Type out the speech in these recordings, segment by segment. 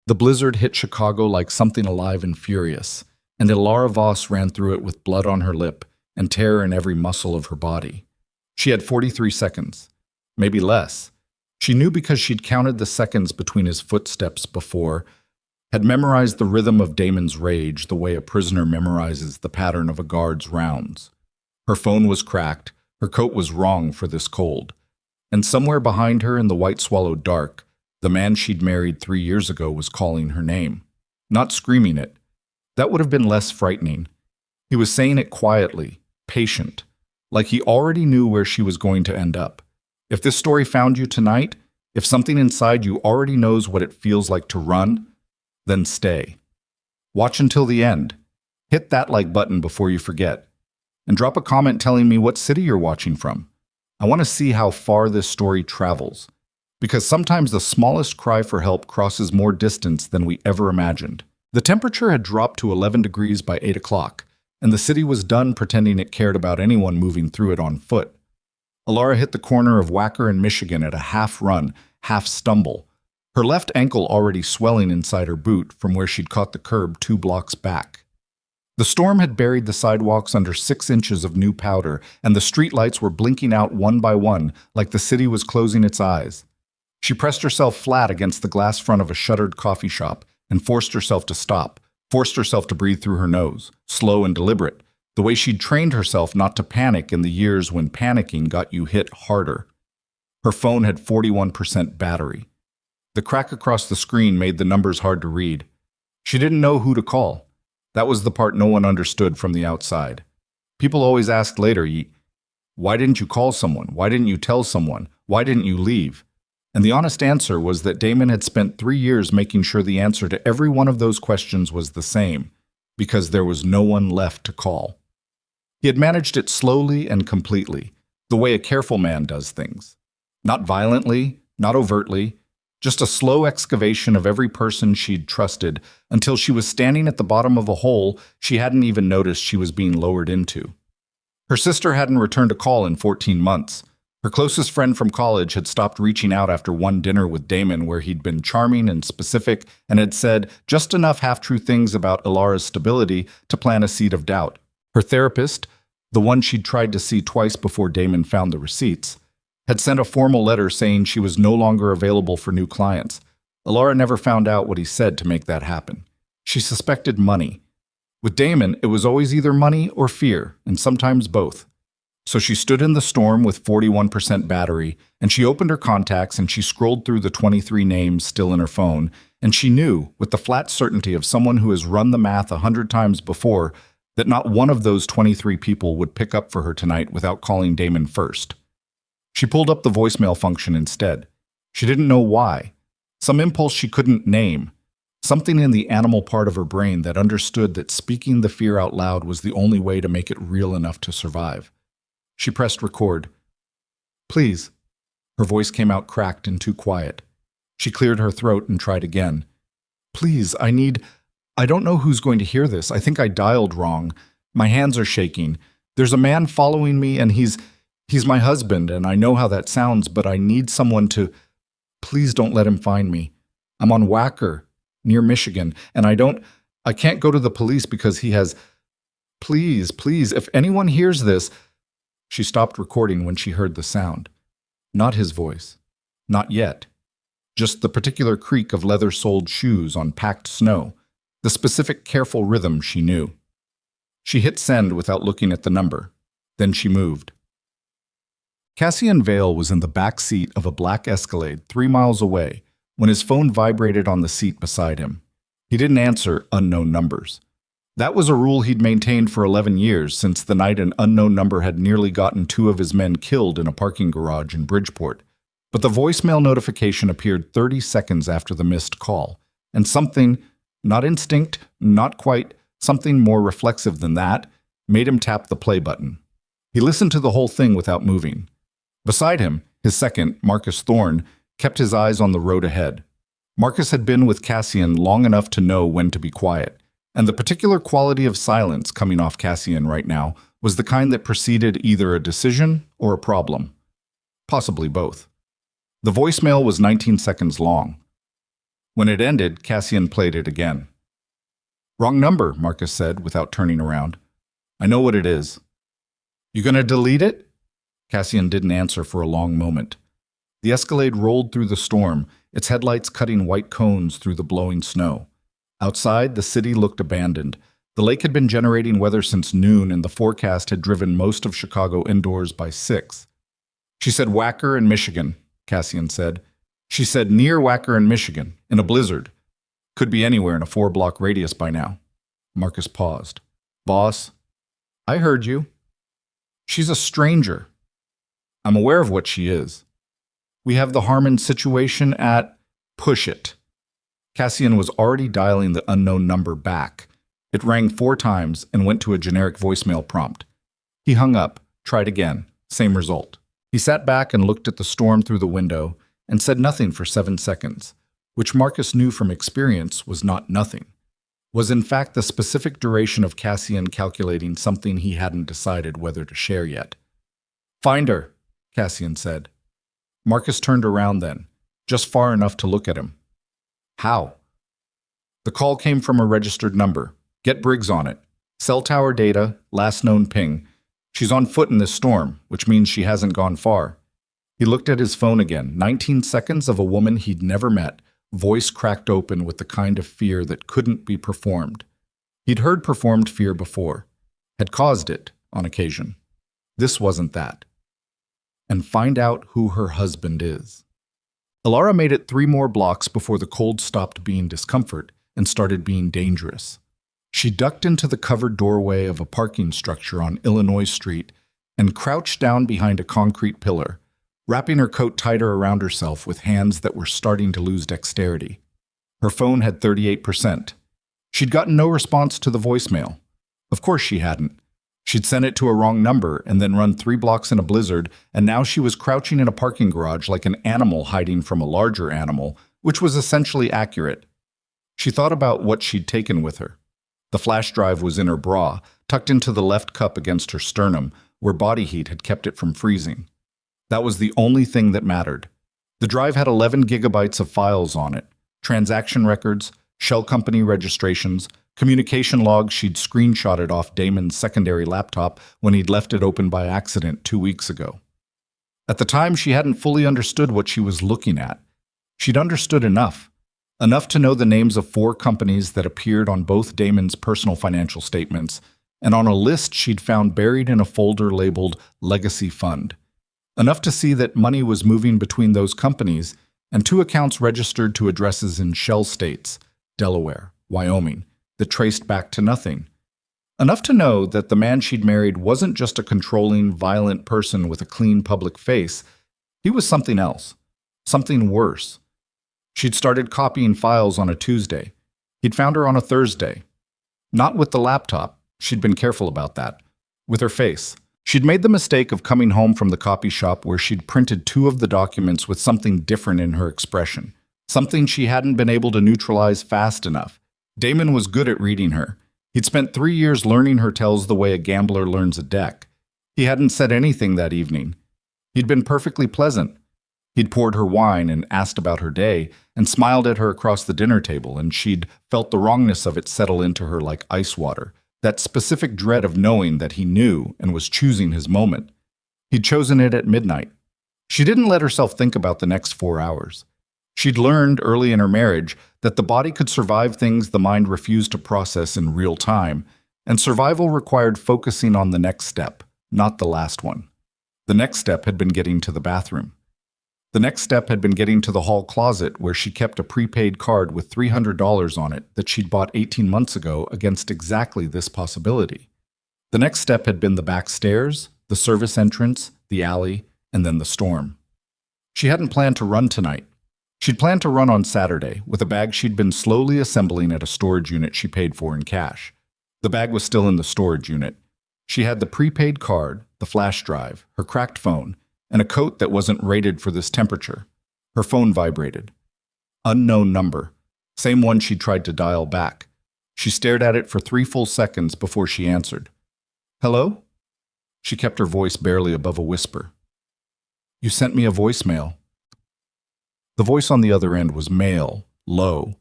The blizzard hit Chicago like something alive and furious, and Ilara Voss ran through it with blood on her lip and terror in every muscle of her body. She had 43 seconds, maybe less. She knew because she'd counted the seconds between his footsteps before, had memorized the rhythm of Damon's rage the way a prisoner memorizes the pattern of a guard's rounds. Her phone was cracked, her coat was wrong for this cold, and somewhere behind her in the white-swallowed dark, the man she'd married 3 years ago was calling her name. Not screaming it. That would have been less frightening. He was saying it quietly, patient, like he already knew where she was going to end up. If this story found you tonight, if something inside you already knows what it feels like to run, then stay. Watch until the end. Hit that like button before you forget. And drop a comment telling me what city you're watching from. I want to see how far this story travels. Because sometimes the smallest cry for help crosses more distance than we ever imagined. The temperature had dropped to 11 degrees by 8 o'clock, and the city was done pretending it cared about anyone moving through it on foot. Ilara hit the corner of Wacker and Michigan at a half-run, half-stumble, her left ankle already swelling inside her boot from where she'd caught the curb 2 blocks back. The storm had buried the sidewalks under 6 inches of new powder, and the streetlights were blinking out one by one like the city was closing its eyes. She pressed herself flat against the glass front of a shuttered coffee shop and forced herself to stop, forced herself to breathe through her nose, slow and deliberate, the way she'd trained herself not to panic in the years when panicking got you hit harder. Her phone had 41% battery. The crack across the screen made the numbers hard to read. She didn't know who to call. That was the part no one understood from the outside. People always asked later, why didn't you call someone? Why didn't you tell someone? Why didn't you leave? And the honest answer was that Damon had spent 3 years making sure the answer to every one of those questions was the same, because there was no one left to call. He had managed it slowly and completely, the way a careful man does things. Not violently, not overtly, just a slow excavation of every person she'd trusted until she was standing at the bottom of a hole she hadn't even noticed she was being lowered into. Her sister hadn't returned a call in 14 months. Her closest friend from college had stopped reaching out after one dinner with Damon where he'd been charming and specific and had said just enough half-true things about Ilara's stability to plant a seed of doubt. Her therapist, the one she'd tried to see twice before Damon found the receipts, had sent a formal letter saying she was no longer available for new clients. Ilara never found out what he said to make that happen. She suspected money. With Damon, it was always either money or fear, and sometimes both. So she stood in the storm with 41% battery, and she opened her contacts and she scrolled through the 23 names still in her phone, and she knew, with the flat certainty of someone who has run the math 100 times before, that not one of those 23 people would pick up for her tonight without calling Damon first. She pulled up the voicemail function instead. She didn't know why. Some impulse she couldn't name. Something in the animal part of her brain that understood that speaking the fear out loud was the only way to make it real enough to survive. She pressed record. Please. Her voice came out cracked and too quiet. She cleared her throat and tried again. Please, I don't know who's going to hear this. I think I dialed wrong. My hands are shaking. There's a man following me and he's my husband and I know how that sounds, but I need someone to... Please don't let him find me. I'm on Wacker, near Michigan, and I can't go to the police because he has... Please, if anyone hears this... She stopped recording when she heard the sound. Not his voice. Not yet. Just the particular creak of leather-soled shoes on packed snow, the specific careful rhythm she knew. She hit send without looking at the number. Then she moved. Cassian Vale was in the back seat of a black Escalade 3 miles away when his phone vibrated on the seat beside him. He didn't answer unknown numbers. That was a rule he'd maintained for 11 years since the night an unknown number had nearly gotten 2 of his men killed in a parking garage in Bridgeport. But the voicemail notification appeared 30 seconds after the missed call, and something, not instinct, not quite, something more reflexive than that, made him tap the play button. He listened to the whole thing without moving. Beside him, his second, Marcus Thorne, kept his eyes on the road ahead. Marcus had been with Cassian long enough to know when to be quiet. And the particular quality of silence coming off Cassian right now was the kind that preceded either a decision or a problem. Possibly both. The voicemail was 19 seconds long. When it ended, Cassian played it again. "Wrong number," Marcus said without turning around. "I know what it is." "You gonna delete it?" Cassian didn't answer for a long moment. The Escalade rolled through the storm, its headlights cutting white cones through the blowing snow. Outside, the city looked abandoned. The lake had been generating weather since noon, and the forecast had driven most of Chicago indoors by 6. "She said Wacker in Michigan," Cassian said. "She said near Wacker in Michigan, in a blizzard. Could be anywhere in a 4-block radius by now." Marcus paused. "Boss, I heard you. She's a stranger. I'm aware of what she is. We have the Harmon situation at push it." Cassian was already dialing the unknown number back. It rang 4 times and went to a generic voicemail prompt. He hung up, tried again, same result. He sat back and looked at the storm through the window and said nothing for 7 seconds, which Marcus knew from experience was not nothing, was in fact the specific duration of Cassian calculating something he hadn't decided whether to share yet. "Find her," Cassian said. Marcus turned around then, just far enough to look at him. "How?" "The call came from a registered number. Get Briggs on it. Cell tower data, last known ping. She's on foot in this storm, which means she hasn't gone far." He looked at his phone again, 19 seconds of a woman he'd never met, voice cracked open with the kind of fear that couldn't be performed. He'd heard performed fear before, had caused it on occasion. This wasn't that. "And find out who her husband is." Alara made it 3 more blocks before the cold stopped being discomfort and started being dangerous. She ducked into the covered doorway of a parking structure on Illinois Street and crouched down behind a concrete pillar, wrapping her coat tighter around herself with hands that were starting to lose dexterity. Her phone had 38%. She'd gotten no response to the voicemail. Of course she hadn't. She'd sent it to a wrong number and then run 3 blocks in a blizzard, and now she was crouching in a parking garage like an animal hiding from a larger animal, which was essentially accurate. She thought about what she'd taken with her. The flash drive was in her bra, tucked into the left cup against her sternum, where body heat had kept it from freezing. That was the only thing that mattered. The drive had 11 gigabytes of files on it, transaction records, shell company registrations, communication logs she'd screenshotted off Damon's secondary laptop when he'd left it open by accident 2 weeks ago. At the time, she hadn't fully understood what she was looking at. She'd understood enough to know the names of 4 companies that appeared on both Damon's personal financial statements and on a list she'd found buried in a folder labeled Legacy Fund. Enough to see that money was moving between those companies and 2 accounts registered to addresses in shell states, Delaware, Wyoming, that traced back to nothing. Enough to know that the man she'd married wasn't just a controlling, violent person with a clean public face. He was something else, something worse. She'd started copying files on a Tuesday. He'd found her on a Thursday. Not with the laptop. She'd been careful about that. With her face. She'd made the mistake of coming home from the copy shop where she'd printed 2 of the documents with something different in her expression. Something she hadn't been able to neutralize fast enough. Damon was good at reading her. He'd spent 3 years learning her tells the way a gambler learns a deck. He hadn't said anything that evening. He'd been perfectly pleasant. He'd poured her wine and asked about her day and smiled at her across the dinner table, and she'd felt the wrongness of it settle into her like ice water, that specific dread of knowing that he knew and was choosing his moment. He'd chosen it at midnight. She didn't let herself think about the next 4 hours. She'd learned early in her marriage that the body could survive things the mind refused to process in real time, and survival required focusing on the next step, not the last one. The next step had been getting to the bathroom. The next step had been getting to the hall closet where she kept a prepaid card with $300 on it that she'd bought 18 months ago against exactly this possibility. The next step had been the back stairs, the service entrance, the alley, and then the storm. She hadn't planned to run tonight. She'd planned to run on Saturday with a bag she'd been slowly assembling at a storage unit she paid for in cash. The bag was still in the storage unit. She had the prepaid card, the flash drive, her cracked phone, and a coat that wasn't rated for this temperature. Her phone vibrated. Unknown number. Same one she'd tried to dial back. She stared at it for 3 full seconds before she answered. "Hello?" She kept her voice barely above a whisper. "You sent me a voicemail." The voice on the other end was male, low,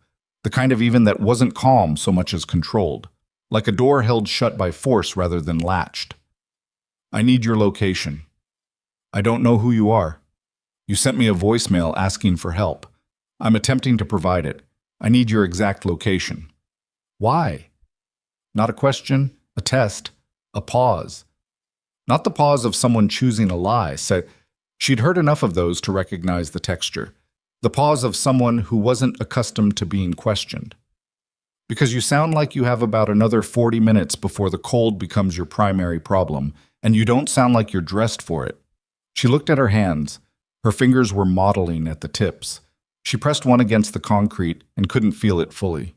the kind of even that wasn't calm so much as controlled, like a door held shut by force rather than latched. I need your location. I don't know who you are. You sent me a voicemail asking for help. I'm attempting to provide it. I need your exact location. Why? Not a question, a test, a pause. Not the pause of someone choosing a lie. She'd heard enough of those to recognize the texture. The pause of someone who wasn't accustomed to being questioned. Because you sound like you have about another 40 minutes before the cold becomes your primary problem, and you don't sound like you're dressed for it. She looked at her hands. Her fingers were mottling at the tips. She pressed one against the concrete and couldn't feel it fully.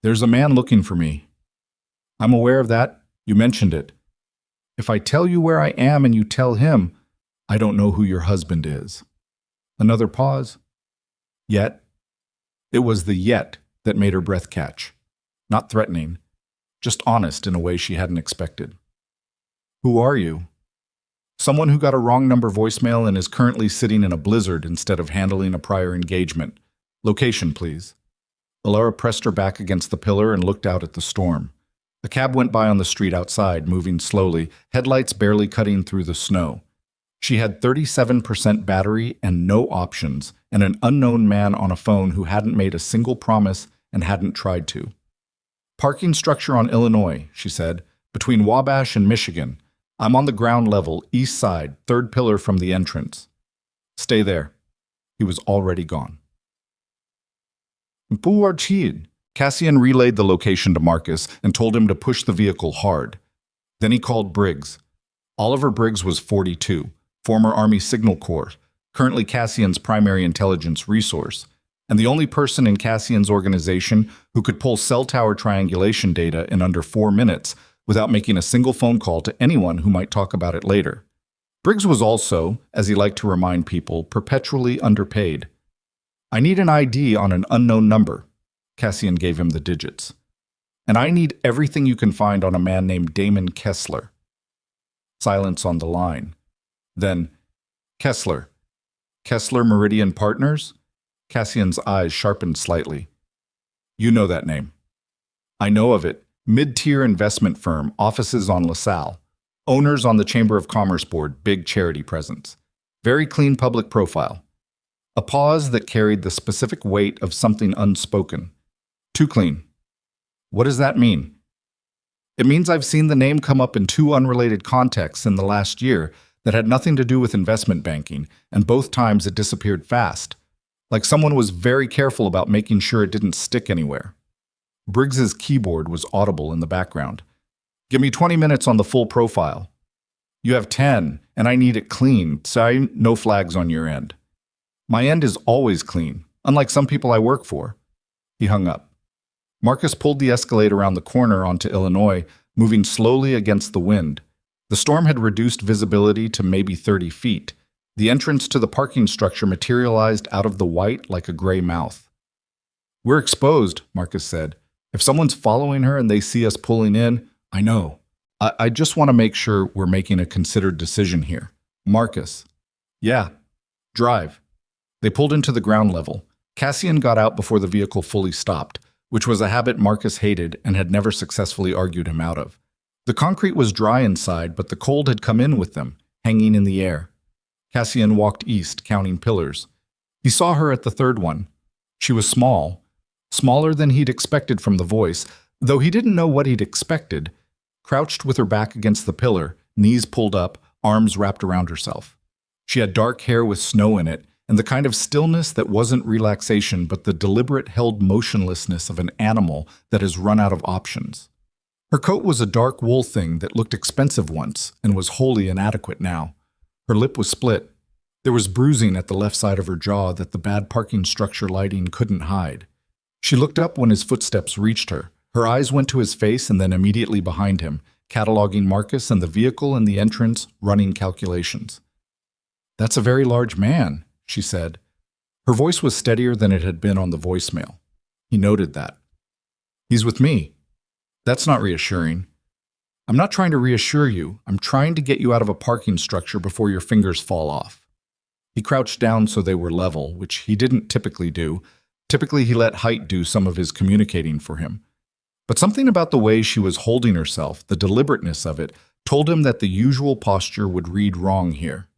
There's a man looking for me. I'm aware of that. You mentioned it. If I tell you where I am and you tell him, I don't know who your husband is. Another pause. Yet. It was the yet that made her breath catch. Not threatening, just honest in a way she hadn't expected. Who are you? Someone who got a wrong number voicemail and is currently sitting in a blizzard instead of handling a prior engagement. Location, please. Alara pressed her back against the pillar and looked out at the storm. A cab went by on the street outside, moving slowly, headlights barely cutting through the snow. She had 37% battery and no options, and an unknown man on a phone who hadn't made a single promise and hadn't tried to. Parking structure on Illinois, she said, between Wabash and Michigan. I'm on the ground level, east side, third pillar from the entrance. Stay there. He was already gone. Cassian relayed the location to Marcus and told him to push the vehicle hard. Then he called Briggs. Oliver Briggs was 42, former Army Signal Corps, currently Cassian's primary intelligence resource, and the only person in Cassian's organization who could pull cell tower triangulation data in under 4 minutes without making a single phone call to anyone who might talk about it later. Briggs was also, as he liked to remind people, perpetually underpaid. I need an ID on an unknown number. Cassian gave him the digits. And I need everything you can find on a man named Damon Kessler. Silence on the line. Then, Kessler. Kessler Meridian Partners? Cassian's eyes sharpened slightly. You know that name. I know of it. Mid-tier investment firm, offices on LaSalle. Owners on the Chamber of Commerce board, big charity presence. Very clean public profile. A pause that carried the specific weight of something unspoken. Too clean. What does that mean? It means I've seen the name come up in 2 unrelated contexts in the last year that had nothing to do with investment banking, and both times it disappeared fast. Like someone was very careful about making sure it didn't stick anywhere. Briggs's keyboard was audible in the background. Give me 20 minutes on the full profile. You have 10, and I need it clean, so no flags on your end. My end is always clean, unlike some people I work for. He hung up. Marcus pulled the Escalade around the corner onto Illinois, moving slowly against the wind. The storm had reduced visibility to maybe 30 feet. The entrance to the parking structure materialized out of the white like a gray mouth. We're exposed, Marcus said. If someone's following her and they see us pulling in, I know. I just want to make sure we're making a considered decision here. Marcus. Yeah. Drive. They pulled into the ground level. Cassian got out before the vehicle fully stopped, which was a habit Marcus hated and had never successfully argued him out of. The concrete was dry inside, but the cold had come in with them, hanging in the air. Cassian walked east, counting pillars. He saw her at the third one. She was small, smaller than he'd expected from the voice, though he didn't know what he'd expected, crouched with her back against the pillar, knees pulled up, arms wrapped around herself. She had dark hair with snow in it, and the kind of stillness that wasn't relaxation but the deliberate held motionlessness of an animal that has run out of options. Her coat was a dark wool thing that looked expensive once and was wholly inadequate now. Her lip was split. There was bruising at the left side of her jaw that the bad parking structure lighting couldn't hide. She looked up when his footsteps reached her. Her eyes went to his face and then immediately behind him, cataloging Marcus and the vehicle and the entrance, running calculations. That's a very large man, she said. Her voice was steadier than it had been on the voicemail. He noted that. He's with me. That's not reassuring. I'm not trying to reassure you. I'm trying to get you out of a parking structure before your fingers fall off. He crouched down so they were level, which he didn't typically do, Typically, he let height do some of his communicating for him. But something about the way she was holding herself, the deliberateness of it, told him that the usual posture would read wrong here.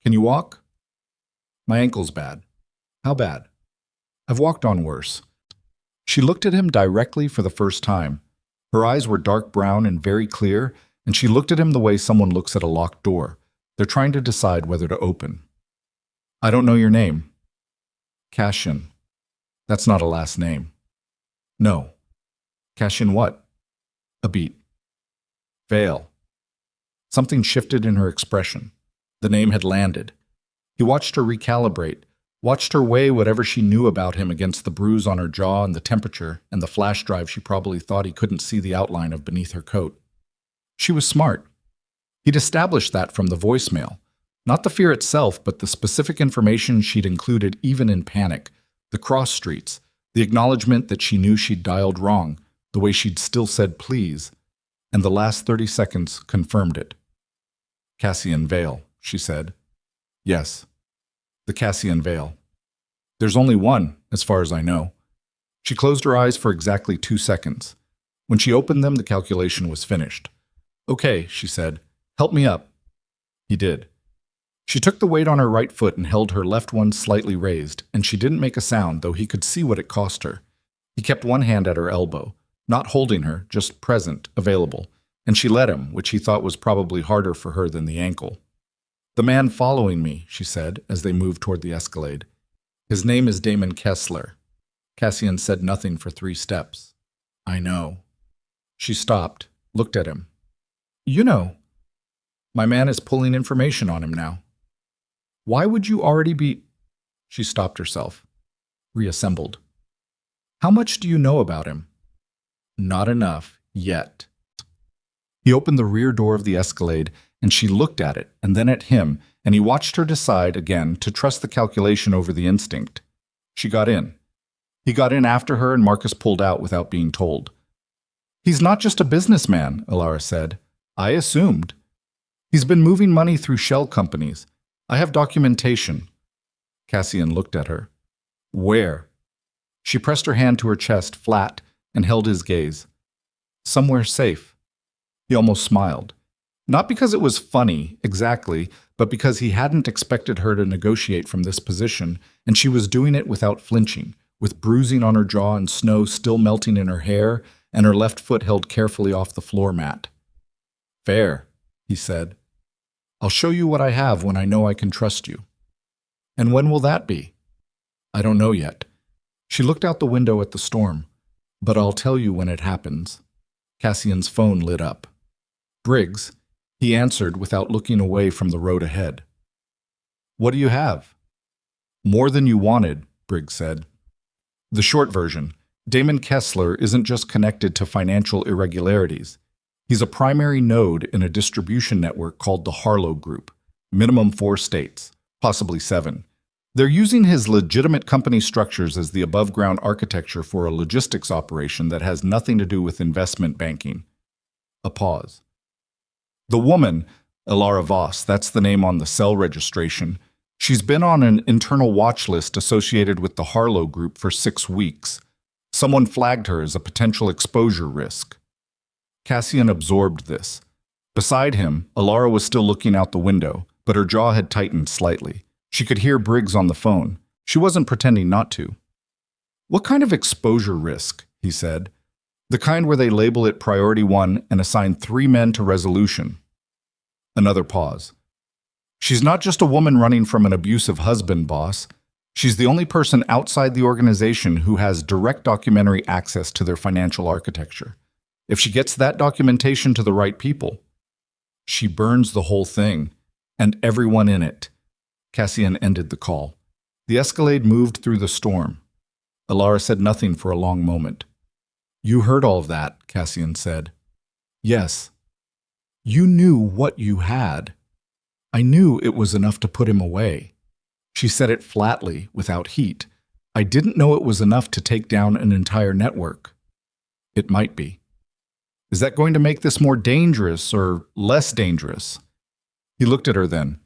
Can you walk? My ankle's bad. How bad? I've walked on worse. She looked at him directly for the first time. Her eyes were dark brown and very clear, and she looked at him the way someone looks at a locked door. They're trying to decide whether to open. I don't know your name. Cashin. That's not a last name. No. Cashin what? A beat. Vale. Something shifted in her expression. The name had landed. He watched her recalibrate, watched her weigh whatever she knew about him against the bruise on her jaw and the temperature and the flash drive she probably thought he couldn't see the outline of beneath her coat. She was smart. He'd established that from the voicemail. Not the fear itself, but the specific information she'd included even in panic. The cross streets, the acknowledgement that she knew she'd dialed wrong, the way she'd still said please, and the last 30 seconds confirmed it. Cassian Vale, she said. Yes, the Cassian Vale. There's only one, as far as I know. She closed her eyes for exactly 2 seconds. When she opened them, the calculation was finished. Okay, she said. Help me up. He did. She took the weight on her right foot and held her left one slightly raised, and she didn't make a sound, though he could see what it cost her. He kept one hand at her elbow, not holding her, just present, available, and she let him, which he thought was probably harder for her than the ankle. The man following me, she said, as they moved toward the escalade. His name is Damon Kessler. Cassian said nothing for 3 steps. I know. She stopped, looked at him. You know. My man is pulling information on him now. Why would you already be... She stopped herself, reassembled. How much do you know about him? Not enough, yet. He opened the rear door of the Escalade, and she looked at it, and then at him, and he watched her decide again to trust the calculation over the instinct. She got in. He got in after her, and Marcus pulled out without being told. He's not just a businessman, Alara said. I assumed. He's been moving money through shell companies. I have documentation. Cassian looked at her. Where? She pressed her hand to her chest, flat, and held his gaze. Somewhere safe. He almost smiled. Not because it was funny, exactly, but because he hadn't expected her to negotiate from this position, and she was doing it without flinching, with bruising on her jaw and snow still melting in her hair, and her left foot held carefully off the floor mat. Fair, he said. I'll show you what I have when I know I can trust you. And when will that be? I don't know yet. She looked out the window at the storm. But I'll tell you when it happens. Cassian's phone lit up. Briggs, he answered without looking away from the road ahead. What do you have? More than you wanted, Briggs said. The short version, Damon Kessler isn't just connected to financial irregularities. He's a primary node in a distribution network called the Harlow Group, minimum 4 states, possibly 7. They're using his legitimate company structures as the above-ground architecture for a logistics operation that has nothing to do with investment banking. A pause. The woman, Alara Voss, that's the name on the cell registration, she's been on an internal watch list associated with the Harlow Group for 6 weeks. Someone flagged her as a potential exposure risk. Cassian absorbed this. Beside him, Alara was still looking out the window, but her jaw had tightened slightly. She could hear Briggs on the phone. She wasn't pretending not to. What kind of exposure risk? He said. The kind where they label it Priority 1 and assign 3 men to resolution. Another pause. She's not just a woman running from an abusive husband, boss. She's the only person outside the organization who has direct documentary access to their financial architecture. If she gets that documentation to the right people, she burns the whole thing, and everyone in it. Cassian ended the call. The Escalade moved through the storm. Alara said nothing for a long moment. You heard all of that, Cassian said. Yes. You knew what you had. I knew it was enough to put him away. She said it flatly, without heat. I didn't know it was enough to take down an entire network. It might be. Is that going to make this more dangerous or less dangerous? He looked at her then.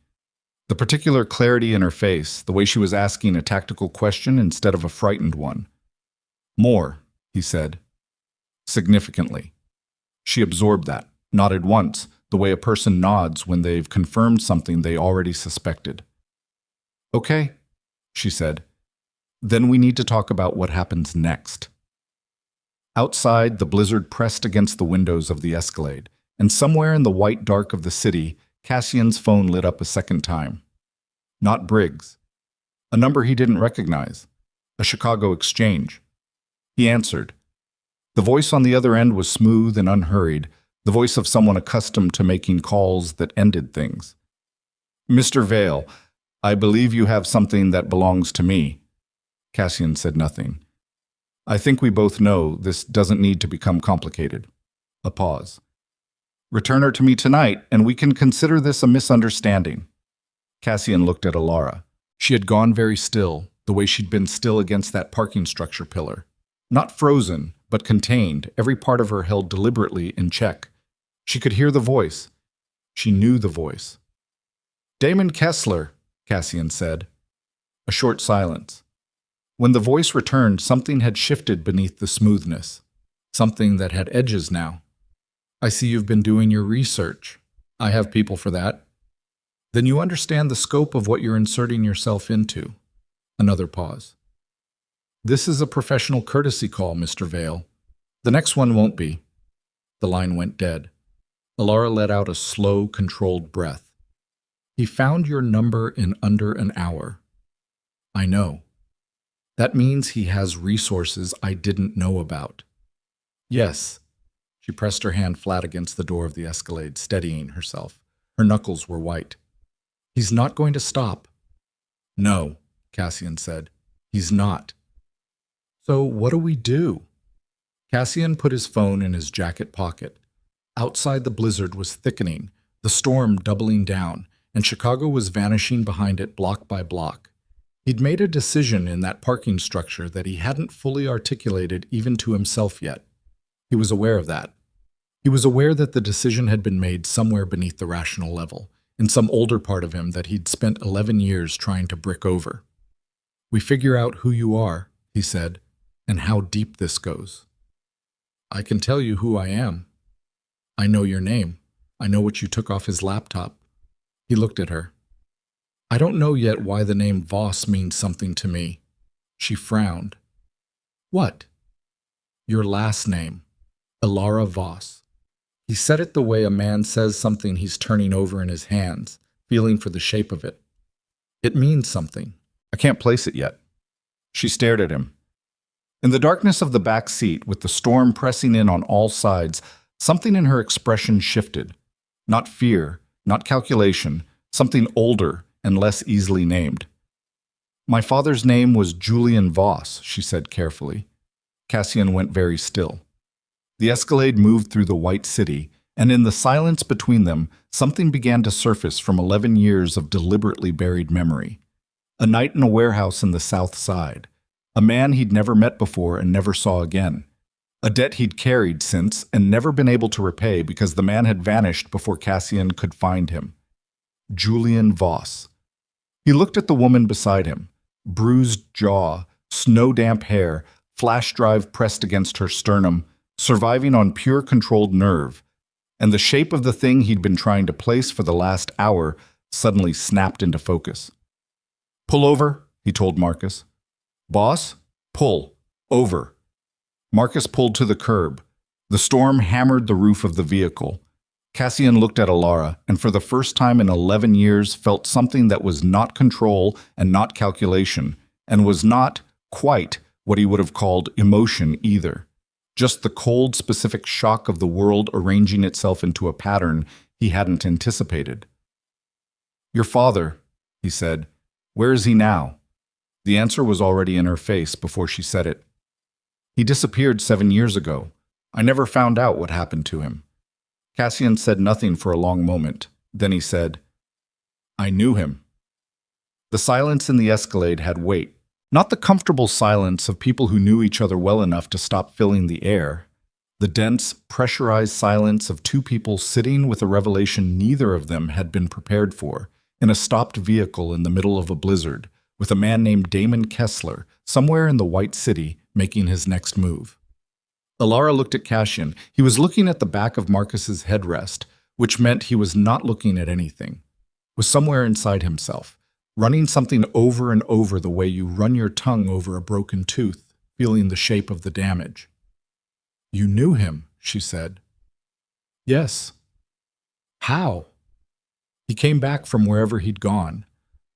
The particular clarity in her face, the way she was asking a tactical question instead of a frightened one. More, he said, significantly. She absorbed that, nodded once, the way a person nods when they've confirmed something they already suspected. Okay, she said. Then we need to talk about what happens next. Outside, the blizzard pressed against the windows of the Escalade, and somewhere in the white dark of the city, Cassian's phone lit up a second time. Not Briggs. A number he didn't recognize. A Chicago exchange. He answered. The voice on the other end was smooth and unhurried, the voice of someone accustomed to making calls that ended things. Mr. Vale, I believe you have something that belongs to me. Cassian said nothing. I think we both know this doesn't need to become complicated. A pause. Return her to me tonight, and we can consider this a misunderstanding. Cassian looked at Alara. She had gone very still, the way she'd been still against that parking structure pillar. Not frozen, but contained, every part of her held deliberately in check. She could hear the voice. She knew the voice. Damon Kessler, Cassian said. A short silence. When the voice returned, something had shifted beneath the smoothness. Something that had edges now. I see you've been doing your research. I have people for that. Then you understand the scope of what you're inserting yourself into. Another pause. This is a professional courtesy call, Mr. Vale. The next one won't be. The line went dead. Alara let out a slow, controlled breath. He found your number in under an hour. I know. That means he has resources I didn't know about. Yes. She pressed her hand flat against the door of the Escalade, steadying herself. Her knuckles were white. He's not going to stop. No, Cassian said. He's not. So what do we do? Cassian put his phone in his jacket pocket. Outside the blizzard was thickening, the storm doubling down, and Chicago was vanishing behind it block by block. He'd made a decision in that parking structure that he hadn't fully articulated even to himself yet. He was aware of that. He was aware that the decision had been made somewhere beneath the rational level, in some older part of him that he'd spent 11 years trying to brick over. We figure out who you are, he said, and how deep this goes. I can tell you who I am. I know your name. I know what you took off his laptop. He looked at her. I don't know yet why the name Voss means something to me. She frowned. What? Your last name. Alara Voss. He said it the way a man says something he's turning over in his hands, feeling for the shape of it. It means something. I can't place it yet. She stared at him. In the darkness of the back seat, with the storm pressing in on all sides, something in her expression shifted. Not fear, not calculation, something older and less easily named. My father's name was Julian Voss, she said carefully. Cassian went very still. The Escalade moved through the white city, and in the silence between them, something began to surface from 11 years of deliberately buried memory. A night in a warehouse in the South Side. A man he'd never met before and never saw again. A debt he'd carried since and never been able to repay because the man had vanished before Cassian could find him. Julian Voss. He looked at the woman beside him. Bruised jaw, snow-damp hair, flash drive pressed against her sternum, surviving on pure controlled nerve, and the shape of the thing he'd been trying to place for the last hour suddenly snapped into focus. Pull over, he told Marcus. Boss, pull, over. Marcus pulled to the curb. The storm hammered the roof of the vehicle. Cassian looked at Alara, and for the first time in 11 years felt something that was not control and not calculation, and was not, quite, what he would have called emotion either. Just the cold, specific shock of the world arranging itself into a pattern he hadn't anticipated. Your father, he said. Where is he now? The answer was already in her face before she said it. He disappeared 7 years ago. I never found out what happened to him. Cassian said nothing for a long moment. Then he said, I knew him. The silence in the Escalade had weight. Not the comfortable silence of people who knew each other well enough to stop filling the air. The dense, pressurized silence of two people sitting with a revelation neither of them had been prepared for, in a stopped vehicle in the middle of a blizzard, with a man named Damon Kessler somewhere in the White City making his next move. Alara looked at Cassian. He was looking at the back of Marcus's headrest, which meant he was not looking at anything. Was somewhere inside himself, running something over and over the way you run your tongue over a broken tooth, feeling the shape of the damage. "You knew him," she said. "Yes." "How?" He came back from wherever he'd gone,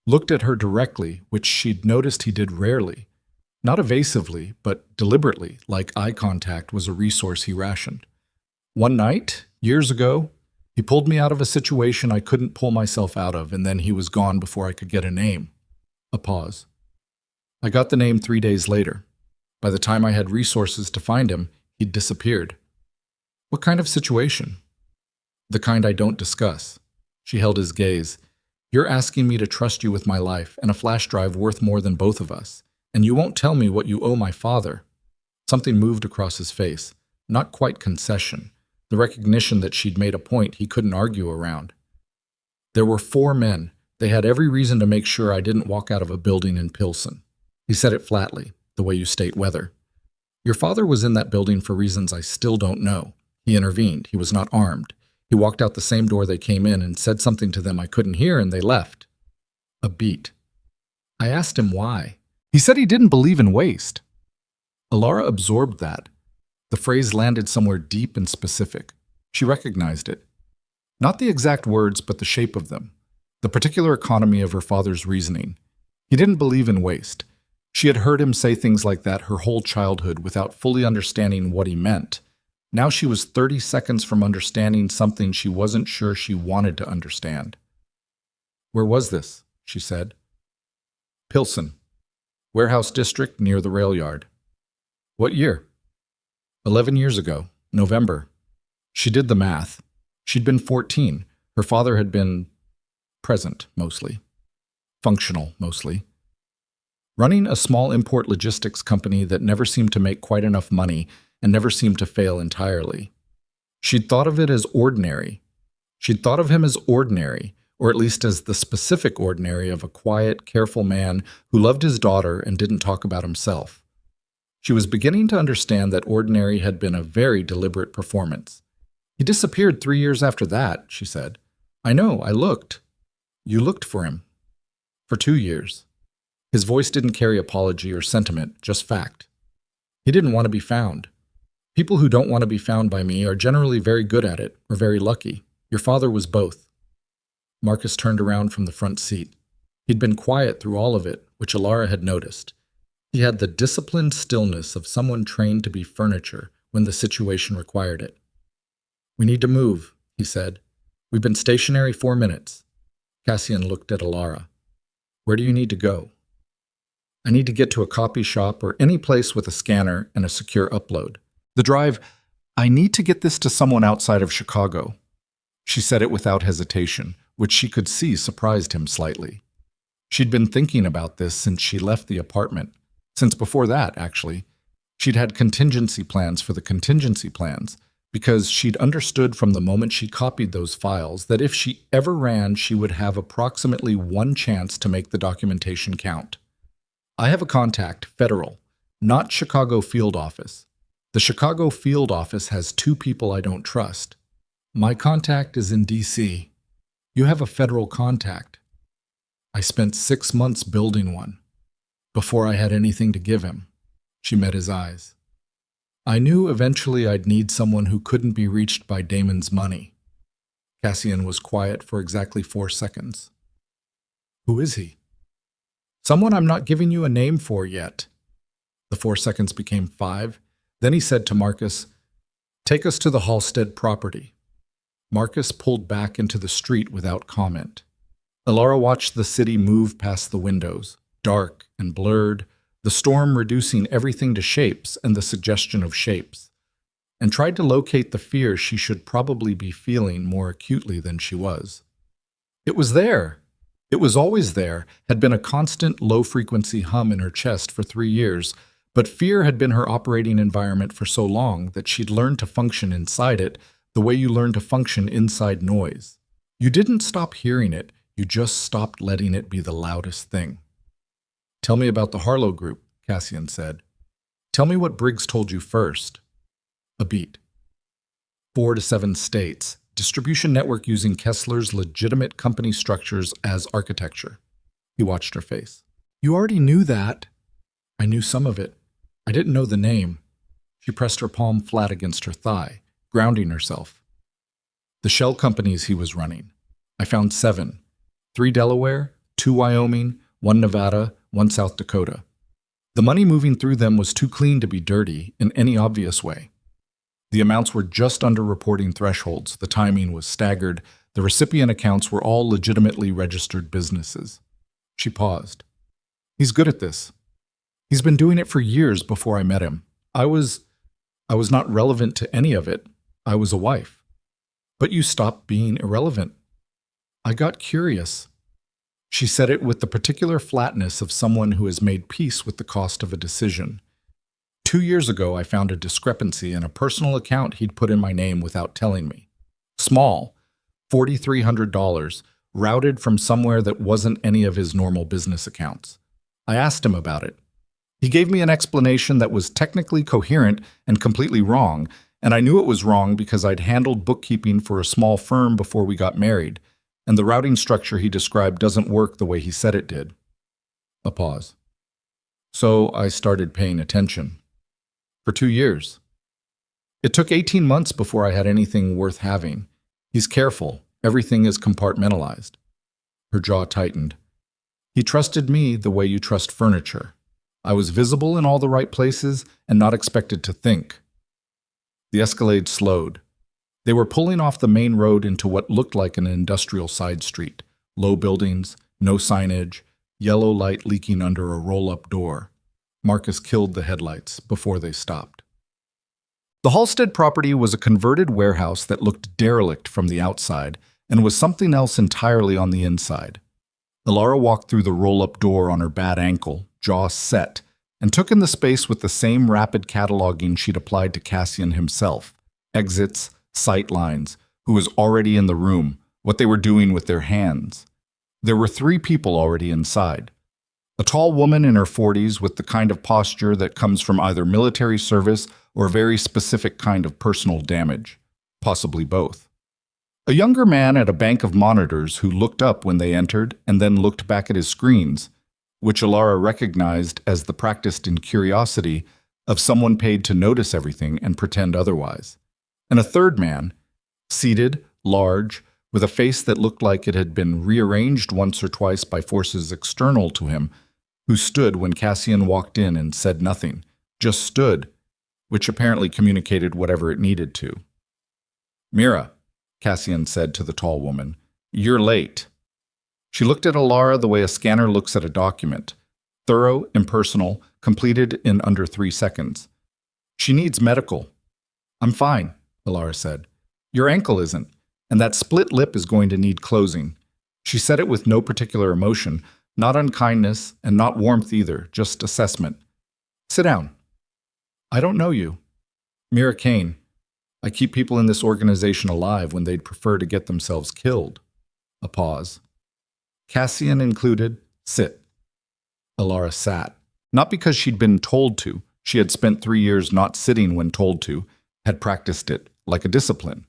looked at her directly, which she'd noticed he did rarely. Not evasively, but deliberately, like eye contact was a resource he rationed. "One night, years ago, he pulled me out of a situation I couldn't pull myself out of, and then he was gone before I could get a name." A pause. "I got the name 3 days later. By the time I had resources to find him, he'd disappeared." "What kind of situation?" "The kind I don't discuss." She held his gaze. "You're asking me to trust you with my life and a flash drive worth more than both of us, and you won't tell me what you owe my father." Something moved across his face. Not quite concession. The recognition that she'd made a point he couldn't argue around. "There were 4 men. They had every reason to make sure I didn't walk out of a building in Pilsen." He said it flatly, the way you state weather. "Your father was in that building for reasons I still don't know. He intervened. He was not armed. He walked out the same door they came in and said something to them I couldn't hear, and they left." A beat. "I asked him why. He said he didn't believe in waste." Alara absorbed that. The phrase landed somewhere deep and specific. She recognized it. Not the exact words, but the shape of them. The particular economy of her father's reasoning. He didn't believe in waste. She had heard him say things like that her whole childhood without fully understanding what he meant. Now she was 30 seconds from understanding something she wasn't sure she wanted to understand. "Where was this?" she said. "Pilsen. Warehouse district near the rail yard." "What year?" 11 years ago, November." She did the math. She'd been 14. Her father had been present, mostly. Functional, mostly. Running a small import logistics company that never seemed to make quite enough money and never seemed to fail entirely. She'd thought of it as ordinary. She'd thought of him as ordinary, or at least as the specific ordinary of a quiet, careful man who loved his daughter and didn't talk about himself. She was beginning to understand that ordinary had been a very deliberate performance. "He disappeared 3 years after that," she said. "I know, I looked." "You looked for him." "For 2 years." His voice didn't carry apology or sentiment, just fact. "He didn't want to be found. People who don't want to be found by me are generally very good at it, or very lucky. Your father was both." Marcus turned around from the front seat. He'd been quiet through all of it, which Alara had noticed. He had the disciplined stillness of someone trained to be furniture when the situation required it. "We need to move," he said. "We've been stationary 4 minutes." Cassian looked at Alara. "Where do you need to go?" "I need to get to a copy shop or any place with a scanner and a secure upload. The drive, I need to get this to someone outside of Chicago." She said it without hesitation, which she could see surprised him slightly. She'd been thinking about this since she left the apartment. Since before that, actually. She'd had contingency plans for the contingency plans, because she'd understood from the moment she copied those files that if she ever ran, she would have approximately 1 chance to make the documentation count. "I have a contact, federal, not Chicago field office. The Chicago field office has 2 people I don't trust. My contact is in D.C. You have a federal contact. I spent 6 months building one. Before I had anything to give him." She met his eyes. "I knew eventually I'd need someone who couldn't be reached by Damon's money." Cassian was quiet for exactly 4 seconds. "Who is he?" "Someone I'm not giving you a name for yet." The 4 seconds became 5. Then he said to Marcus, "Take us to the Halstead property." Marcus pulled back into the street without comment. Alara watched the city move past the windows, dark and blurred, the storm reducing everything to shapes and the suggestion of shapes, and tried to locate the fear she should probably be feeling more acutely than she was. It was there. It was always there, had been a constant low-frequency hum in her chest for 3 years, but fear had been her operating environment for so long that she'd learned to function inside it the way you learn to function inside noise. You didn't stop hearing it, You just stopped letting it be the loudest thing. Tell me about the Harlow Group, Cassian said. Tell me what Briggs told you first. A beat. 4 to 7 states. Distribution network using Kessler's legitimate company structures as architecture. He watched her face. You already knew that. I knew some of it. I didn't know the name. She pressed her palm flat against her thigh, grounding herself. The shell companies he was running. I found 7. 3 Delaware, 2 Wyoming, 1 Nevada, 1 South Dakota. The money moving through them was too clean to be dirty in any obvious way. The amounts were just under reporting thresholds, the timing was staggered, the recipient accounts were all legitimately registered businesses. She paused. He's good at this. He's been doing it for years before I met him. I was not relevant to any of it. I was a wife. But you stopped being irrelevant. I got curious. She said it with the particular flatness of someone who has made peace with the cost of a decision. 2 years ago, I found a discrepancy in a personal account he'd put in my name without telling me. Small, $4,300, routed from somewhere that wasn't any of his normal business accounts. I asked him about it. He gave me an explanation that was technically coherent and completely wrong, and I knew it was wrong because I'd handled bookkeeping for a small firm before we got married, and the routing structure he described doesn't work the way he said it did. A pause. So I started paying attention. For 2 years. It took 18 months before I had anything worth having. He's careful. Everything is compartmentalized. Her jaw tightened. He trusted me the way you trust furniture. I was visible in all the right places and not expected to think. The Escalade slowed. They were pulling off the main road into what looked like an industrial side street. Low buildings, no signage, yellow light leaking under a roll-up door. Marcus killed the headlights before they stopped. The Halstead property was a converted warehouse that looked derelict from the outside and was something else entirely on the inside. Ilara walked through the roll-up door on her bad ankle, jaw set, and took in the space with the same rapid cataloging she'd applied to Cassian himself. Exits, sight lines, who was already in the room, what they were doing with their hands. There were 3 people already inside. A tall woman in her 40s with the kind of posture that comes from either military service or a very specific kind of personal damage, possibly both. A younger man at a bank of monitors who looked up when they entered and then looked back at his screens, which Ilara recognized as the practiced in curiosity of someone paid to notice everything and pretend otherwise. And a third man, seated, large, with a face that looked like it had been rearranged once or twice by forces external to him, who stood when Cassian walked in and said nothing, just stood, which apparently communicated whatever it needed to. Mira, Cassian said to the tall woman, you're late. She looked at Ilara the way a scanner looks at a document, thorough, impersonal, completed in under 3 seconds. She needs medical. I'm fine, Ilara said. Your ankle isn't, and that split lip is going to need closing. She said it with no particular emotion, not unkindness and not warmth either, just assessment. Sit down. I don't know you. Mira Kane. I keep people in this organization alive when they'd prefer to get themselves killed. A pause. Cassian included, sit. Ilara sat. Not because she'd been told to. She had spent 3 years not sitting when told to, had practiced it, like a discipline.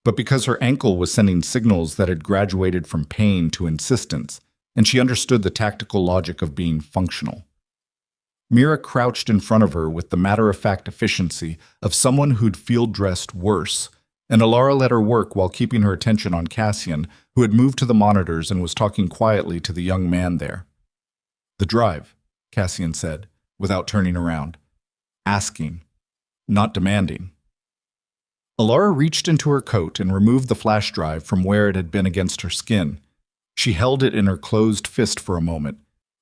But because her ankle was sending signals that had graduated from pain to insistence, and she understood the tactical logic of being functional. Mira crouched in front of her with the matter-of-fact efficiency of someone who'd field-dressed worse, and Ilara let her work while keeping her attention on Cassian, who had moved to the monitors and was talking quietly to the young man there. The drive, Cassian said, without turning around. Asking, not demanding. Ilara reached into her coat and removed the flash drive from where it had been against her skin. She held it in her closed fist for a moment.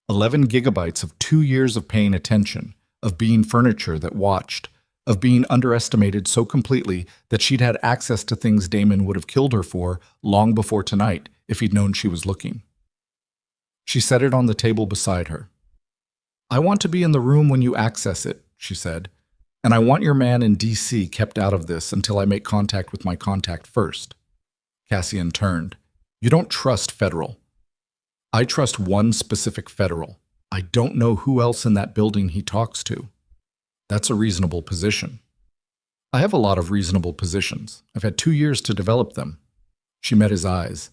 11 gigabytes of 2 years of paying attention, of being furniture that watched, of being underestimated so completely that she'd had access to things Damon would have killed her for long before tonight if he'd known she was looking. She set it on the table beside her. I want to be in the room when you access it, she said, and I want your man in D.C. kept out of this until I make contact with my contact first. Cassian turned. You don't trust Federal. I trust one specific federal. I don't know who else in that building he talks to. That's a reasonable position. I have a lot of reasonable positions. I've had 2 years to develop them. She met his eyes.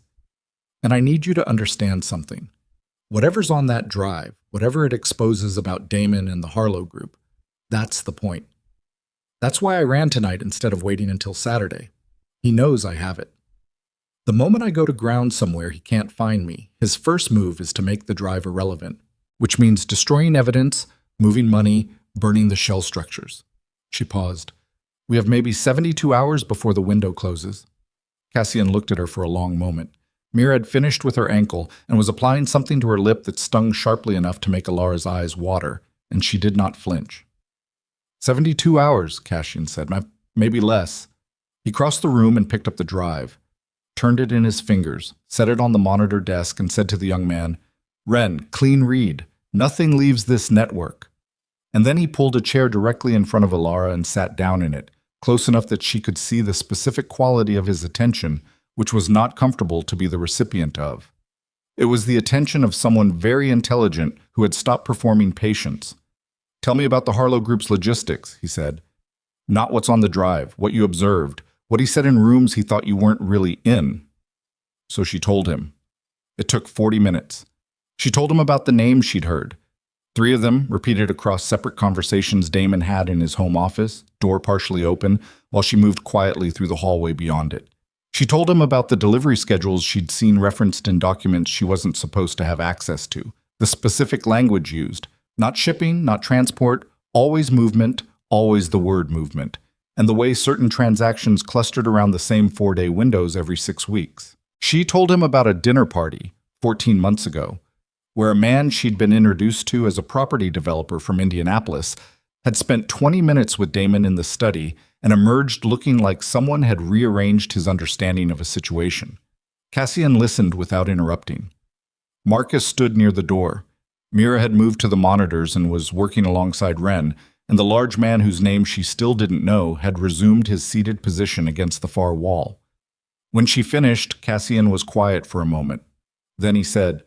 And I need you to understand something. Whatever's on that drive, whatever it exposes about Damon and the Harlow group, that's the point. That's why I ran tonight instead of waiting until Saturday. He knows I have it. The moment I go to ground somewhere he can't find me, his first move is to make the drive irrelevant, which means destroying evidence, moving money, burning the shell structures. She paused. We have maybe 72 hours before the window closes. Cassian looked at her for a long moment. Mira had finished with her ankle and was applying something to her lip that stung sharply enough to make Alara's eyes water, and she did not flinch. 72 hours, Cassian said, maybe less. He crossed the room and picked up the drive, turned it in his fingers, set it on the monitor desk, and said to the young man, Ren, clean read. Nothing leaves this network. And then he pulled a chair directly in front of Alara and sat down in it, close enough that she could see the specific quality of his attention, which was not comfortable to be the recipient of. It was the attention of someone very intelligent who had stopped performing patience. Tell me about the Harlow Group's logistics, he said. Not what's on the drive, what you observed, what he said in rooms he thought you weren't really in. So she told him. It took 40 minutes. She told him about the names she'd heard. 3 of them, repeated across separate conversations Damon had in his home office, door partially open, while she moved quietly through the hallway beyond it. She told him about the delivery schedules she'd seen referenced in documents she wasn't supposed to have access to, the specific language used, not shipping, not transport, always movement, always the word movement, and the way certain transactions clustered around the same 4-day windows every 6 weeks. She told him about a dinner party, 14 months ago, where a man she'd been introduced to as a property developer from Indianapolis had spent 20 minutes with Damon in the study and emerged looking like someone had rearranged his understanding of a situation. Cassian listened without interrupting. Marcus stood near the door. Mira had moved to the monitors and was working alongside Ren, and the large man whose name she still didn't know had resumed his seated position against the far wall. When she finished, Cassian was quiet for a moment. Then he said,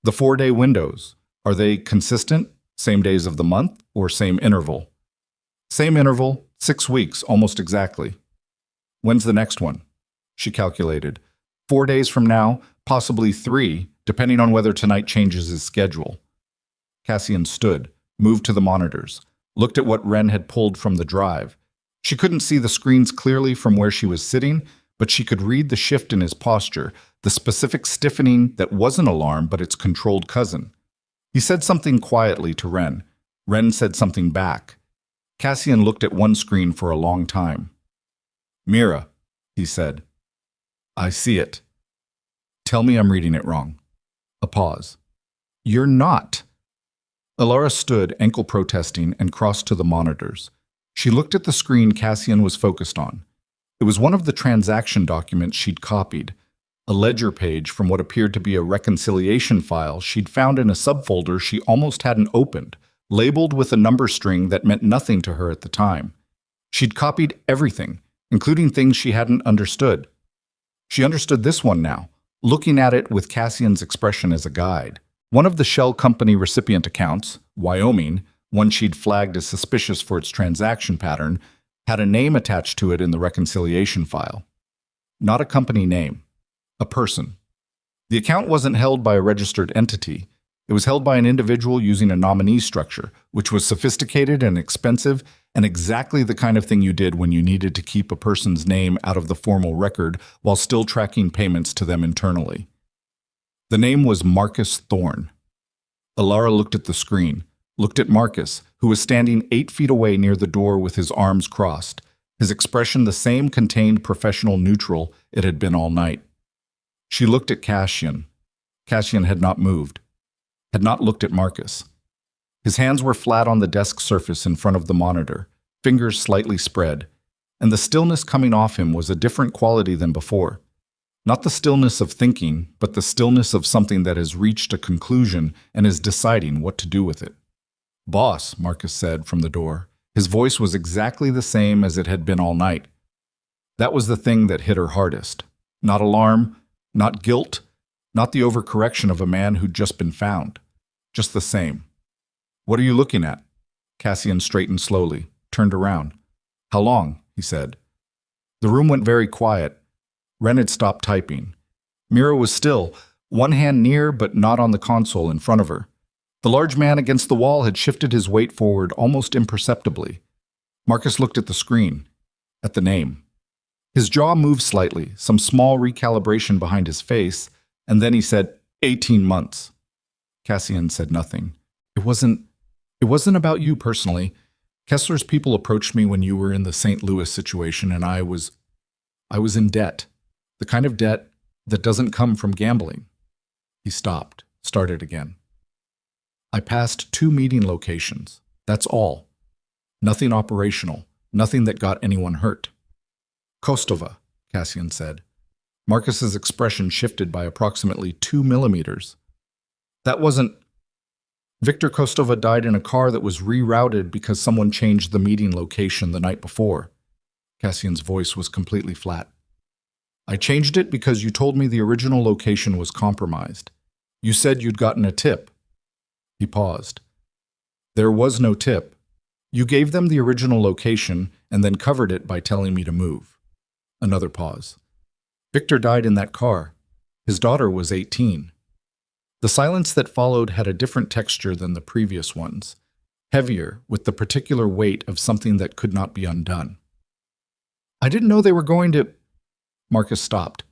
The 4-day windows, are they consistent, same days of the month, or same interval? Same interval, 6 weeks, almost exactly. When's the next one? She calculated. 4 days from now, possibly 3, depending on whether tonight changes his schedule. Cassian stood, moved to the monitors, looked at what Ren had pulled from the drive. She couldn't see the screens clearly from where she was sitting, but she could read the shift in his posture, the specific stiffening that wasn't alarm but its controlled cousin. He said something quietly to Ren. Ren said something back. Cassian looked at one screen for a long time. Mira, he said. I see it. Tell me I'm reading it wrong. A pause. You're not. Alara stood, ankle protesting, and crossed to the monitors. She looked at the screen Cassian was focused on. It was one of the transaction documents she'd copied, a ledger page from what appeared to be a reconciliation file she'd found in a subfolder she almost hadn't opened, labeled with a number string that meant nothing to her at the time. She'd copied everything, including things she hadn't understood. She understood this one now, looking at it with Cassian's expression as a guide. One of the Shell Company recipient accounts, Wyoming, one she'd flagged as suspicious for its transaction pattern, had a name attached to it in the reconciliation file. Not a company name. A person. The account wasn't held by a registered entity. It was held by an individual using a nominee structure, which was sophisticated and expensive and exactly the kind of thing you did when you needed to keep a person's name out of the formal record while still tracking payments to them internally. The name was Marcus Thorne. Alara looked at the screen, looked at Marcus, who was standing 8 feet away near the door with his arms crossed, his expression the same contained professional neutral it had been all night. She looked at Cassian. Cassian had not moved, had not looked at Marcus. His hands were flat on the desk surface in front of the monitor, fingers slightly spread, and the stillness coming off him was a different quality than before. Not the stillness of thinking, but the stillness of something that has reached a conclusion and is deciding what to do with it. Boss, Marcus said from the door. His voice was exactly the same as it had been all night. That was the thing that hit her hardest. Not alarm, not guilt, not the overcorrection of a man who'd just been found. Just the same. What are you looking at? Cassian straightened slowly, turned around. How long? He said. The room went very quiet. Ren had stopped typing. Mira was still, one hand near but not on the console in front of her. The large man against the wall had shifted his weight forward almost imperceptibly. Marcus looked at the screen, at the name. His jaw moved slightly, some small recalibration behind his face, and then he said, 18 months. Cassian said nothing. It wasn't about you personally. Kessler's people approached me when you were in the St. Louis situation, and I was in debt. The kind of debt that doesn't come from gambling. He stopped, started again. I passed 2 meeting locations. That's all. Nothing operational, nothing that got anyone hurt. Kostova, Cassian said. Marcus's expression shifted by approximately 2 millimeters. That wasn't... Victor Kostova died in a car that was rerouted because someone changed the meeting location the night before. Cassian's voice was completely flat. I changed it because you told me the original location was compromised. You said you'd gotten a tip. He paused. There was no tip. You gave them the original location and then covered it by telling me to move. Another pause. Victor died in that car. His daughter was 18. The silence that followed had a different texture than the previous ones, heavier with the particular weight of something that could not be undone. I didn't know they were going to... Marcus stopped.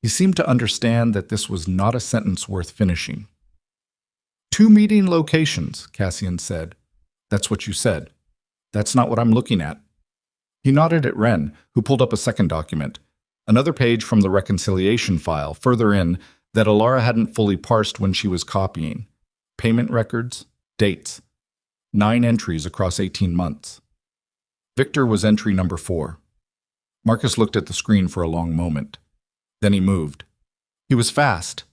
He seemed to understand that this was not a sentence worth finishing. 2 meeting locations, Cassian said. That's what you said. That's not what I'm looking at. He nodded at Ren, who pulled up a second document, another page from the reconciliation file further in that Alara hadn't fully parsed when she was copying. Payment records, dates. 9 entries across 18 months. Victor was entry number 4. Marcus looked at the screen for a long moment. Then he moved. He was fast.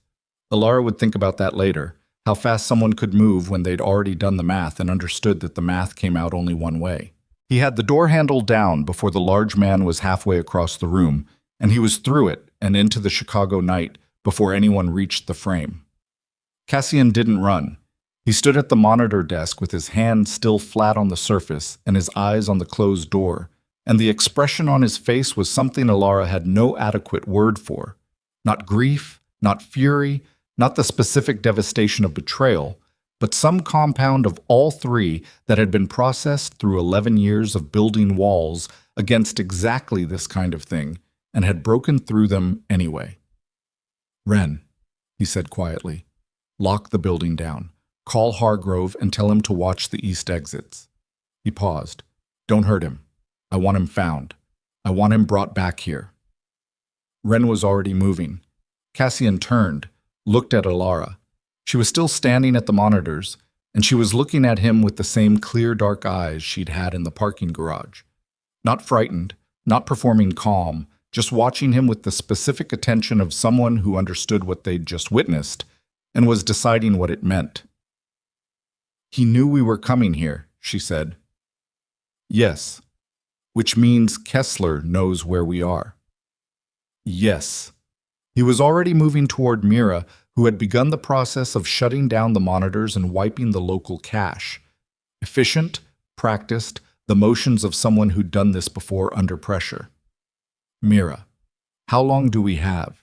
Alara would think about that later, how fast someone could move when they'd already done the math and understood that the math came out only one way. He had the door handle down before the large man was halfway across the room, and he was through it and into the Chicago night before anyone reached the frame. Cassian didn't run. He stood at the monitor desk with his hand still flat on the surface and his eyes on the closed door, and the expression on his face was something Alara had no adequate word for. Not grief, not fury, not the specific devastation of betrayal, but some compound of all 3 that had been processed through 11 years of building walls against exactly this kind of thing and had broken through them anyway. Ren, he said quietly, lock the building down. Call Hargrove and tell him to watch the east exits. He paused. Don't hurt him. I want him found. I want him brought back here. Ren was already moving. Cassian turned, looked at Alara. She was still standing at the monitors, and she was looking at him with the same clear dark eyes she'd had in the parking garage. Not frightened, not performing calm, just watching him with the specific attention of someone who understood what they'd just witnessed and was deciding what it meant. He knew we were coming here, she said. Yes, which means Kessler knows where we are. Yes. He was already moving toward Mira, who had begun the process of shutting down the monitors and wiping the local cache. Efficient, practiced, the motions of someone who'd done this before under pressure. Mira, how long do we have?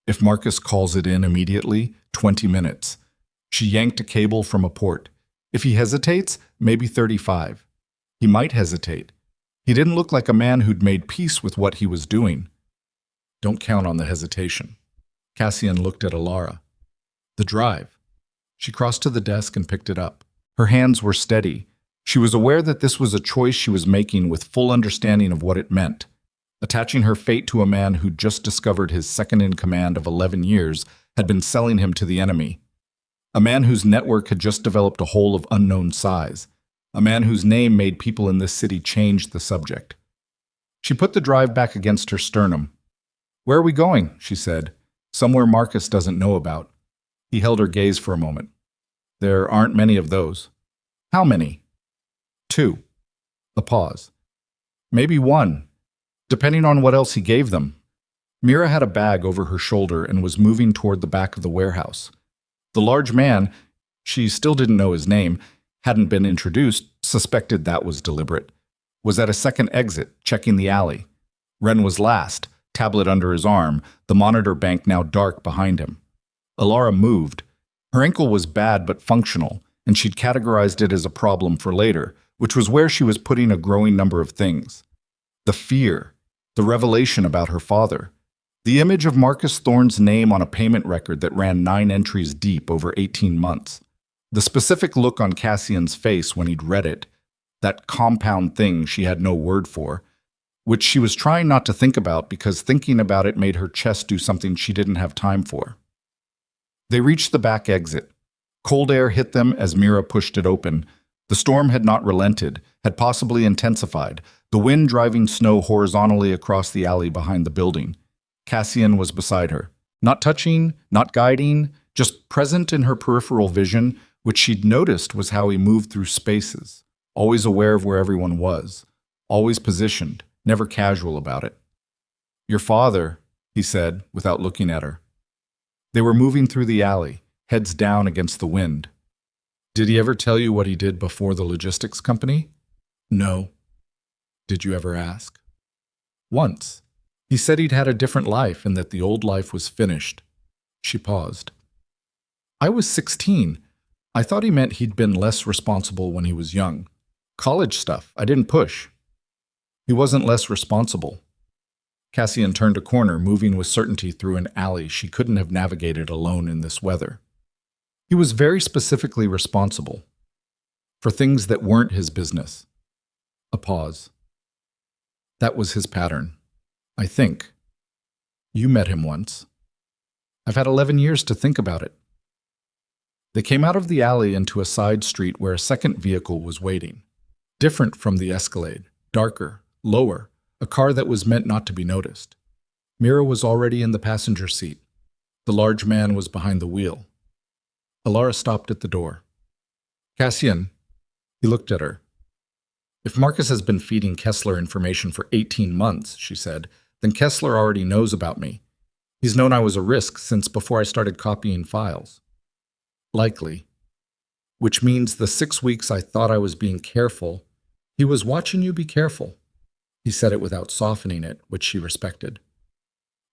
If Marcus calls it in immediately, 20 minutes. She yanked a cable from a port. If he hesitates, maybe 35. He might hesitate. He didn't look like a man who'd made peace with what he was doing. Don't count on the hesitation. Cassian looked at Alara. The drive. She crossed to the desk and picked it up. Her hands were steady. She was aware that this was a choice she was making with full understanding of what it meant. Attaching her fate to a man who'd just discovered his second-in-command of 11 years had been selling him to the enemy. A man whose network had just developed a hole of unknown size. A man whose name made people in this city change the subject. She put the drive back against her sternum. Where are we going? She said. Somewhere Marcus doesn't know about. He held her gaze for a moment. There aren't many of those. How many? 2. A pause. Maybe 1, depending on what else he gave them. Mira had a bag over her shoulder and was moving toward the back of the warehouse. The large man, she still didn't know his name, hadn't been introduced, suspected that was deliberate, was at a second exit, checking the alley. Ren was last, tablet under his arm, the monitor bank now dark behind him. Alara moved. Her ankle was bad but functional, and she'd categorized it as a problem for later, which was where she was putting a growing number of things. The fear, the revelation about her father, the image of Marcus Thorne's name on a payment record that ran 9 entries deep over 18 months. The specific look on Cassian's face when he'd read it, that compound thing she had no word for, which she was trying not to think about because thinking about it made her chest do something she didn't have time for. They reached the back exit. Cold air hit them as Mira pushed it open. The storm had not relented, had possibly intensified, the wind driving snow horizontally across the alley behind the building. Cassian was beside her, not touching, not guiding, just present in her peripheral vision, which she'd noticed was how he moved through spaces, always aware of where everyone was, always positioned, never casual about it. "Your father," he said, without looking at her. They were moving through the alley, heads down against the wind. "Did he ever tell you what he did before the logistics company?" "No." "Did you ever ask?" "Once. He said he'd had a different life and that the old life was finished." She paused. "I was 16. I thought he meant he'd been less responsible when he was young. College stuff. I didn't push." "He wasn't less responsible." Cassian turned a corner, moving with certainty through an alley she couldn't have navigated alone in this weather. "He was very specifically responsible. For things that weren't his business." A pause. "That was his pattern. I think. You met him once." "I've had 11 years to think about it." They came out of the alley into a side street where a second vehicle was waiting. Different from the Escalade, darker, lower, a car that was meant not to be noticed. Mira was already in the passenger seat. The large man was behind the wheel. Alara stopped at the door. "Cassian." He looked at her. "If Marcus has been feeding Kessler information for 18 months, she said, then Kessler already knows about me. He's known I was a risk since before I started copying files." "Likely. Which means the 6 weeks I thought I was being careful, he was watching you be careful." He said it without softening it, which she respected.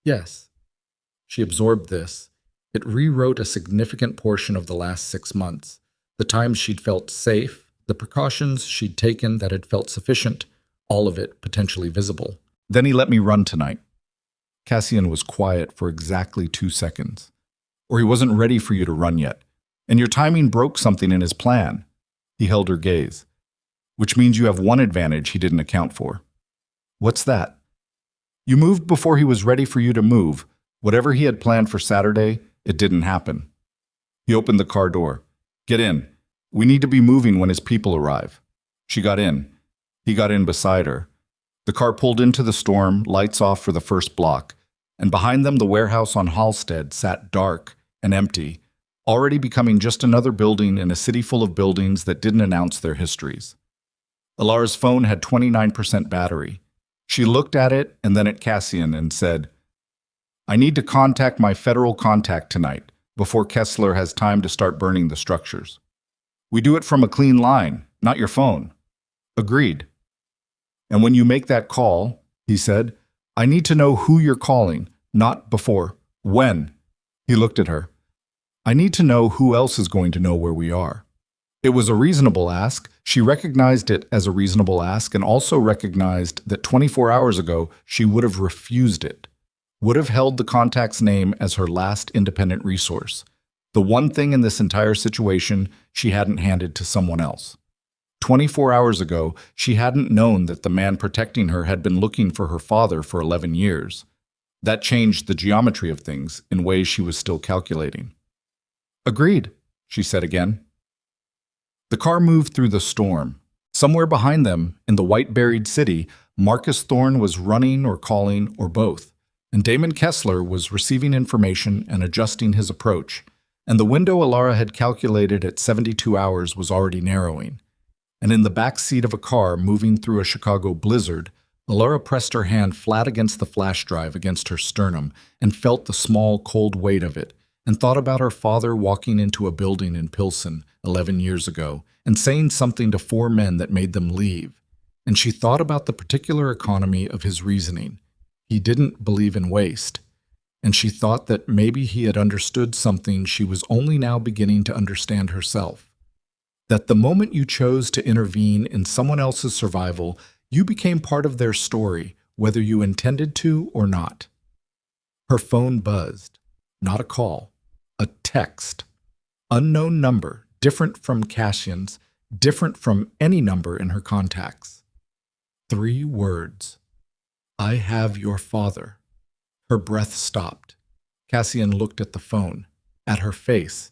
"Yes." She absorbed this. It rewrote a significant portion of the last 6 months, the times she'd felt safe, the precautions she'd taken that had felt sufficient, all of it potentially visible. "Then he let me run tonight." Cassian was quiet for exactly 2 seconds. "Or he wasn't ready for you to run yet. And your timing broke something in his plan." He held her gaze. "Which means you have one advantage he didn't account for." "What's that?" "You moved before he was ready for you to move. Whatever he had planned for Saturday, it didn't happen." He opened the car door. "Get in. We need to be moving when his people arrive." She got in. He got in beside her. The car pulled into the storm, lights off for the first block, and behind them the warehouse on Halstead sat dark and empty, already becoming just another building in a city full of buildings that didn't announce their histories. Alara's phone had 29% battery. She looked at it and then at Cassian and said, "I need to contact my federal contact tonight, before Kessler has time to start burning the structures. We do it from a clean line, not your phone." "Agreed." "And when you make that call," he said, "I need to know who you're calling, not before. When." He looked at her. "I need to know who else is going to know where we are." It was a reasonable ask. She recognized it as a reasonable ask and also recognized that 24 hours ago she would have refused it, would have held the contact's name as her last independent resource, the one thing in this entire situation she hadn't handed to someone else. 24 hours ago, she hadn't known that the man protecting her had been looking for her father for 11 years. That changed the geometry of things in ways she was still calculating. "Agreed," she said again. The car moved through the storm. Somewhere behind them, in the white-buried city, Marcus Thorne was running or calling or both, and Damon Kessler was receiving information and adjusting his approach, and the window Alara had calculated at 72 hours was already narrowing. And in the back seat of a car moving through a Chicago blizzard, Laura pressed her hand flat against the flash drive against her sternum and felt the small, cold weight of it, and thought about her father walking into a building in Pilsen 11 years ago and saying something to four men that made them leave. And she thought about the particular economy of his reasoning. He didn't believe in waste. And she thought that maybe he had understood something she was only now beginning to understand herself. That the moment you chose to intervene in someone else's survival, you became part of their story, whether you intended to or not. Her phone buzzed. Not a call. A text. Unknown number, different from Cassian's, different from any number in her contacts. 3 words. I have your father. Her breath stopped. Cassian looked at the phone, at her face,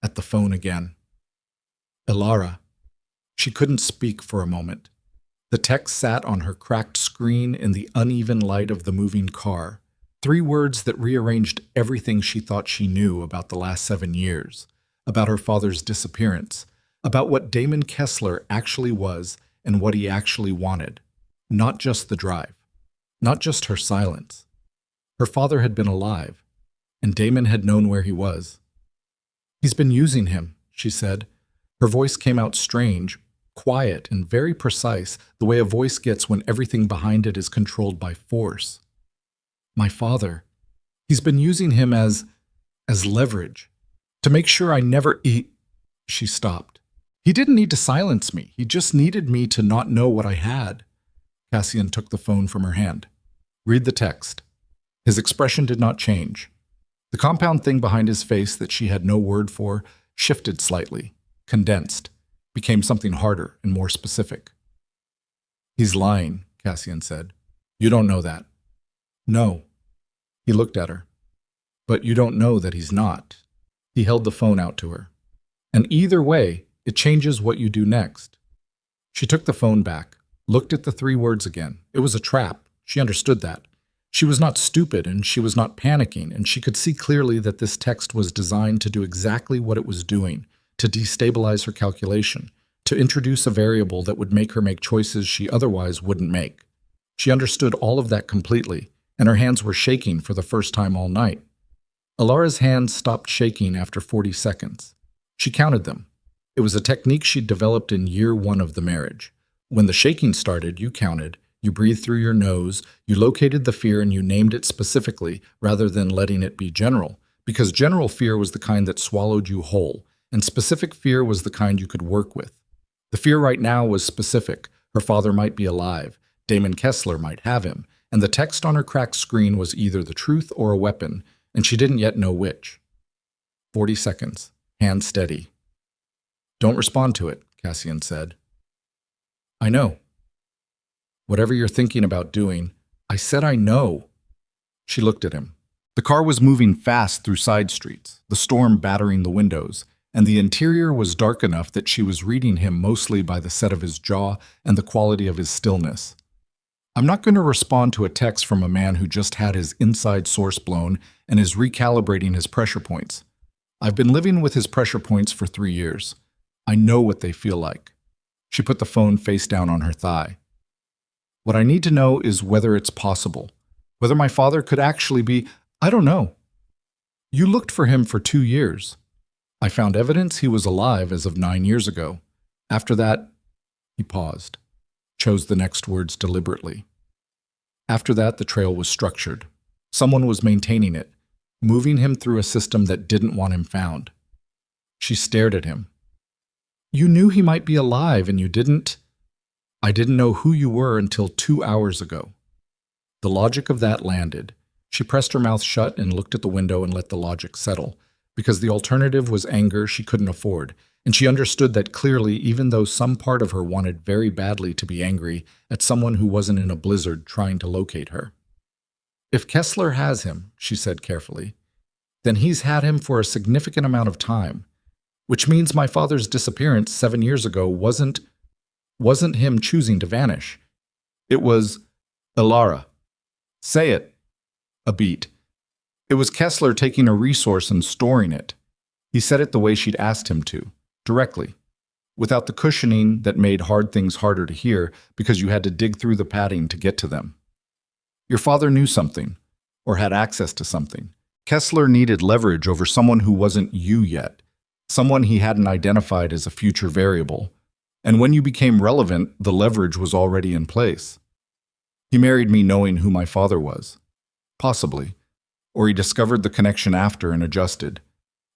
at the phone again. Elara. She couldn't speak for a moment. The text sat on her cracked screen in the uneven light of the moving car. 3 words that rearranged everything she thought she knew about the last 7 years, about her father's disappearance, about what Damon Kessler actually was and what he actually wanted. Not just the drive. Not just her silence. Her father had been alive, and Damon had known where he was. He's been using him, she said. Her voice came out strange, quiet, and very precise, the way a voice gets when everything behind it is controlled by force. My father. He's been using him as leverage, to make sure I never eat. She stopped. He didn't need to silence me. He just needed me to not know what I had. Cassian took the phone from her hand. Read the text. His expression did not change. The compound thing behind his face that she had no word for shifted slightly, condensed, became something harder and more specific. He's lying, Cassian said. You don't know that. No. He looked at her. But you don't know that he's not. He held the phone out to her. And either way, it changes what you do next. She took the phone back, looked at the 3 words again. It was a trap. She understood that. She was not stupid and she was not panicking, and she could see clearly that this text was designed to do exactly what it was doing, to destabilize her calculation, to introduce a variable that would make her make choices she otherwise wouldn't make. She understood all of that completely, and her hands were shaking for the first time all night. Alara's hands stopped shaking after 40 seconds. She counted them. It was a technique she'd developed in year 1 of the marriage. When the shaking started, you counted. You breathed through your nose, you located the fear, and you named it specifically rather than letting it be general, because general fear was the kind that swallowed you whole, and specific fear was the kind you could work with. The fear right now was specific. Her father might be alive. Damon Kessler might have him, and the text on her cracked screen was either the truth or a weapon, and she didn't yet know which. 40 seconds. Hand steady. Don't respond to it, Cassian said. I know. Whatever you're thinking about doing, I said I know. She looked at him. The car was moving fast through side streets, the storm battering the windows, and the interior was dark enough that she was reading him mostly by the set of his jaw and the quality of his stillness. I'm not going to respond to a text from a man who just had his inside source blown and is recalibrating his pressure points. I've been living with his pressure points for 3 years. I know what they feel like. She put the phone face down on her thigh. What I need to know is whether it's possible, whether my father could actually be, I don't know. You looked for him for 2 years. I found evidence he was alive as of 9 years ago. After that, he paused, chose the next words deliberately. After that, the trail was structured. Someone was maintaining it, moving him through a system that didn't want him found. She stared at him. You knew he might be alive and you didn't. I didn't know who you were until 2 hours ago. The logic of that landed. She pressed her mouth shut and looked at the window and let the logic settle, because the alternative was anger she couldn't afford, and she understood that clearly even though some part of her wanted very badly to be angry at someone who wasn't in a blizzard trying to locate her. If Kessler has him, she said carefully, then he's had him for a significant amount of time, which means my father's disappearance 7 years ago wasn't him choosing to vanish. It was Elara. Say it. A beat. It was Kessler taking a resource and storing it. He said it the way she'd asked him to, directly. without the cushioning that made hard things harder to hear because you had to dig through the padding to get to them. Your father knew something, or had access to something. Kessler needed leverage over someone who wasn't you yet, someone he hadn't identified as a future variable. And when you became relevant, the leverage was already in place. He married me knowing who my father was. Possibly. Or he discovered the connection after and adjusted.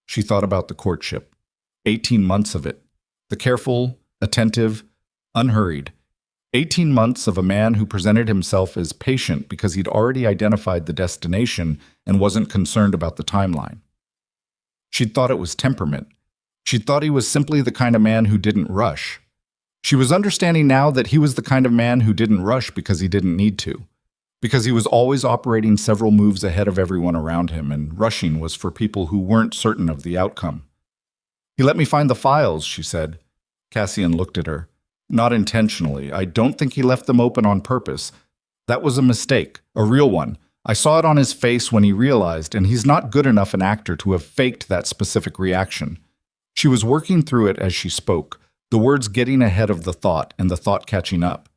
She thought about the courtship. 18 months of it. The careful, attentive, unhurried. 18 months of a man who presented himself as patient because he'd already identified the destination and wasn't concerned about the timeline. She'd thought it was temperament. She'd thought he was simply the kind of man who didn't rush. She was understanding now that he was the kind of man who didn't rush because he didn't need to, because he was always operating several moves ahead of everyone around him, and rushing was for people who weren't certain of the outcome. He let me find the files, she said. Cassian looked at her. Not intentionally. I don't think he left them open on purpose. That was a mistake, a real one. I saw it on his face when he realized, and he's not good enough an actor to have faked that specific reaction. She was working through it as she spoke, the words getting ahead of the thought and the thought catching up.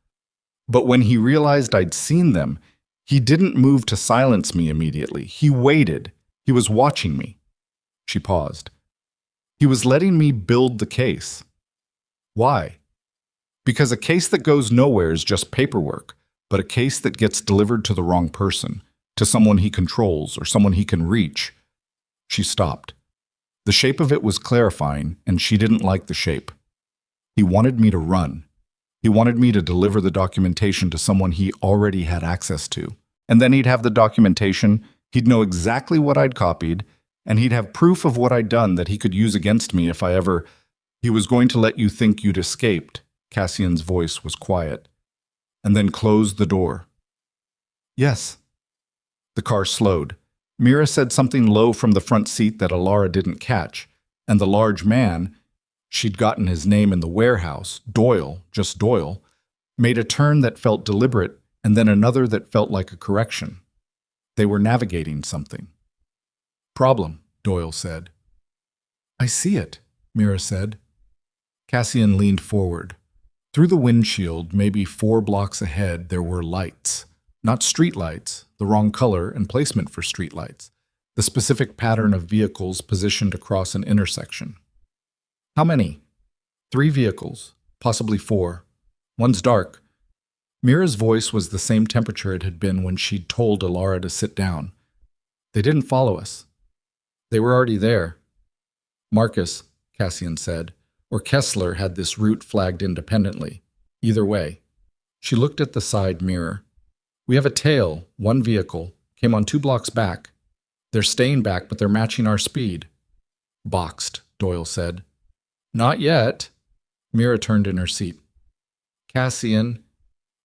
But when he realized I'd seen them, he didn't move to silence me immediately. He waited. He was watching me. She paused. He was letting me build the case. Why? Because a case that goes nowhere is just paperwork, but a case that gets delivered to the wrong person, to someone he controls or someone he can reach. She stopped. The shape of it was clarifying, and she didn't like the shape. He wanted me to run. He wanted me to deliver the documentation to someone he already had access to. And then he'd have the documentation, he'd know exactly what I'd copied, and he'd have proof of what I'd done that he could use against me if I ever... He was going to let you think you'd escaped. Cassian's voice was quiet. And then closed the door. Yes. The car slowed. Mira said something low from the front seat that Alara didn't catch, and the large man, she'd gotten his name in the warehouse, Doyle, just Doyle, made a turn that felt deliberate and then another that felt like a correction. They were navigating something. Problem, Doyle said. I see it, Mira said. Cassian leaned forward. Through the windshield, maybe 4 blocks ahead, there were lights. Not street lights, the wrong color and placement for street lights. The specific pattern of vehicles positioned across an intersection. How many? 3 vehicles, possibly 4. One's dark. Mira's voice was the same temperature it had been when she'd told Alara to sit down. They didn't follow us. They were already there. Marcus, Cassian said, or Kessler had this route flagged independently. Either way. She looked at the side mirror. We have a tail, 1 vehicle, came on 2 blocks back. They're staying back, but they're matching our speed. Boxed, Doyle said. Not yet. Mira turned in her seat. Cassian,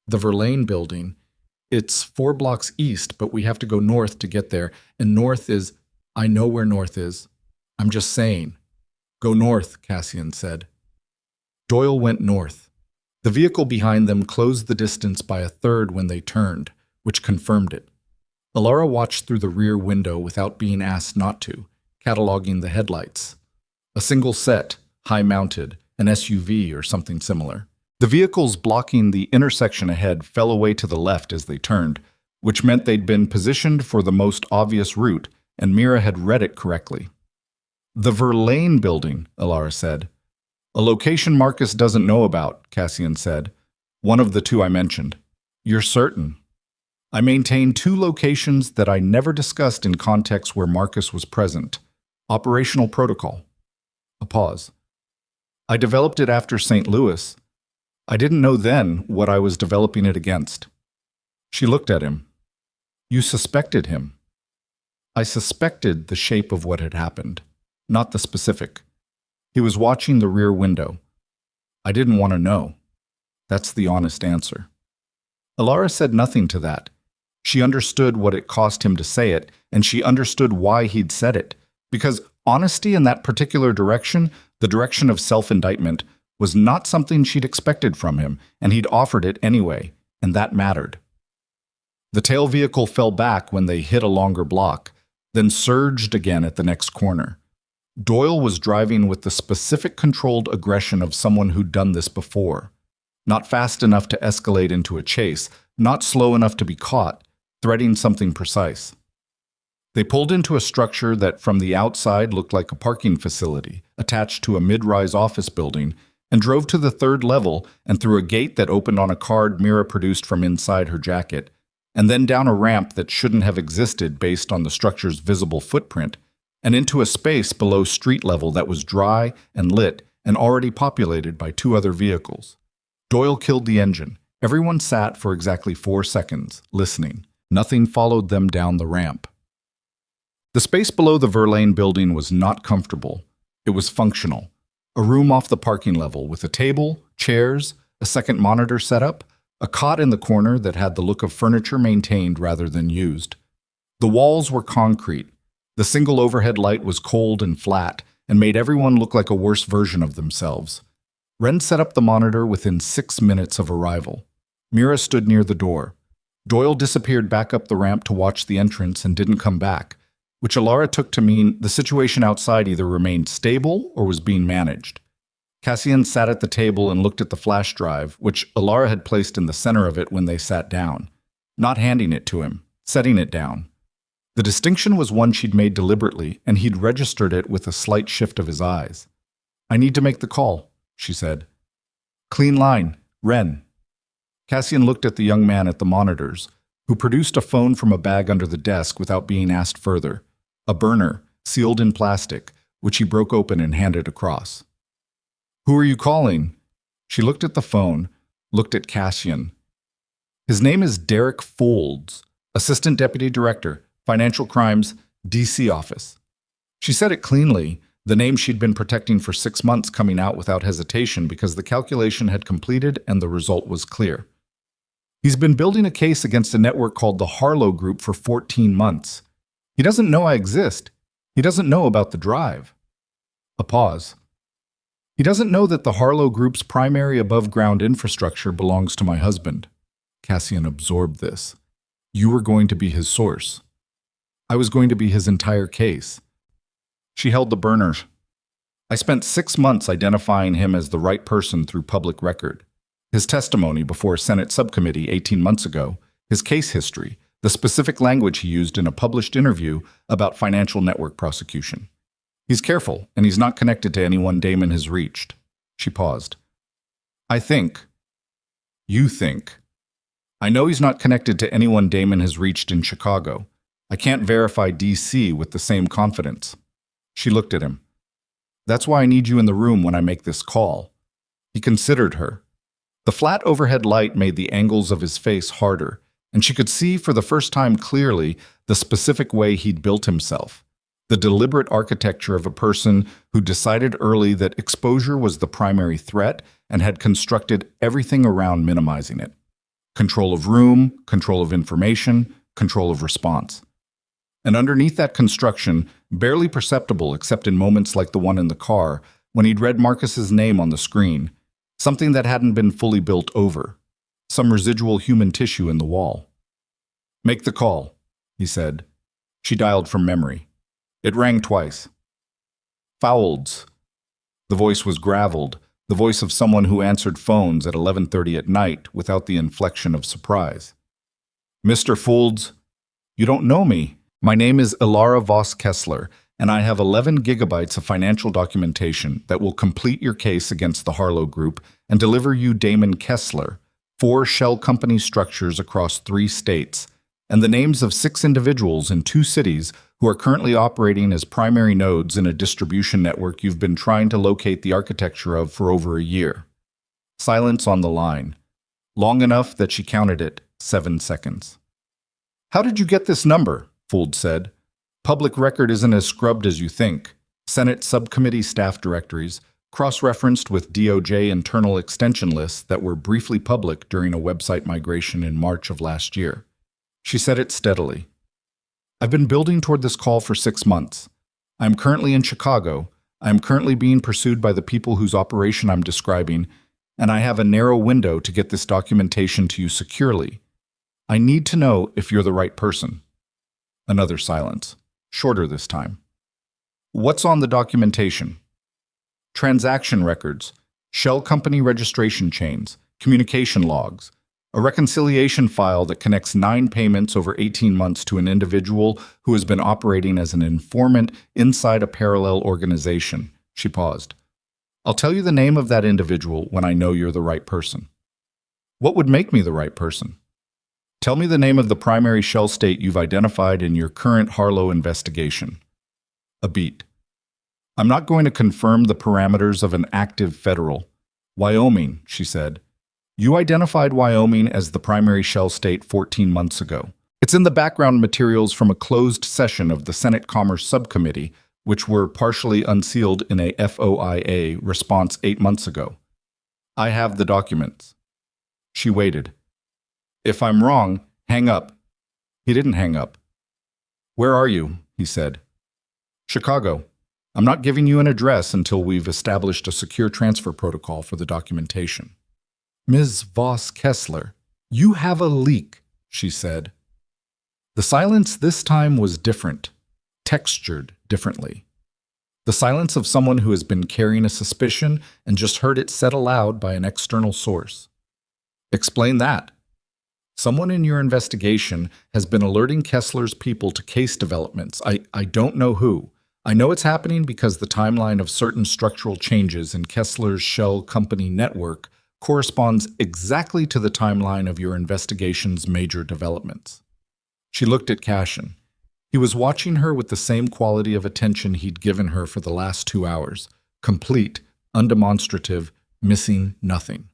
the Verlaine building. It's 4 blocks east, but we have to go north to get there. And north is... I know where north is. I'm just saying. Go north, Cassian said. Doyle went north. The vehicle behind them closed the distance by 1/3 when they turned, which confirmed it. Alara watched through the rear window without being asked not to, cataloging the headlights. A single set, high-mounted, an SUV or something similar. The vehicles blocking the intersection ahead fell away to the left as they turned, which meant they'd been positioned for the most obvious route, and Mira had read it correctly. The Verlaine building, Alara said. A location Marcus doesn't know about, Cassian said. One of the 2 I mentioned. You're certain? I maintain 2 locations that I never discussed in contexts where Marcus was present. Operational protocol. A pause. I developed it after St. Louis. I didn't know then what I was developing it against. She looked at him. You suspected him. I suspected the shape of what had happened, not the specific. He was watching the rear window. I didn't want to know. That's the honest answer. Alara said nothing to that. She understood what it cost him to say it, and she understood why he'd said it. Because honesty in that particular direction, the direction of self-indictment, was not something she'd expected from him, and he'd offered it anyway, and that mattered. The tail vehicle fell back when they hit a longer block, then surged again at the next corner. Doyle was driving with the specific controlled aggression of someone who'd done this before. Not fast enough to escalate into a chase, not slow enough to be caught, threading something precise. They pulled into a structure that from the outside looked like a parking facility, attached to a mid-rise office building, and drove to the third level and through a gate that opened on a card Mira produced from inside her jacket, and then down a ramp that shouldn't have existed based on the structure's visible footprint, and into a space below street level that was dry and lit and already populated by 2 other vehicles. Doyle killed the engine. Everyone sat for exactly 4 seconds, listening. Nothing followed them down the ramp. The space below the Verlaine building was not comfortable. It was functional. A room off the parking level with a table, chairs, a second monitor setup, a cot in the corner that had the look of furniture maintained rather than used. The walls were concrete. The single overhead light was cold and flat and made everyone look like a worse version of themselves. Wren set up the monitor within 6 minutes of arrival. Mira stood near the door. Doyle disappeared back up the ramp to watch the entrance and didn't come back, which Alara took to mean the situation outside either remained stable or was being managed. Cassian sat at the table and looked at the flash drive, which Alara had placed in the center of it when they sat down, not handing it to him, setting it down. The distinction was one she'd made deliberately, and he'd registered it with a slight shift of his eyes. "I need to make the call," she said. "Clean line, Wren." Cassian looked at the young man at the monitors, who produced a phone from a bag under the desk without being asked further. A burner, sealed in plastic, which he broke open and handed across. "Who are you calling?" She looked at the phone, looked at Cassian. "His name is Derek Folds, Assistant Deputy Director, Financial Crimes, D.C. Office." She said it cleanly, the name she'd been protecting for 6 months coming out without hesitation because the calculation had completed and the result was clear. "He's been building a case against a network called the Harlow Group for 14 months. He doesn't know I exist. He doesn't know about the drive." A pause. "He doesn't know that the Harlow Group's primary above-ground infrastructure belongs to my husband." Cassian absorbed this. "You were going to be his source. I was going to be his entire case." She held the burner. "I spent 6 months identifying him as the right person through public record. His testimony before a Senate subcommittee 18 months ago, his case history, the specific language he used in a published interview about financial network prosecution. He's careful, and he's not connected to anyone Damon has reached." She paused. "I think. You think. I know he's not connected to anyone Damon has reached in Chicago. I can't verify D.C. with the same confidence." She looked at him. "That's why I need you in the room when I make this call." He considered her. The flat overhead light made the angles of his face harder, and she could see for the first time clearly the specific way he'd built himself, the deliberate architecture of a person who decided early that exposure was the primary threat and had constructed everything around minimizing it. Control of room, control of information, control of response. And underneath that construction, barely perceptible except in moments like the one in the car, when he'd read Marcus's name on the screen, something that hadn't been fully built over, some residual human tissue in the wall. "Make the call," he said. She dialed from memory. It rang twice. "Folds." The voice was graveled, the voice of someone who answered phones at 11:30 at night without the inflection of surprise. "Mr. Folds, you don't know me. My name is Ilara Voss Kessler, and I have 11 gigabytes of financial documentation that will complete your case against the Harlow Group and deliver you Damon Kessler, 4 shell company structures across 3 states, and the names of 6 individuals in 2 cities who are currently operating as primary nodes in a distribution network you've been trying to locate the architecture of for over a year." Silence on the line. Long enough that she counted it 7 seconds. "How did you get this number?" Fould said. "Public record isn't as scrubbed as you think. Senate subcommittee staff directories, cross-referenced with DOJ internal extension lists that were briefly public during a website migration in March of last year." She said it steadily. "I've been building toward this call for 6 months. I am currently in Chicago. I am currently being pursued by the people whose operation I'm describing, and I have a narrow window to get this documentation to you securely. I need to know if you're the right person." Another silence, shorter this time. What's on the documentation? Transaction records, shell company registration chains, communication logs, a reconciliation file that connects 9 payments over 18 months to an individual who has been operating as an informant inside a parallel organization. She paused. I'll tell you the name of that individual when I know you're the right person. What would make me the right person? Tell me the name of the primary shell state you've identified in your current Harlow investigation. A beat. I'm not going to confirm the parameters of an active federal. Wyoming, she said. You identified Wyoming as the primary shell state 14 months ago. It's in the background materials from a closed session of the Senate Commerce Subcommittee, which were partially unsealed in a FOIA response 8 months ago. I have the documents. She waited. If I'm wrong, hang up. He didn't hang up. Where are you? He said. Chicago. I'm not giving you an address until we've established a secure transfer protocol for the documentation. Ms. Voss-Kessler, you have a leak, she said. The silence this time was different, textured differently. The silence of someone who has been carrying a suspicion and just heard it said aloud by an external source. Explain that. Someone in your investigation has been alerting Kessler's people to case developments. I don't know who. I know it's happening because the timeline of certain structural changes in Kessler's shell company network corresponds exactly to the timeline of your investigation's major developments. She looked at Cashin. He was watching her with the same quality of attention he'd given her for the last 2 hours, complete, undemonstrative, missing nothing.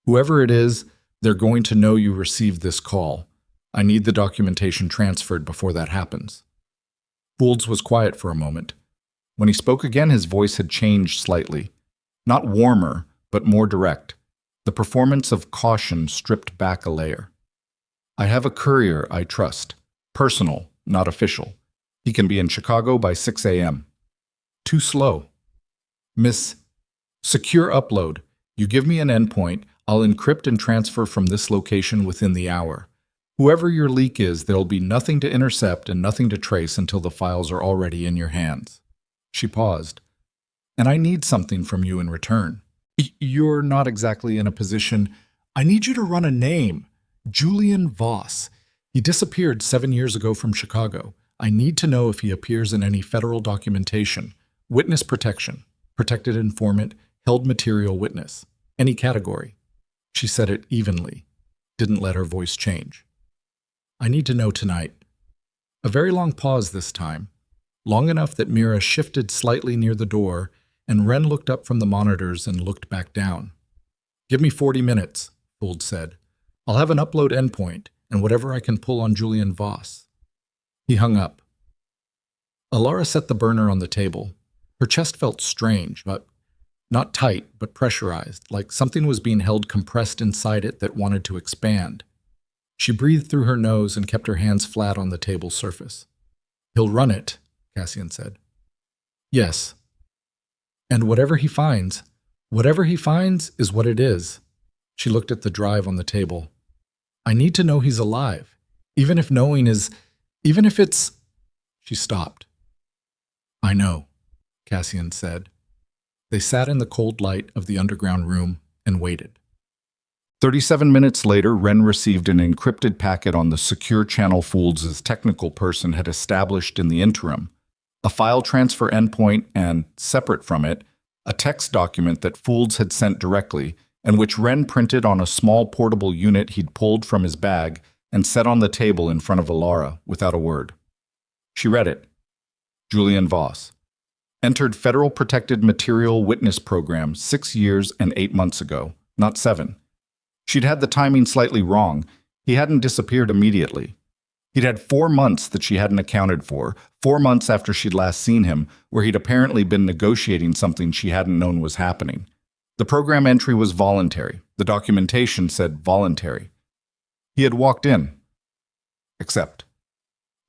Whoever it is, they're going to know you received this call. I need the documentation transferred before that happens. Foulds was quiet for a moment. When he spoke again, his voice had changed slightly. Not warmer, but more direct. The performance of caution stripped back a layer. I have a courier I trust. Personal, not official. He can be in Chicago by 6 a.m. Too slow. Miss, secure upload. You give me an endpoint, I'll encrypt and transfer from this location within the hour. Whoever your leak is, there'll be nothing to intercept and nothing to trace until the files are already in your hands. She paused. And I need something from you in return. You're not exactly in a position. I need you to run a name. Julian Voss. He disappeared 7 years ago from Chicago. I need to know if he appears in any federal documentation. Witness protection. Protected informant. Held material witness. Any category. She said it evenly. Didn't let her voice change. I need to know tonight. A very long pause this time. Long enough that Mira shifted slightly near the door, and Wren looked up from the monitors and looked back down. Give me 40 minutes, Foulds said. I'll have an upload endpoint, and whatever I can pull on Julian Voss. He hung up. Alara set the burner on the table. Her chest felt strange, but not tight, but pressurized, like something was being held compressed inside it that wanted to expand. She breathed through her nose and kept her hands flat on the table surface. He'll run it, Cassian said. Yes. And whatever he finds is what it is. She looked at the drive on the table. I need to know he's alive, even if it's... She stopped. I know, Cassian said. They sat in the cold light of the underground room and waited. 37 minutes later, Wren received an encrypted packet on the secure channel Foulds' technical person had established in the interim, a file transfer endpoint and, separate from it, a text document that Foulds had sent directly and which Wren printed on a small portable unit he'd pulled from his bag and set on the table in front of Alara without a word. She read it. Julian Voss. Entered Federal Protected Material Witness Program 6 years and 8 months ago, not 7. She'd had the timing slightly wrong. He hadn't disappeared immediately. He'd had 4 months that she hadn't accounted for, 4 months after she'd last seen him, where he'd apparently been negotiating something she hadn't known was happening. The program entry was voluntary. The documentation said voluntary. He had walked in. Except.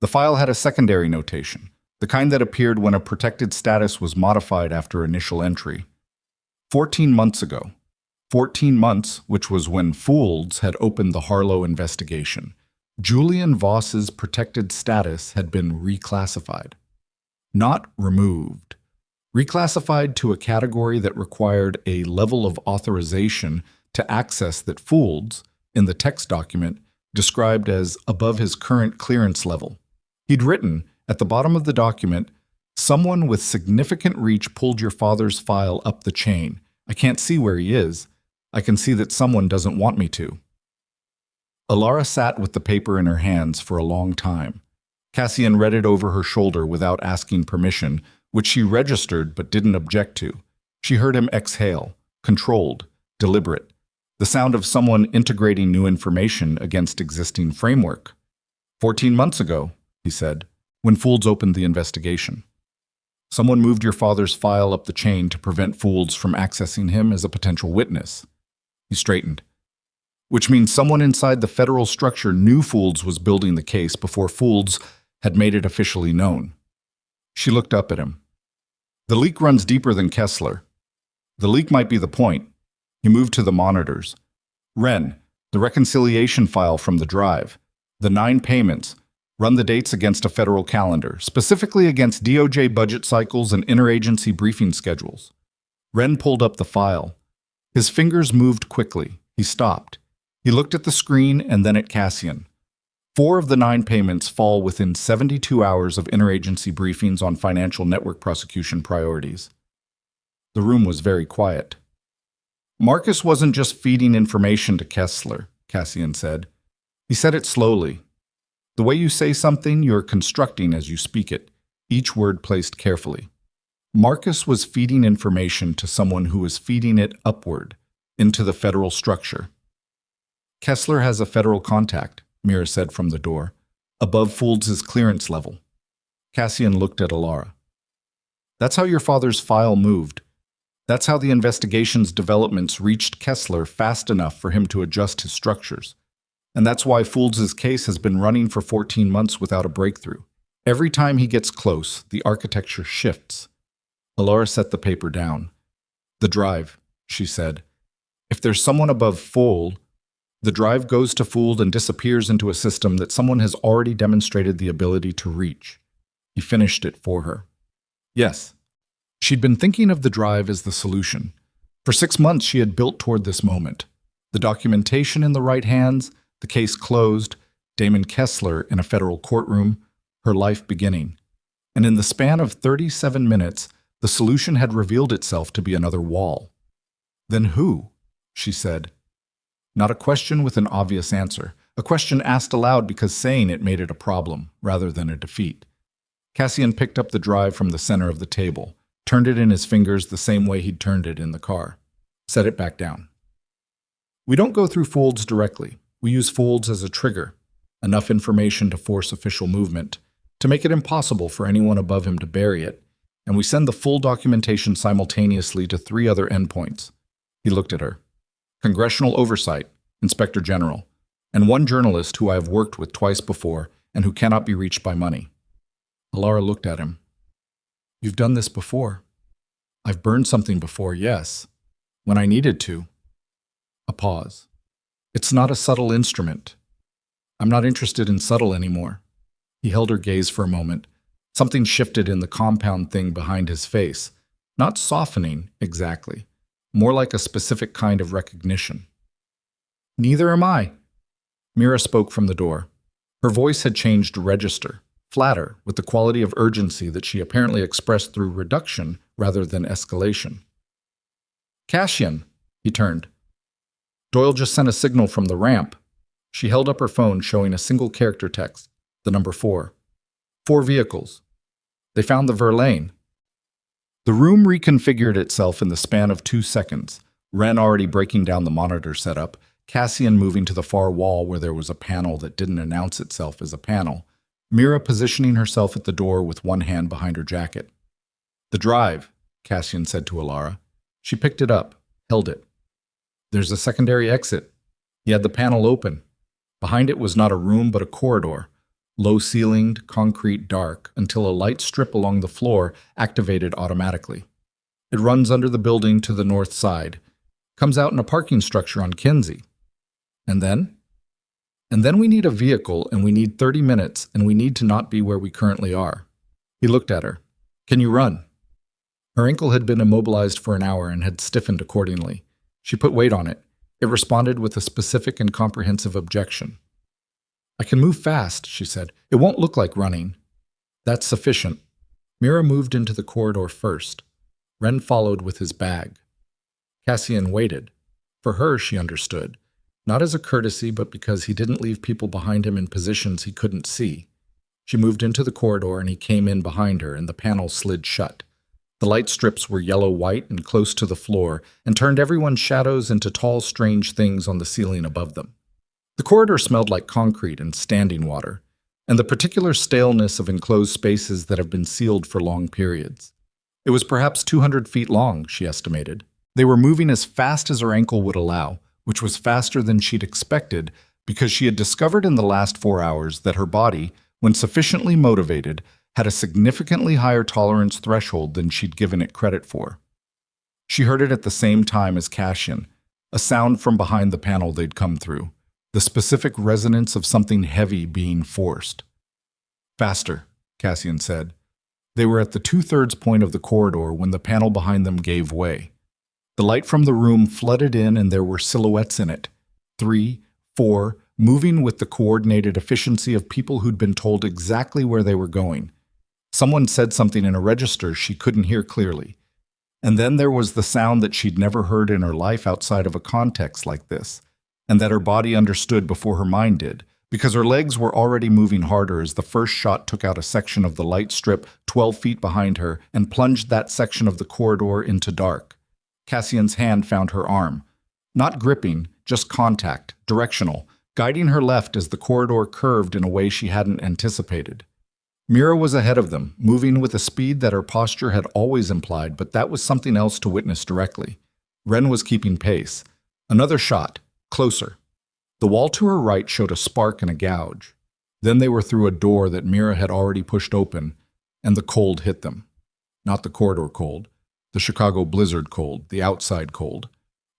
The file had a secondary notation, the kind that appeared when a protected status was modified after initial entry. 14 months ago. 14 months, which was when Foulds had opened the Harlow investigation. Julian Voss's protected status had been reclassified. Not removed. Reclassified to a category that required a level of authorization to access that Foulds, in the text document, described as above his current clearance level. He'd written, at the bottom of the document, "Someone with significant reach pulled your father's file up the chain. I can't see where he is. I can see that someone doesn't want me to." Alara sat with the paper in her hands for a long time. Cassian read it over her shoulder without asking permission, which she registered but didn't object to. She heard him exhale, controlled, deliberate, the sound of someone integrating new information against existing framework. 14 months ago, he said, when Foulds opened the investigation. Someone moved your father's file up the chain to prevent Foulds from accessing him as a potential witness. He straightened. Which means someone inside the federal structure knew Foulds was building the case before Foulds had made it officially known. She looked up at him. The leak runs deeper than Kessler. The leak might be the point. He moved to the monitors. Ren, the reconciliation file from the drive, the 9 payments, run the dates against a federal calendar, specifically against DOJ budget cycles and interagency briefing schedules. Ren pulled up the file. His fingers moved quickly. He stopped. He looked at the screen and then at Cassian. 4 of the 9 payments fall within 72 hours of interagency briefings on financial network prosecution priorities. The room was very quiet. Marcus wasn't just feeding information to Kessler, Cassian said. He said it slowly. The way you say something, you're constructing as you speak it, each word placed carefully. Marcus was feeding information to someone who was feeding it upward, into the federal structure. Kessler has a federal contact, Mira said from the door, above Foulds' clearance level. Cassian looked at Alara. That's how your father's file moved. That's how the investigation's developments reached Kessler fast enough for him to adjust his structures. And that's why Foulds' case has been running for 14 months without a breakthrough. Every time he gets close, the architecture shifts. Alara set the paper down. The drive, she said. If there's someone above Fould, the drive goes to Fould and disappears into a system that someone has already demonstrated the ability to reach. He finished it for her. Yes. She'd been thinking of the drive as the solution. For 6 months she had built toward this moment. The documentation in the right hands, the case closed, Damon Kessler in a federal courtroom, her life beginning. And in the span of 37 minutes, the solution had revealed itself to be another wall. Then who? She said. Not a question with an obvious answer. A question asked aloud because saying it made it a problem, rather than a defeat. Cassian picked up the drive from the center of the table, turned it in his fingers the same way he'd turned it in the car. Set it back down. We don't go through Foulds directly. We use Foulds as a trigger, enough information to force official movement, to make it impossible for anyone above him to bury it, and we send the full documentation simultaneously to 3 other endpoints. He looked at her. Congressional Oversight, Inspector General, and 1 journalist who I have worked with twice before and who cannot be reached by money. Alara looked at him. You've done this before. I've burned something before, yes. When I needed to. A pause. It's not a subtle instrument. I'm not interested in subtle anymore. He held her gaze for a moment. Something shifted in the compound thing behind his face. Not softening, exactly. More like a specific kind of recognition. Neither am I. Mira spoke from the door. Her voice had changed register, flatter, with the quality of urgency that she apparently expressed through reduction rather than escalation. Cassian, he turned. Doyle just sent a signal from the ramp. She held up her phone showing a single character text, the number 4. 4 vehicles. They found the Verlaine. The room reconfigured itself in the span of 2 seconds, Ren already breaking down the monitor setup, Cassian moving to the far wall where there was a panel that didn't announce itself as a panel, Mira positioning herself at the door with one hand behind her jacket. The drive, Cassian said to Alara. She picked it up, held it. There's a secondary exit. He had the panel open. Behind it was not a room but a corridor, low-ceilinged, concrete dark, until a light strip along the floor activated automatically. It runs under the building to the north side, comes out in a parking structure on Kinsey. And then? And then we need a vehicle, and we need 30 minutes, and we need to not be where we currently are. He looked at her. Can you run? Her ankle had been immobilized for an hour and had stiffened accordingly. She put weight on it. It responded with a specific and comprehensive objection. I can move fast, she said. It won't look like running. That's sufficient. Mira moved into the corridor first. Ren followed with his bag. Cassian waited. For her, she understood. Not as a courtesy, but because he didn't leave people behind him in positions he couldn't see. She moved into the corridor and he came in behind her and the panel slid shut. The light strips were yellow-white and close to the floor and turned everyone's shadows into tall, strange things on the ceiling above them. The corridor smelled like concrete and standing water, and the particular staleness of enclosed spaces that have been sealed for long periods. It was perhaps 200 feet long, she estimated. They were moving as fast as her ankle would allow, which was faster than she'd expected because she had discovered in the last 4 hours that her body, when sufficiently motivated, had a significantly higher tolerance threshold than she'd given it credit for. She heard it at the same time as Cassian, a sound from behind the panel they'd come through, the specific resonance of something heavy being forced. Faster, Cassian said. They were at the 2/3 point of the corridor when the panel behind them gave way. The light from the room flooded in and there were silhouettes in it. 3, 4, moving with the coordinated efficiency of people who'd been told exactly where they were going. Someone said something in a register she couldn't hear clearly. And then there was the sound that she'd never heard in her life outside of a context like this, and that her body understood before her mind did, because her legs were already moving harder as the first shot took out a section of the light strip 12 feet behind her and plunged that section of the corridor into dark. Cassian's hand found her arm. Not gripping, just contact, directional, guiding her left as the corridor curved in a way she hadn't anticipated. Mira was ahead of them, moving with a speed that her posture had always implied, but that was something else to witness directly. Ren was keeping pace. Another shot, closer. The wall to her right showed a spark and a gouge. Then they were through a door that Mira had already pushed open, and the cold hit them. Not the corridor cold, the Chicago blizzard cold, the outside cold.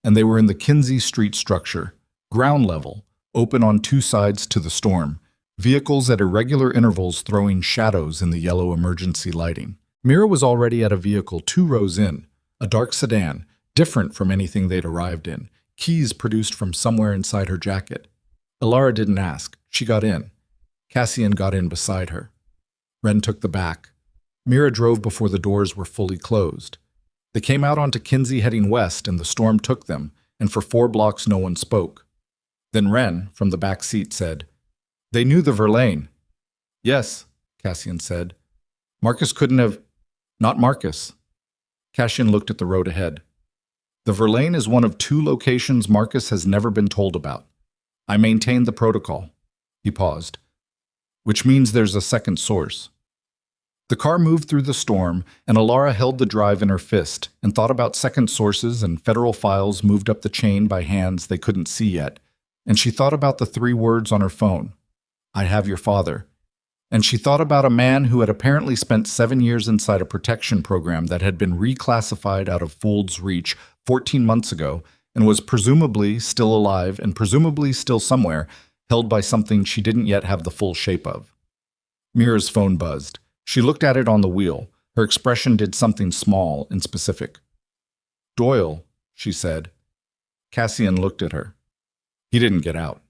And they were in the Kinsey Street structure, ground level, open on 2 sides to the storm, vehicles at irregular intervals throwing shadows in the yellow emergency lighting. Mira was already at a vehicle 2 rows in, a dark sedan, different from anything they'd arrived in, keys produced from somewhere inside her jacket. Ilara didn't ask. She got in. Cassian got in beside her. Ren took the back. Mira drove before the doors were fully closed. They came out onto Kinsey heading west and the storm took them, and for 4 blocks no one spoke. Then Ren, from the back seat, said, "They knew the Verlaine." "Yes," Cassian said. "Marcus couldn't have—" "Not Marcus." Cassian looked at the road ahead. "The Verlaine is one of 2 locations Marcus has never been told about. I maintained the protocol." He paused. "Which means there's a second source." The car moved through the storm, and Ilara held the drive in her fist and thought about second sources and federal files moved up the chain by hands they couldn't see yet. And she thought about the 3 words on her phone. "I have your father." And she thought about a man who had apparently spent 7 years inside a protection program that had been reclassified out of Fould's reach 14 months ago and was presumably still alive and presumably still somewhere, held by something she didn't yet have the full shape of. Mira's phone buzzed. She looked at it on the wheel. Her expression did something small and specific. "Doyle," she said. Cassian looked at her. He didn't get out.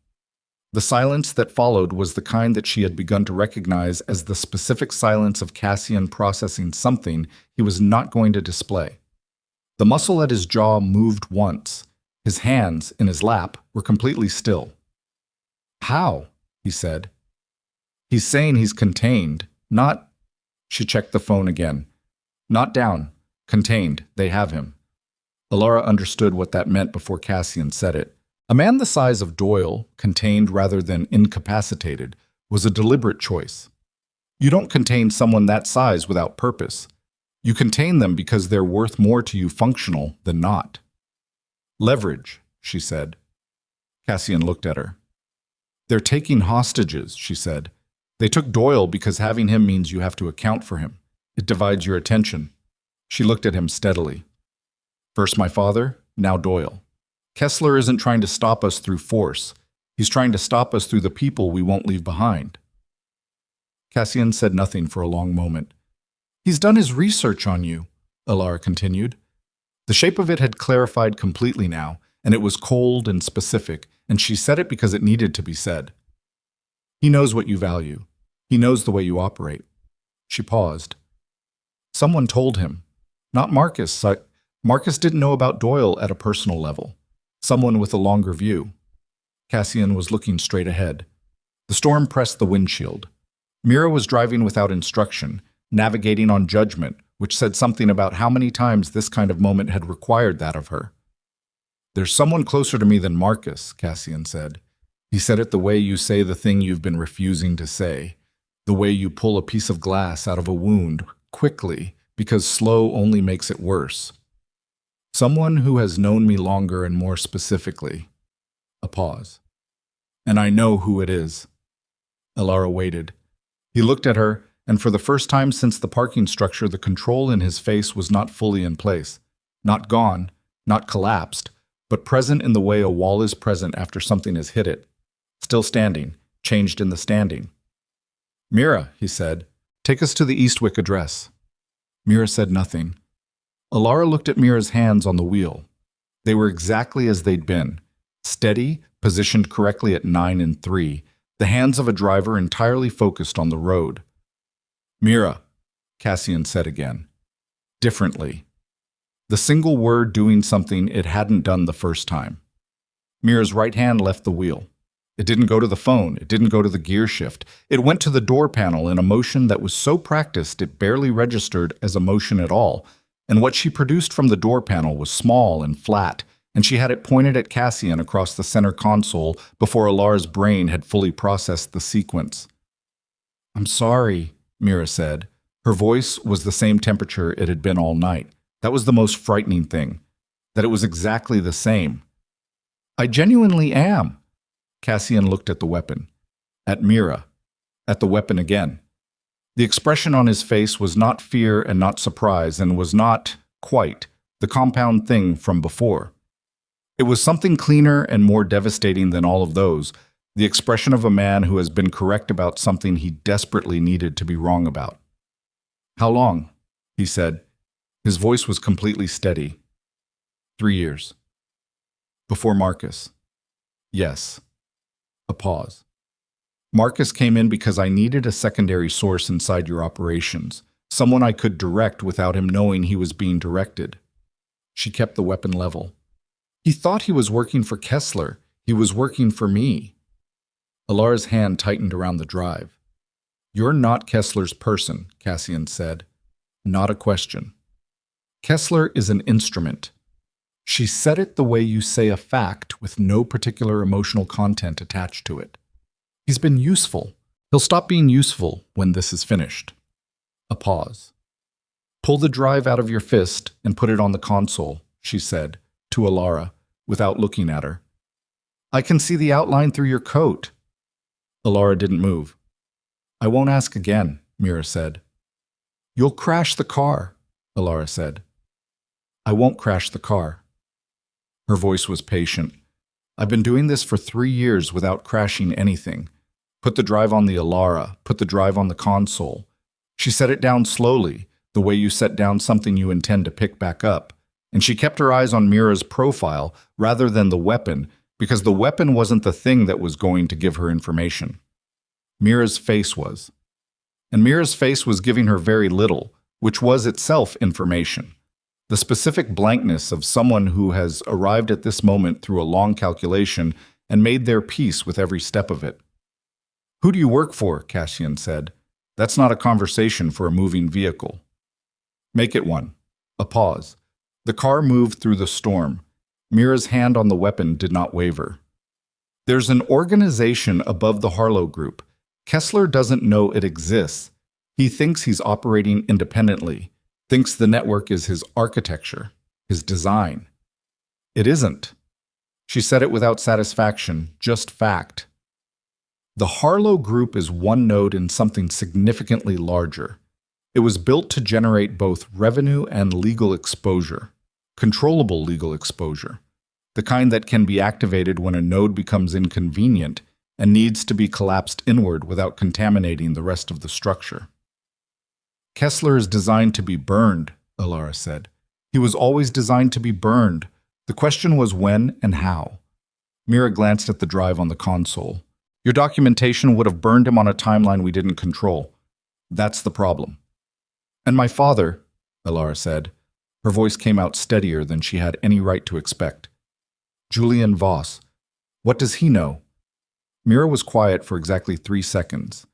The silence that followed was the kind that she had begun to recognize as the specific silence of Cassian processing something he was not going to display. The muscle at his jaw moved once. His hands, in his lap, were completely still. "How?" he said. "He's saying he's contained, not—" She checked the phone again. "Not down. Contained. They have him." Ilara understood what that meant before Cassian said it. A man the size of Doyle, contained rather than incapacitated, was a deliberate choice. You don't contain someone that size without purpose. You contain them because they're worth more to you functional than not. "Leverage," she said. Cassian looked at her. "They're taking hostages," she said. "They took Doyle because having him means you have to account for him. It divides your attention." She looked at him steadily. "First my father, now Doyle. Kessler isn't trying to stop us through force. He's trying to stop us through the people we won't leave behind." Cassian said nothing for a long moment. He's done his research on you, Alara continued. The shape of it had clarified completely now, and it was cold and specific, and she said it because it needed to be said. He knows what you value. He knows the way you operate. She paused. Someone told him. Not Marcus. Marcus didn't know about Doyle at a personal level. Someone with a longer view. Cassian was looking straight ahead. The storm pressed the windshield. Mira was driving without instruction, navigating on judgment, which said something about how many times this kind of moment had required that of her. There's someone closer to me than Marcus, Cassian said. He said it the way you say the thing you've been refusing to say, the way you pull a piece of glass out of a wound, quickly, because slow only makes it worse. Someone who has known me longer and more specifically. A pause. And I know who it is. Alara waited. He looked at her, and for the first time since the parking structure, the control in his face was not fully in place. Not gone, not collapsed, but present in the way a wall is present after something has hit it. Still standing, changed in the standing. Mira, he said, take us to the Eastwick address. Mira said nothing. Alara looked at Mira's hands on the wheel. They were exactly as they'd been. Steady, positioned correctly at 9 and 3, the hands of a driver entirely focused on the road. Mira, Cassian said again. Differently. The single word doing something it hadn't done the first time. Mira's right hand left the wheel. It didn't go to the phone. It didn't go to the gear shift. It went to the door panel in a motion that was so practiced it barely registered as a motion at all, and what she produced from the door panel was small and flat, and she had it pointed at Cassian across the center console before Alara's brain had fully processed the sequence. I'm sorry, Mira said. Her voice was the same temperature it had been all night. That was the most frightening thing, that it was exactly the same. I genuinely am. Cassian looked at the weapon, at Mira, at the weapon again. The expression on his face was not fear and not surprise, and was not, quite, the compound thing from before. It was something cleaner and more devastating than all of those, the expression of a man who has been correct about something he desperately needed to be wrong about. How long? He said. His voice was completely steady. 3 years. Before Marcus. Yes. A pause. Marcus came in because I needed a secondary source inside your operations, someone I could direct without him knowing he was being directed. She kept the weapon level. He thought he was working for Kessler. He was working for me. Alara's hand tightened around the drive. You're not Kessler's person, Cassian said. Not a question. Kessler is an instrument. She said it the way you say a fact with no particular emotional content attached to it. He's been useful. He'll stop being useful when this is finished. A pause. Pull the drive out of your fist and put it on the console, she said, to Alara, without looking at her. I can see the outline through your coat. Alara didn't move. I won't ask again, Mira said. You'll crash the car, Alara said. I won't crash the car. Her voice was patient. I've been doing this for 3 years without crashing anything. Put the drive on the Alara, put the drive on the console. She set it down slowly, the way you set down something you intend to pick back up, and she kept her eyes on Mira's profile rather than the weapon, because the weapon wasn't the thing that was going to give her information. Mira's face was. And Mira's face was giving her very little, which was itself information. The specific blankness of someone who has arrived at this moment through a long calculation and made their peace with every step of it. Who do you work for? Cassian said. That's not a conversation for a moving vehicle. Make it one. A pause. The car moved through the storm. Mira's hand on the weapon did not waver. There's an organization above the Harlow Group. Kessler doesn't know it exists. He thinks he's operating independently. Thinks the network is his architecture, his design. It isn't. She said it without satisfaction, just fact. The Harlow Group is one node in something significantly larger. It was built to generate both revenue and legal exposure, controllable legal exposure, the kind that can be activated when a node becomes inconvenient and needs to be collapsed inward without contaminating the rest of the structure. Kessler is designed to be burned, Alara said. He was always designed to be burned. The question was when and how. Mira glanced at the drive on the console. Your documentation would have burned him on a timeline we didn't control. That's the problem. And my father, Alara said. Her voice came out steadier than she had any right to expect. Julian Voss. What does he know? Mira was quiet for exactly 3 seconds.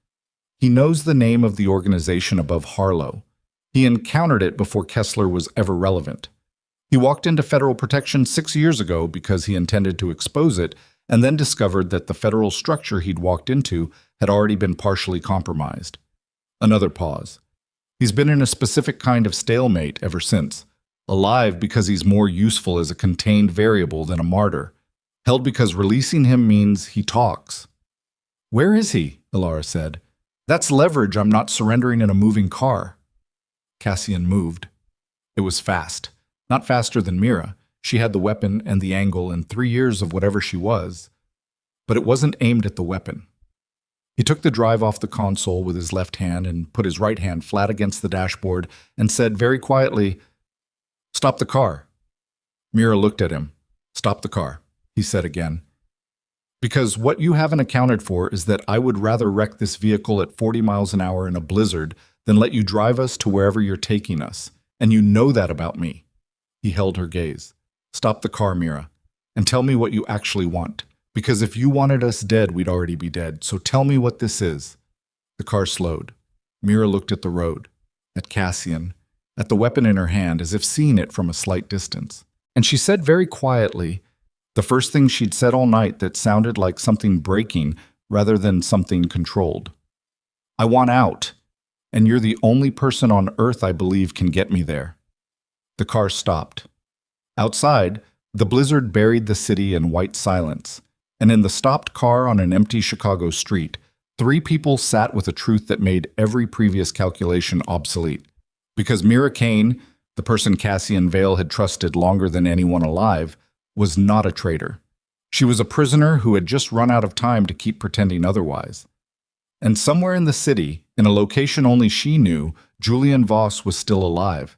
He knows the name of the organization above Harlow. He encountered it before Kessler was ever relevant. He walked into federal protection 6 years ago because he intended to expose it, and then discovered that the federal structure he'd walked into had already been partially compromised. Another pause. He's been in a specific kind of stalemate ever since. Alive because he's more useful as a contained variable than a martyr. Held because releasing him means he talks. Where is he? Alara said. That's leverage I'm not surrendering in a moving car. Cassian moved. It was fast. Not faster than Mira. She had the weapon and the angle and 3 years of whatever she was. But it wasn't aimed at the weapon. He took the drive off the console with his left hand and put his right hand flat against the dashboard and said very quietly, "Stop the car." Mira looked at him. "Stop the car," he said again. "Because what you haven't accounted for is that I would rather wreck this vehicle at 40 miles an hour in a blizzard than let you drive us to wherever you're taking us. And you know that about me." He held her gaze. "Stop the car, Mira, and tell me what you actually want. Because if you wanted us dead, we'd already be dead. So tell me what this is." The car slowed. Mira looked at the road, at Cassian, at the weapon in her hand, as if seeing it from a slight distance. And she said very quietly, the first thing she'd said all night that sounded like something breaking rather than something controlled. "I want out, and you're the only person on earth I believe can get me there." The car stopped. Outside, the blizzard buried the city in white silence, and in the stopped car on an empty Chicago street, 3 people sat with a truth that made every previous calculation obsolete. Because Mira Kane, the person Cassian Vale had trusted longer than anyone alive, was not a traitor. She was a prisoner who had just run out of time to keep pretending otherwise. And somewhere in the city, in a location only she knew, Julian Voss was still alive.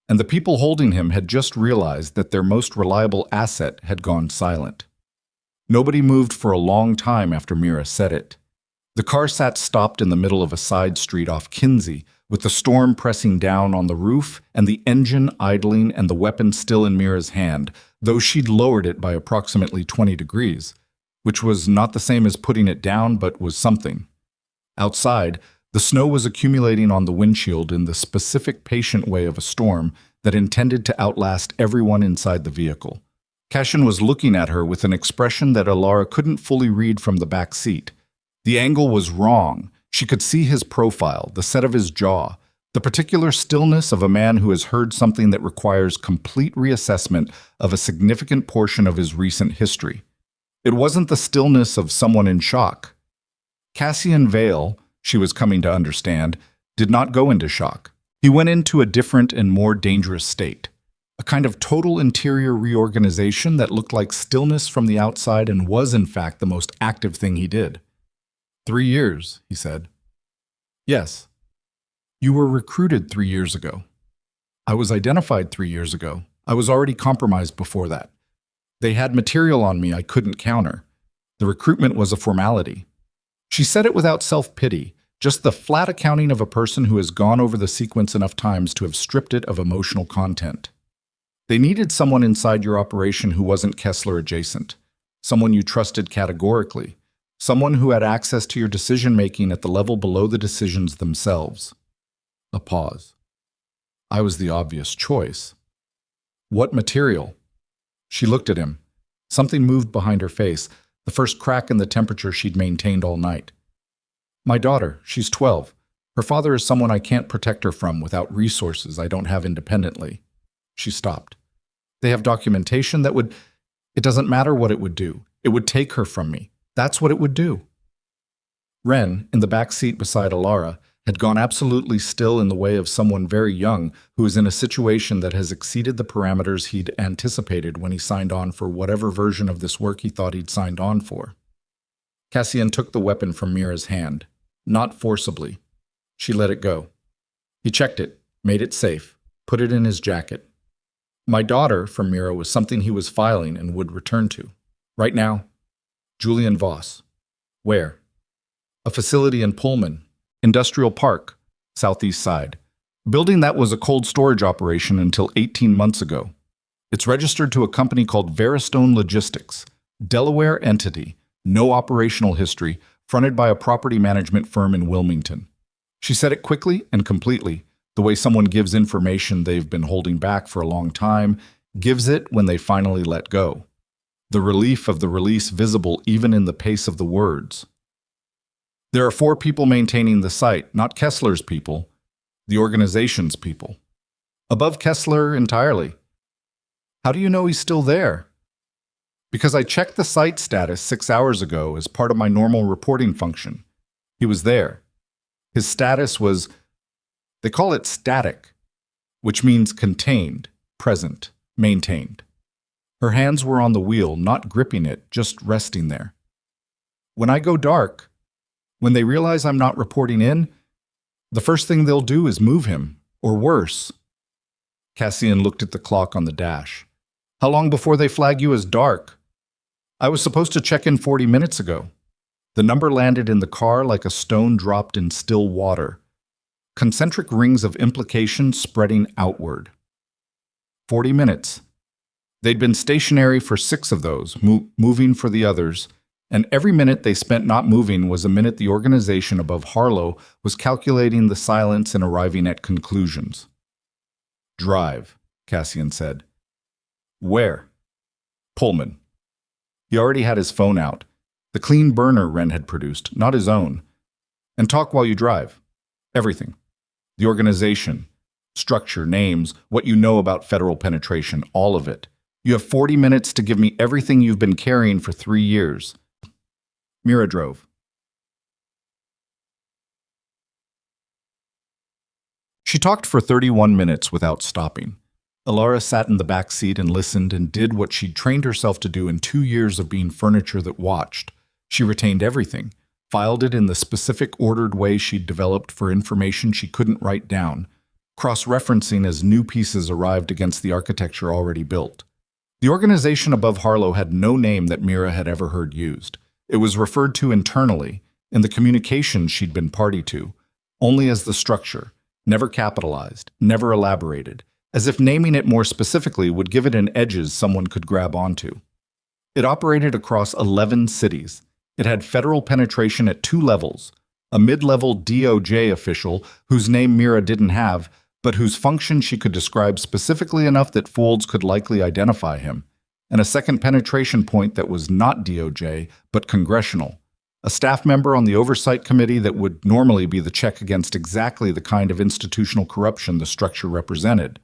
And the people holding him had just realized that their most reliable asset had gone silent. Nobody moved for a long time after Mira said it. The car sat stopped in the middle of a side street off Kinsey, with the storm pressing down on the roof and the engine idling and the weapon still in Mira's hand, though she'd lowered it by approximately 20 degrees, which was not the same as putting it down but was something. Outside, the snow was accumulating on the windshield in the specific patient way of a storm that intended to outlast everyone inside the vehicle. Cassian was looking at her with an expression that Alara couldn't fully read from the back seat. The angle was wrong. She could see his profile, the set of his jaw, the particular stillness of a man who has heard something that requires complete reassessment of a significant portion of his recent history. It wasn't the stillness of someone in shock. Cassian Vale, she was coming to understand, did not go into shock. He went into a different and more dangerous state. A kind of total interior reorganization that looked like stillness from the outside and was, in fact, the most active thing he did. 3 years, he said. Yes. You were recruited 3 years ago. I was identified 3 years ago. I was already compromised before that. They had material on me I couldn't counter. The recruitment was a formality. She said it without self-pity, just the flat accounting of a person who has gone over the sequence enough times to have stripped it of emotional content. They needed someone inside your operation who wasn't Kessler adjacent, someone you trusted categorically, someone who had access to your decision-making at the level below the decisions themselves. A pause. I was the obvious choice. What material? She looked at him. Something moved behind her face, the first crack in the temperature she'd maintained all night. My daughter, she's 12. Her father is someone I can't protect her from without resources I don't have independently. She stopped. They have documentation that would... It doesn't matter what it would do. It would take her from me. That's what it would do. Ren, in the back seat beside Alara, had gone absolutely still in the way of someone very young who is in a situation that has exceeded the parameters he'd anticipated when he signed on for whatever version of this work he thought he'd signed on for. Cassian took the weapon from Mira's hand, not forcibly. She let it go. He checked it, made it safe, put it in his jacket. My daughter, from Mira, was something he was filing and would return to. Right now, Julian Voss. Where? A facility in Pullman, Industrial Park, Southeast Side. Building that was a cold storage operation until 18 months ago. It's registered to a company called Veristone Logistics, Delaware entity, no operational history, fronted by a property management firm in Wilmington. She said it quickly and completely, the way someone gives information they've been holding back for a long time, gives it when they finally let go. The relief of the release visible even in the pace of the words. There are 4 people maintaining the site, not Kessler's people, the organization's people. Above Kessler entirely. How do you know he's still there? Because I checked the site status 6 hours ago as part of my normal reporting function. He was there. His status was, they call it static, which means contained, present, maintained. Her hands were on the wheel, not gripping it, just resting there. When I go dark, when they realize I'm not reporting in, the first thing they'll do is move him, or worse. Cassian looked at the clock on the dash. How long before they flag you as dark? I was supposed to check in 40 minutes ago. The number landed in the car like a stone dropped in still water. Concentric rings of implication spreading outward. 40 minutes. They'd been stationary for 6 of those, moving for the others, and every minute they spent not moving was a minute the organization above Harlow was calculating the silence and arriving at conclusions. Drive, Cassian said. Where? Pullman. He already had his phone out, the clean burner Wren had produced, not his own. And talk while you drive. Everything. The organization, structure, names, what you know about federal penetration, all of it. You have 40 minutes to give me everything you've been carrying for 3 years. Mira drove. She talked for 31 minutes without stopping. Elara sat in the back seat and listened and did what she'd trained herself to do in 2 years of being furniture that watched. She retained everything, filed it in the specific ordered way she'd developed for information she couldn't write down, cross-referencing as new pieces arrived against the architecture already built. The organization above Harlow had no name that Mira had ever heard used. It was referred to internally, in the communications she'd been party to, only as the structure, never capitalized, never elaborated, as if naming it more specifically would give it an edges someone could grab onto. It operated across 11 cities. It had federal penetration at 2 levels, a mid-level DOJ official whose name Mira didn't have, but whose function she could describe specifically enough that Folds could likely identify him, and a second penetration point that was not DOJ, but congressional, a staff member on the oversight committee that would normally be the check against exactly the kind of institutional corruption the structure represented.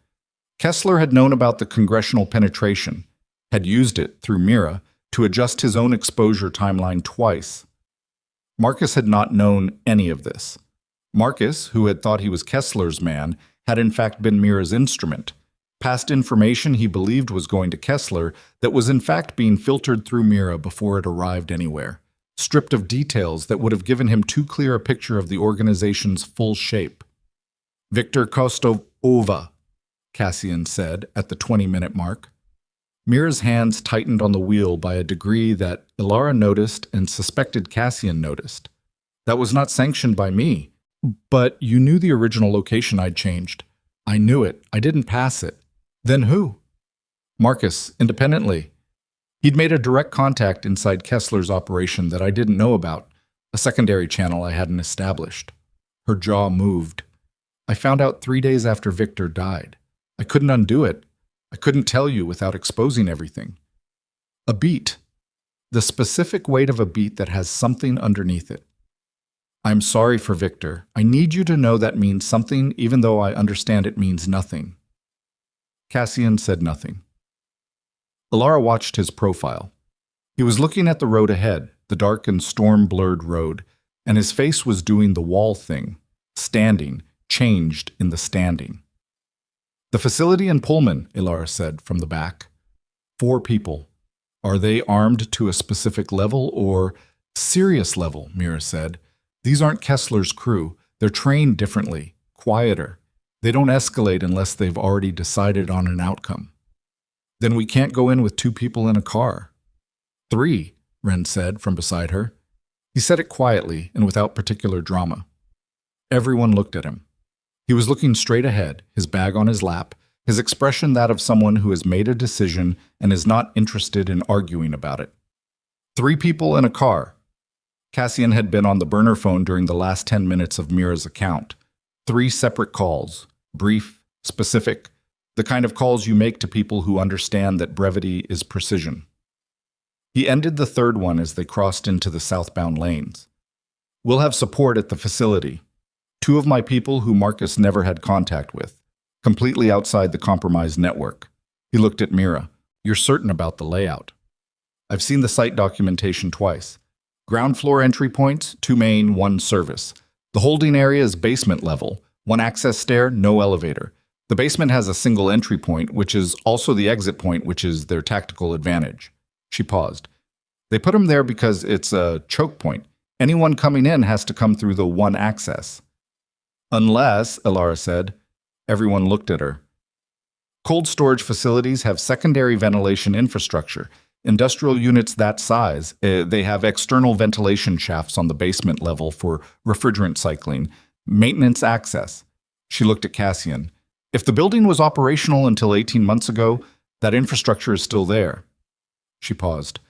Kessler had known about the congressional penetration, had used it, through Mira, to adjust his own exposure timeline twice. Marcus had not known any of this. Marcus, who had thought he was Kessler's man, had in fact been Mira's instrument, passed information he believed was going to Kessler that was in fact being filtered through Mira before it arrived anywhere, stripped of details that would have given him too clear a picture of the organization's full shape. Victor Kostova, Cassian said at the 20-minute mark. Mira's hands tightened on the wheel by a degree that Elara noticed and suspected Cassian noticed. That was not sanctioned by me. But you knew the original location I'd changed. I knew it. I didn't pass it. Then who? Marcus, independently. He'd made a direct contact inside Kessler's operation that I didn't know about, a secondary channel I hadn't established. Her jaw moved. I found out 3 days after Victor died. I couldn't undo it. I couldn't tell you without exposing everything. A beat. The specific weight of a beat that has something underneath it. I'm sorry for Victor. I need you to know that means something, even though I understand it means nothing. Cassian said nothing. Elara watched his profile. He was looking at the road ahead, the dark and storm-blurred road, and his face was doing the wall thing, standing, changed in the standing. The facility in Pullman, Elara said from the back. 4 people. Are they armed to a specific level or serious level, Mira said. These aren't Kessler's crew. They're trained differently, quieter. They don't escalate unless they've already decided on an outcome. Then we can't go in with 2 people in a car. 3, Ren said from beside her. He said it quietly and without particular drama. Everyone looked at him. He was looking straight ahead, his bag on his lap, his expression that of someone who has made a decision and is not interested in arguing about it. 3 people in a car. Cassian had been on the burner phone during the last 10 minutes of Mira's account. 3 separate calls, brief, specific, the kind of calls you make to people who understand that brevity is precision. He ended the 3rd one as they crossed into the southbound lanes. We'll have support at the facility. 2 of my people who Marcus never had contact with, completely outside the compromised network. He looked at Mira. You're certain about the layout? I've seen the site documentation twice. Ground floor entry points, 2 main, 1 service. The holding area is basement level, 1 access stair, no elevator. The basement has a single entry point, which is also the exit point, which is their tactical advantage. She paused. They put him there because it's a choke point. Anyone coming in has to come through the 1 access. Unless, Elara said. Everyone looked at her. Cold storage facilities have secondary ventilation infrastructure. Industrial units that size, they have external ventilation shafts on the basement level for refrigerant cycling, maintenance access. She looked at Cassian. If the building was operational until 18 months ago, that infrastructure is still there. She paused.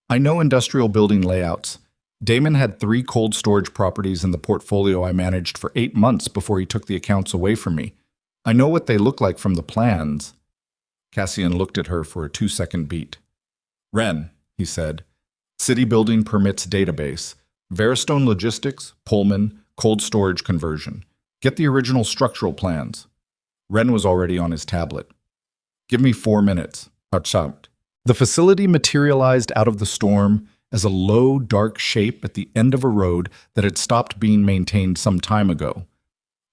I know industrial building layouts. Damon had 3 cold storage properties in the portfolio I managed for 8 months before he took the accounts away from me. I know what they look like from the plans. Cassian looked at her for a 2-second beat. Ren, he said. City building permits database. Veristone Logistics, Pullman, cold storage conversion. Get the original structural plans. Ren was already on his tablet. Give me 4 minutes. Hartshamt. The facility materialized out of the storm as a low, dark shape at the end of a road that had stopped being maintained some time ago.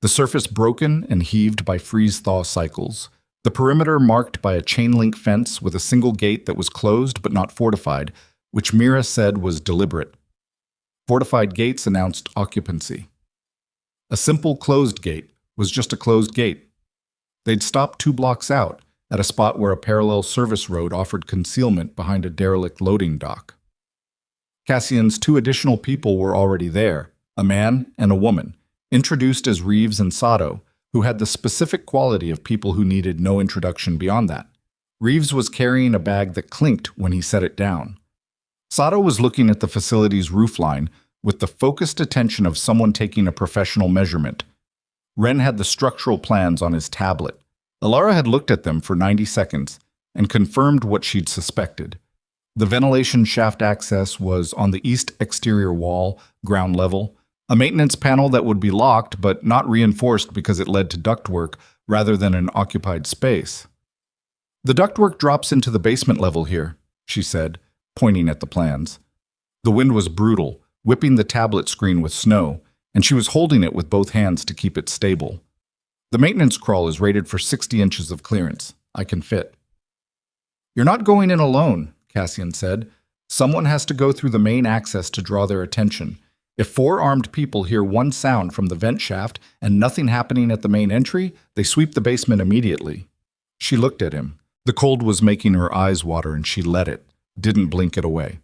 The surface broken and heaved by freeze-thaw cycles. The perimeter marked by a chain-link fence with a single gate that was closed but not fortified, which Mira said was deliberate. Fortified gates announced occupancy. A simple closed gate was just a closed gate. They'd stopped 2 blocks out, at a spot where a parallel service road offered concealment behind a derelict loading dock. Cassian's 2 additional people were already there, a man and a woman, introduced as Reeves and Sato, who had the specific quality of people who needed no introduction beyond that. Reeves was carrying a bag that clinked when he set it down. Sato was looking at the facility's roofline with the focused attention of someone taking a professional measurement. Ren had the structural plans on his tablet. Elara had looked at them for 90 seconds and confirmed what she'd suspected. The ventilation shaft access was on the east exterior wall, ground level, a maintenance panel that would be locked but not reinforced because it led to ductwork rather than an occupied space. The ductwork drops into the basement level here, she said, pointing at the plans. The wind was brutal, whipping the tablet screen with snow, and she was holding it with both hands to keep it stable. The maintenance crawl is rated for 60 inches of clearance. I can fit. You're not going in alone, Cassian said. Someone has to go through the main access to draw their attention. If 4 armed people hear 1 sound from the vent shaft and nothing happening at the main entry, they sweep the basement immediately. She looked at him. The cold was making her eyes water and she let it, didn't blink it away.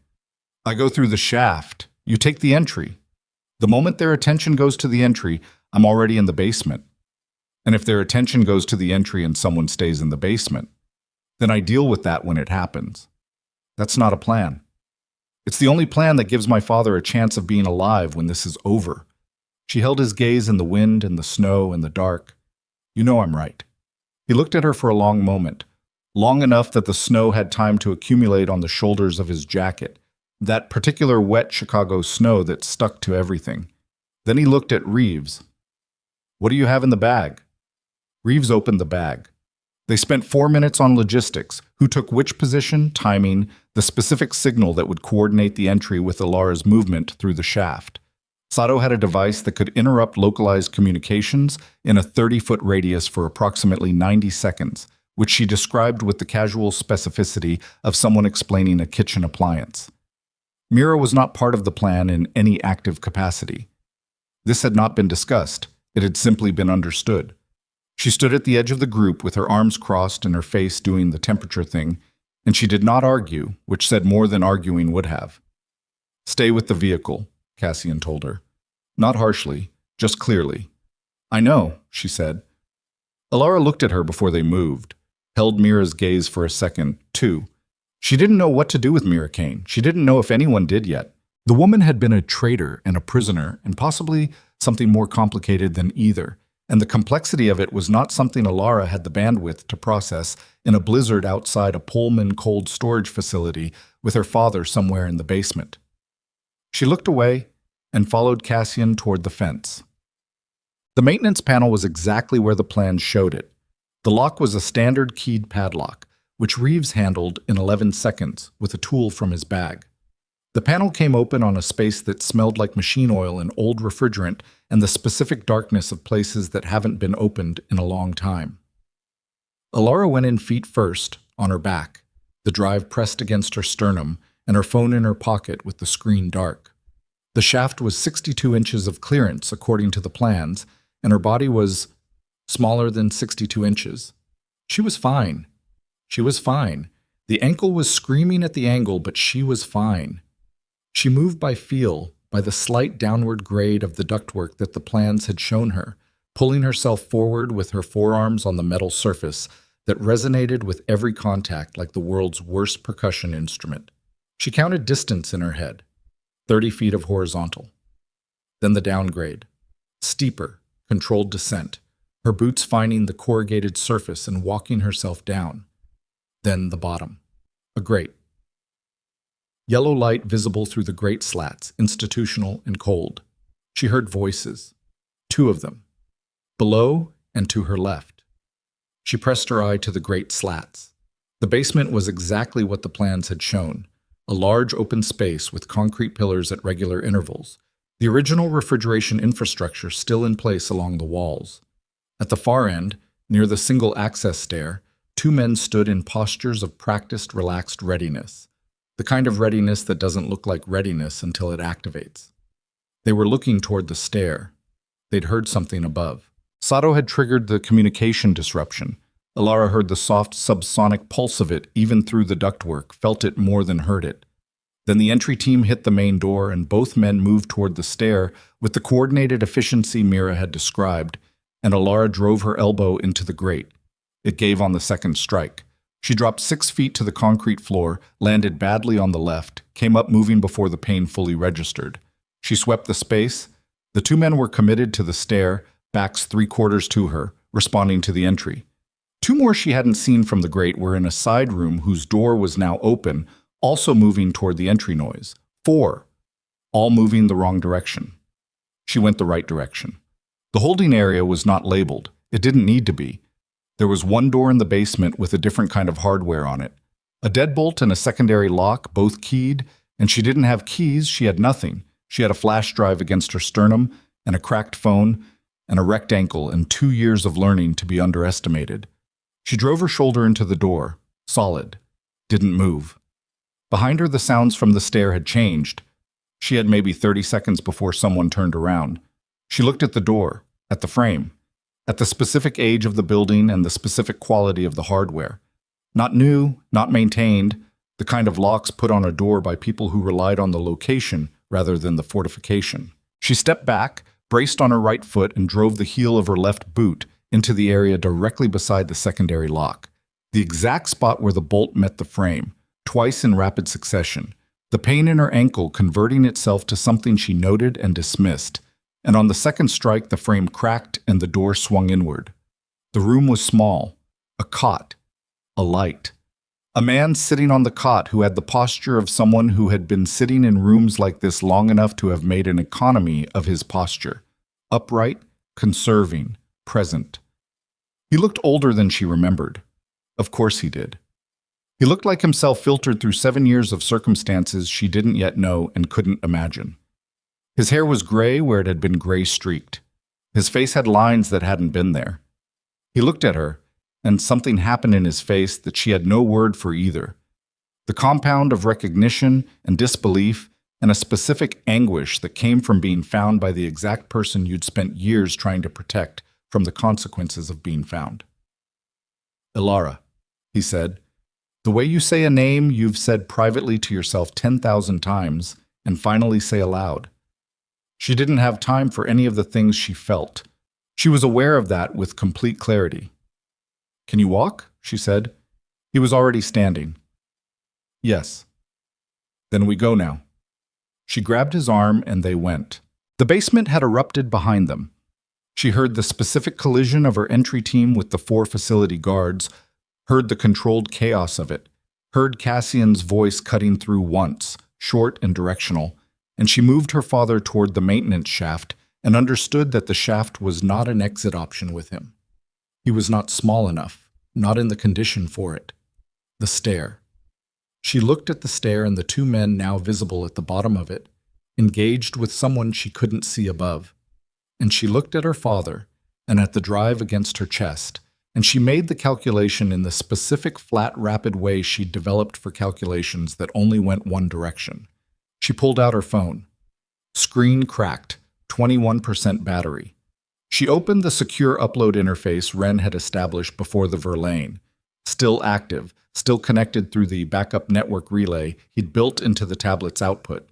I go through the shaft. You take the entry. The moment their attention goes to the entry, I'm already in the basement. And if their attention goes to the entry and someone stays in the basement, then I deal with that when it happens. That's not a plan. It's the only plan that gives my father a chance of being alive when this is over. She held his gaze in the wind and the snow and the dark. You know I'm right. He looked at her for a long moment, long enough that the snow had time to accumulate on the shoulders of his jacket, that particular wet Chicago snow that stuck to everything. Then he looked at Reeves. What do you have in the bag? Reeves opened the bag. They spent 4 minutes on logistics, who took which position, timing, the specific signal that would coordinate the entry with Elara's movement through the shaft. Sato had a device that could interrupt localized communications in a 30-foot radius for approximately 90 seconds, which she described with the casual specificity of someone explaining a kitchen appliance. Mira was not part of the plan in any active capacity. This had not been discussed. It had simply been understood. She stood at the edge of the group with her arms crossed and her face doing the temperature thing, and she did not argue, which said more than arguing would have. "Stay with the vehicle," Cassian told her. Not harshly, just clearly. "I know," she said. Alara looked at her before they moved, held Mira's gaze for a second, too. She didn't know what to do with Mira Kane. She didn't know if anyone did yet. The woman had been a traitor and a prisoner, and possibly something more complicated than either. And the complexity of it was not something Alara had the bandwidth to process in a blizzard outside a Pullman cold storage facility with her father somewhere in the basement. She looked away and followed Cassian toward the fence. The maintenance panel was exactly where the plans showed it. The lock was a standard keyed padlock, which Reeves handled in 11 seconds with a tool from his bag. The panel came open on a space that smelled like machine oil and old refrigerant and the specific darkness of places that haven't been opened in a long time. Alara went in feet first, on her back, the drive pressed against her sternum and her phone in her pocket with the screen dark. The shaft was 62 inches of clearance according to the plans, and her body was smaller than 62 inches. She was fine. She was fine. The ankle was screaming at the angle, but she was fine. She moved by feel, by the slight downward grade of the ductwork that the plans had shown her, pulling herself forward with her forearms on the metal surface that resonated with every contact like the world's worst percussion instrument. She counted distance in her head, 30 feet of horizontal. Then the downgrade, steeper, controlled descent, her boots finding the corrugated surface and walking herself down. Then the bottom, a grate. Yellow light visible through the grate slats, institutional and cold. She heard voices, 2 of them, below and to her left. She pressed her eye to the grate slats. The basement was exactly what the plans had shown, a large open space with concrete pillars at regular intervals, the original refrigeration infrastructure still in place along the walls. At the far end, near the single access stair, 2 men stood in postures of practiced, relaxed readiness. The kind of readiness that doesn't look like readiness until it activates. They were looking toward the stair. They'd heard something above. Sato had triggered the communication disruption. Alara heard the soft subsonic pulse of it even through the ductwork, felt it more than heard it. Then the entry team hit the main door and both men moved toward the stair with the coordinated efficiency Mira had described, and Alara drove her elbow into the grate. It gave on the second strike. She dropped 6 feet to the concrete floor, landed badly on the left, came up moving before the pain fully registered. She swept the space. The 2 men were committed to the stair, backs 3/4 to her, responding to the entry. 2 more she hadn't seen from the grate were in a side room whose door was now open, also moving toward the entry noise. 4, all moving the wrong direction. She went the right direction. The holding area was not labeled. It didn't need to be. There was 1 door in the basement with a different kind of hardware on it. A deadbolt and a secondary lock, both keyed, and she didn't have keys, she had nothing. She had a flash drive against her sternum, and a cracked phone, and a wrecked ankle, and 2 years of learning to be underestimated. She drove her shoulder into the door, solid, didn't move. Behind her, the sounds from the stair had changed. She had maybe 30 seconds before someone turned around. She looked at the door, at the frame, at the specific age of the building and the specific quality of the hardware. Not new, not maintained, the kind of locks put on a door by people who relied on the location rather than the fortification. She stepped back, braced on her right foot, and drove the heel of her left boot into the area directly beside the secondary lock, the exact spot where the bolt met the frame, twice in rapid succession, the pain in her ankle converting itself to something she noted and dismissed. And on the second strike, the frame cracked and the door swung inward. The room was small, a cot, a light. A man sitting on the cot who had the posture of someone who had been sitting in rooms like this long enough to have made an economy of his posture. Upright, conserving, present. He looked older than she remembered. Of course he did. He looked like himself filtered through 7 years of circumstances she didn't yet know and couldn't imagine. His hair was gray where it had been gray-streaked. His face had lines that hadn't been there. He looked at her, and something happened in his face that she had no word for either. The compound of recognition and disbelief and a specific anguish that came from being found by the exact person you'd spent years trying to protect from the consequences of being found. "Ilara," he said, "the way you say a name you've said privately to yourself 10,000 times and finally say aloud." She didn't have time for any of the things she felt. She was aware of that with complete clarity. "Can you walk?" she said. He was already standing. "Yes." "Then we go now." She grabbed his arm and they went. The basement had erupted behind them. She heard the specific collision of her entry team with the 4 facility guards, heard the controlled chaos of it, heard Cassian's voice cutting through once, short and directional, and she moved her father toward the maintenance shaft and understood that the shaft was not an exit option with him. He was not small enough, not in the condition for it. The stair. She looked at the stair and the 2 men now visible at the bottom of it, engaged with someone she couldn't see above. And she looked at her father and at the drive against her chest, and she made the calculation in the specific flat, rapid way she'd developed for calculations that only went one direction. She pulled out her phone. Screen cracked, 21% battery. She opened the secure upload interface Ren had established before the Verlaine. Still active, still connected through the backup network relay he'd built into the tablet's output.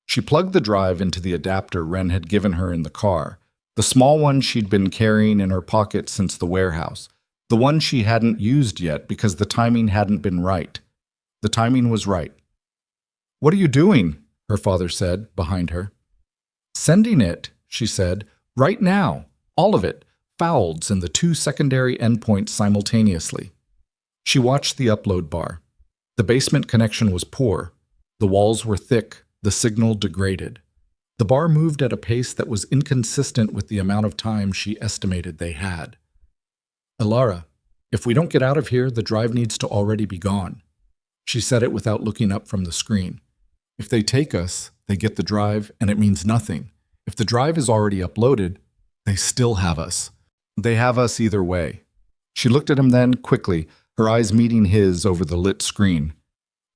She plugged the drive into the adapter Ren had given her in the car, the small one she'd been carrying in her pocket since the warehouse, the one she hadn't used yet because the timing hadn't been right. The timing was right. "What are you doing?" her father said, behind her. "Sending it," she said, "right now. All of it. Fouls and the 2 secondary endpoints simultaneously." She watched the upload bar. The basement connection was poor. The walls were thick, the signal degraded. The bar moved at a pace that was inconsistent with the amount of time she estimated they had. "Ilara, if we don't get out of here, the drive needs to already be gone." She said it without looking up from the screen. "If they take us, they get the drive, and it means nothing. If the drive is already uploaded, they still have us. They have us either way." She looked at him then, quickly, her eyes meeting his over the lit screen.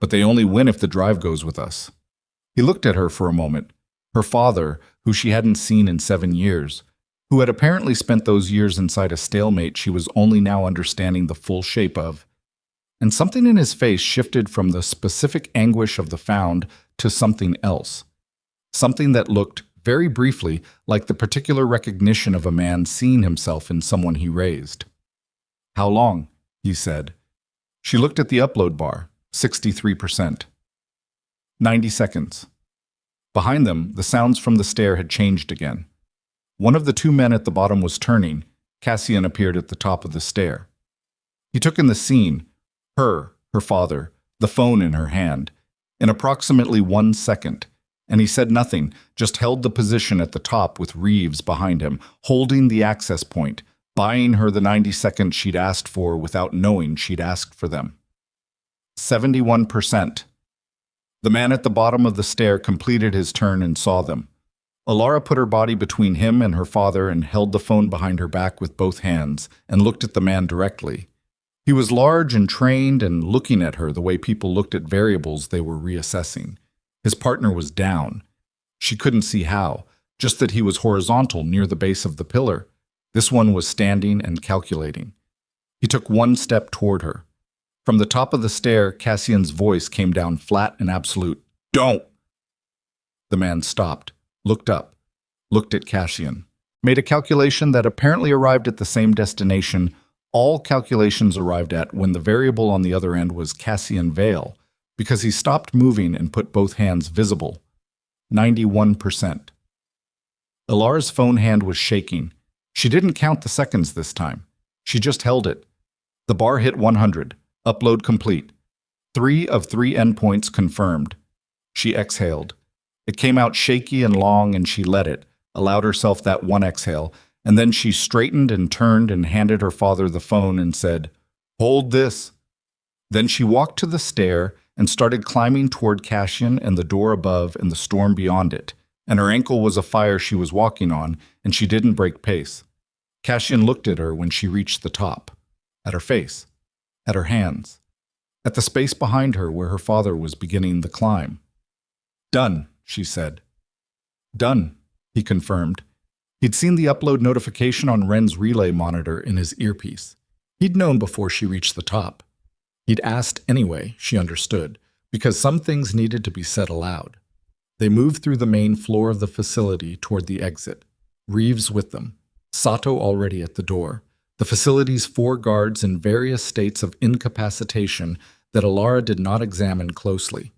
"But they only win if the drive goes with us." He looked at her for a moment. Her father, who she hadn't seen in 7 years, who had apparently spent those years inside a stalemate she was only now understanding the full shape of. And something in his face shifted from the specific anguish of the found to something else. Something that looked, very briefly, like the particular recognition of a man seeing himself in someone he raised. "How long?" he said. She looked at the upload bar, 63%. 90 seconds. Behind them, the sounds from the stair had changed again. One of the 2 men at the bottom was turning. Cassian appeared at the top of the stair. He took in the scene, her father, the phone in her hand, in approximately 1 second, and he said nothing, just held the position at the top with Reeves behind him, holding the access point, buying her the 90 seconds she'd asked for without knowing she'd asked for them. 71%. The man at the bottom of the stair completed his turn and saw them. Ilara put her body between him and her father and held the phone behind her back with both hands and looked at the man directly. He was large and trained and looking at her the way people looked at variables they were reassessing. His partner was down. She couldn't see how, just that he was horizontal near the base of the pillar. This one was standing and calculating. He took 1 step toward her. From the top of the stair, Cassian's voice came down flat and absolute. "Don't!" The man stopped, looked up, looked at Cassian, made a calculation that apparently arrived at the same destination all calculations arrived at when the variable on the other end was Cassian Vale, because he stopped moving and put both hands visible. 91%. Ilara's phone hand was shaking. She didn't count the seconds this time. She just held it. The bar hit 100. Upload complete. 3 of 3 endpoints confirmed. She exhaled. It came out shaky and long, and she let it, allowed herself that one exhale, and then she straightened and turned and handed her father the phone and said, "Hold this." Then she walked to the stair and started climbing toward Cassian and the door above and the storm beyond it, and her ankle was a fire she was walking on, and she didn't break pace. Cassian looked at her when she reached the top, at her face, at her hands, at the space behind her where her father was beginning the climb. "Done," she said. "Done," he confirmed. He'd seen the upload notification on Ren's relay monitor in his earpiece. He'd known before she reached the top. He'd asked anyway, she understood, because some things needed to be said aloud. They moved through the main floor of the facility toward the exit, Reeves with them, Sato already at the door, the facility's 4 guards in various states of incapacitation that Alara did not examine closely.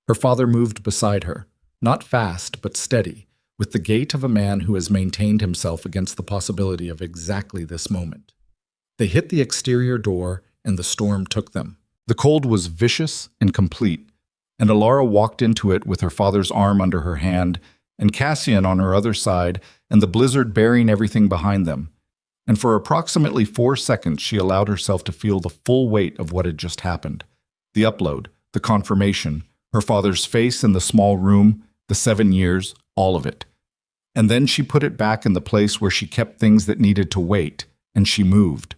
Her father moved beside her, not fast but steady, with the gait of a man who has maintained himself against the possibility of exactly this moment. They hit the exterior door, and the storm took them. The cold was vicious and complete, and Alara walked into it with her father's arm under her hand, and Cassian on her other side, and the blizzard bearing everything behind them. And for approximately 4 seconds she allowed herself to feel the full weight of what had just happened. The upload, the confirmation, her father's face in the small room, the 7 years, all of it. And then she put it back in the place where she kept things that needed to wait, and she moved.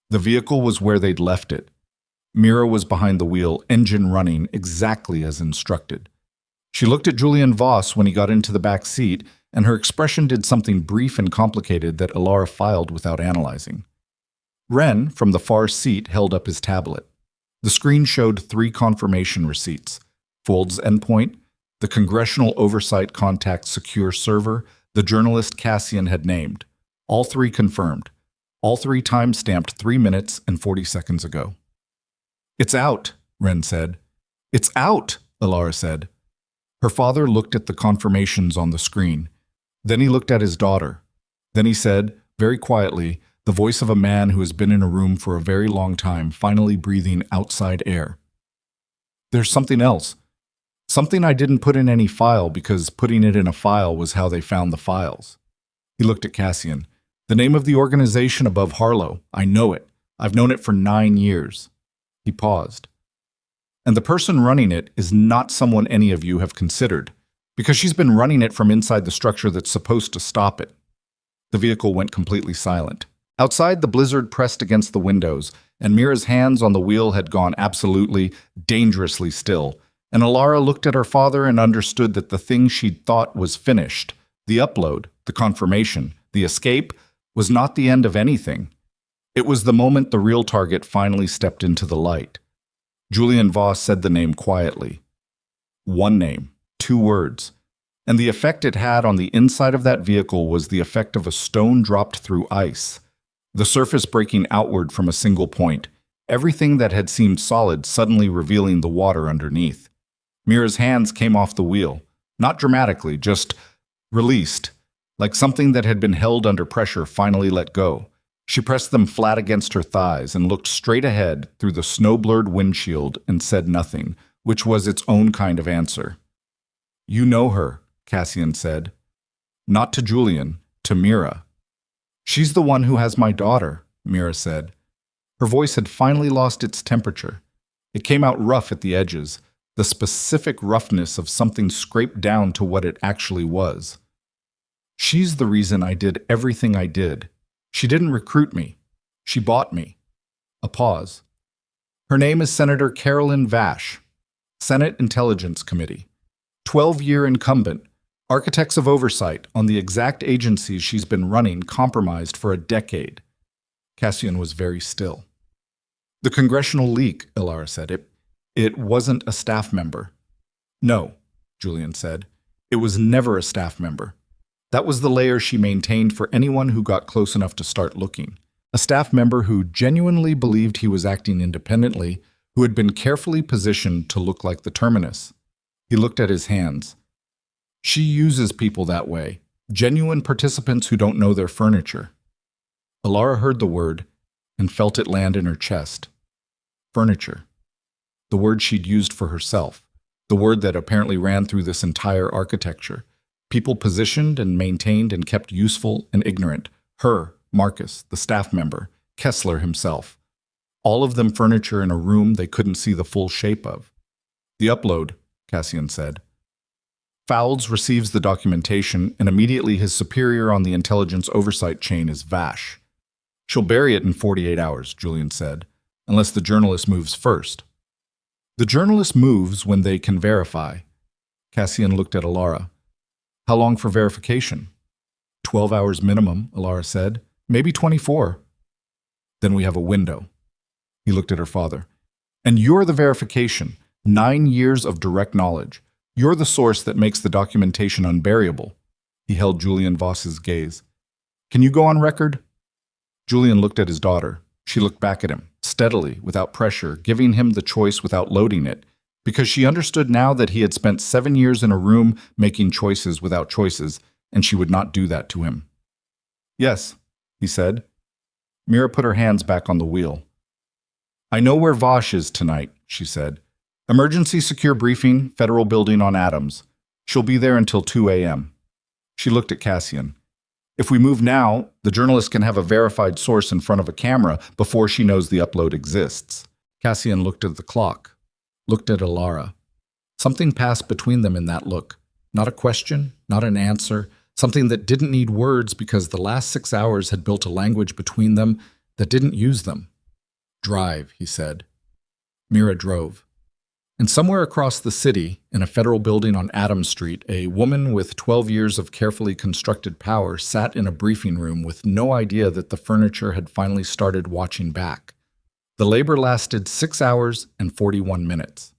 The vehicle was where they'd left it. Mira was behind the wheel, engine running exactly as instructed. She looked at Julian Voss when he got into the back seat, and her expression did something brief and complicated that Alara filed without analyzing. Ren, from the far seat, held up his tablet. The screen showed 3 confirmation receipts: Fold's endpoint, the Congressional Oversight Contact Secure Server the journalist Cassian had named. All 3 confirmed. All 3 time-stamped 3 minutes and 40 seconds ago. "It's out," Ren said. "It's out," Alara said. Her father looked at the confirmations on the screen. Then he looked at his daughter. Then he said, very quietly, the voice of a man who has been in a room for a very long time, finally breathing outside air. "There's something else. Something I didn't put in any file because putting it in a file was how they found the files." He looked at Cassian. "The name of the organization above Harlow. I know it. I've known it for 9 years. He paused. "And the person running it is not someone any of you have considered, because she's been running it from inside the structure that's supposed to stop it." The vehicle went completely silent. Outside, the blizzard pressed against the windows, and Mira's hands on the wheel had gone absolutely, dangerously still, and Alara looked at her father and understood that the thing she'd thought was finished, the upload, the confirmation, the escape, was not the end of anything. It was the moment the real target finally stepped into the light. Julian Voss said the name quietly. 1 name, 2 words. And the effect it had on the inside of that vehicle was the effect of a stone dropped through ice. The surface breaking outward from a single point, everything that had seemed solid suddenly revealing the water underneath. Mira's hands came off the wheel, not dramatically, just released, like something that had been held under pressure finally let go. She pressed them flat against her thighs and looked straight ahead through the snow-blurred windshield and said nothing, which was its own kind of answer. "You know her," Cassian said. "Not to Julian, to Mira." "She's the one who has my daughter," Mira said. Her voice had finally lost its temperature. It came out rough at the edges, the specific roughness of something scraped down to what it actually was. "She's the reason I did everything I did. She didn't recruit me. She bought me." A pause. "Her name is Senator Carolyn Vash, Senate Intelligence Committee. 12-year incumbent, architects of oversight on the exact agencies she's been running compromised for a decade." Cassian was very still. "The congressional leak," Alara said. It wasn't a staff member." "No," Julian said. "It was never a staff member. That was the layer she maintained for anyone who got close enough to start looking. A staff member who genuinely believed he was acting independently, who had been carefully positioned to look like the terminus." He looked at his hands. "She uses people that way, genuine participants who don't know their furniture." Alara heard the word and felt it land in her chest. Furniture. The word she'd used for herself. The word that apparently ran through this entire architecture. People positioned and maintained and kept useful and ignorant. Her, Marcus, the staff member, Kessler himself. All of them furniture in a room they couldn't see the full shape of. "The upload," Cassian said. "Fouls receives the documentation, and immediately his superior on the intelligence oversight chain is Vash. She'll bury it in 48 hours, Julian said, unless the journalist moves first." "The journalist moves when they can verify." Cassian looked at Alara. "How long for verification?" 12 hours minimum, Alara said. Maybe 24. Then we have a window. He looked at her father. And you're the verification. 9 years of direct knowledge. You're the source that makes the documentation unburiable. He held Julian Voss's gaze. Can you go on record? Julian looked at his daughter. She looked back at him, steadily, without pressure, giving him the choice without loading it, because she understood now that he had spent 7 years in a room making choices without choices, and she would not do that to him. Yes, he said. Mira put her hands back on the wheel. I know where Vosh is tonight, she said. Emergency secure briefing, Federal Building on Adams. She'll be there until 2 a.m. She looked at Cassian. If we move now, the journalist can have a verified source in front of a camera before she knows the upload exists. Cassian looked at the clock, looked at Alara. Something passed between them in that look. Not a question, not an answer, something that didn't need words because the last 6 hours had built a language between them that didn't use them. Drive, he said. Mira drove. And somewhere across the city, in a federal building on Adams Street, a woman with 12 years of carefully constructed power sat in a briefing room with no idea that the furniture had finally started watching back. The labor lasted 6 hours and 41 minutes.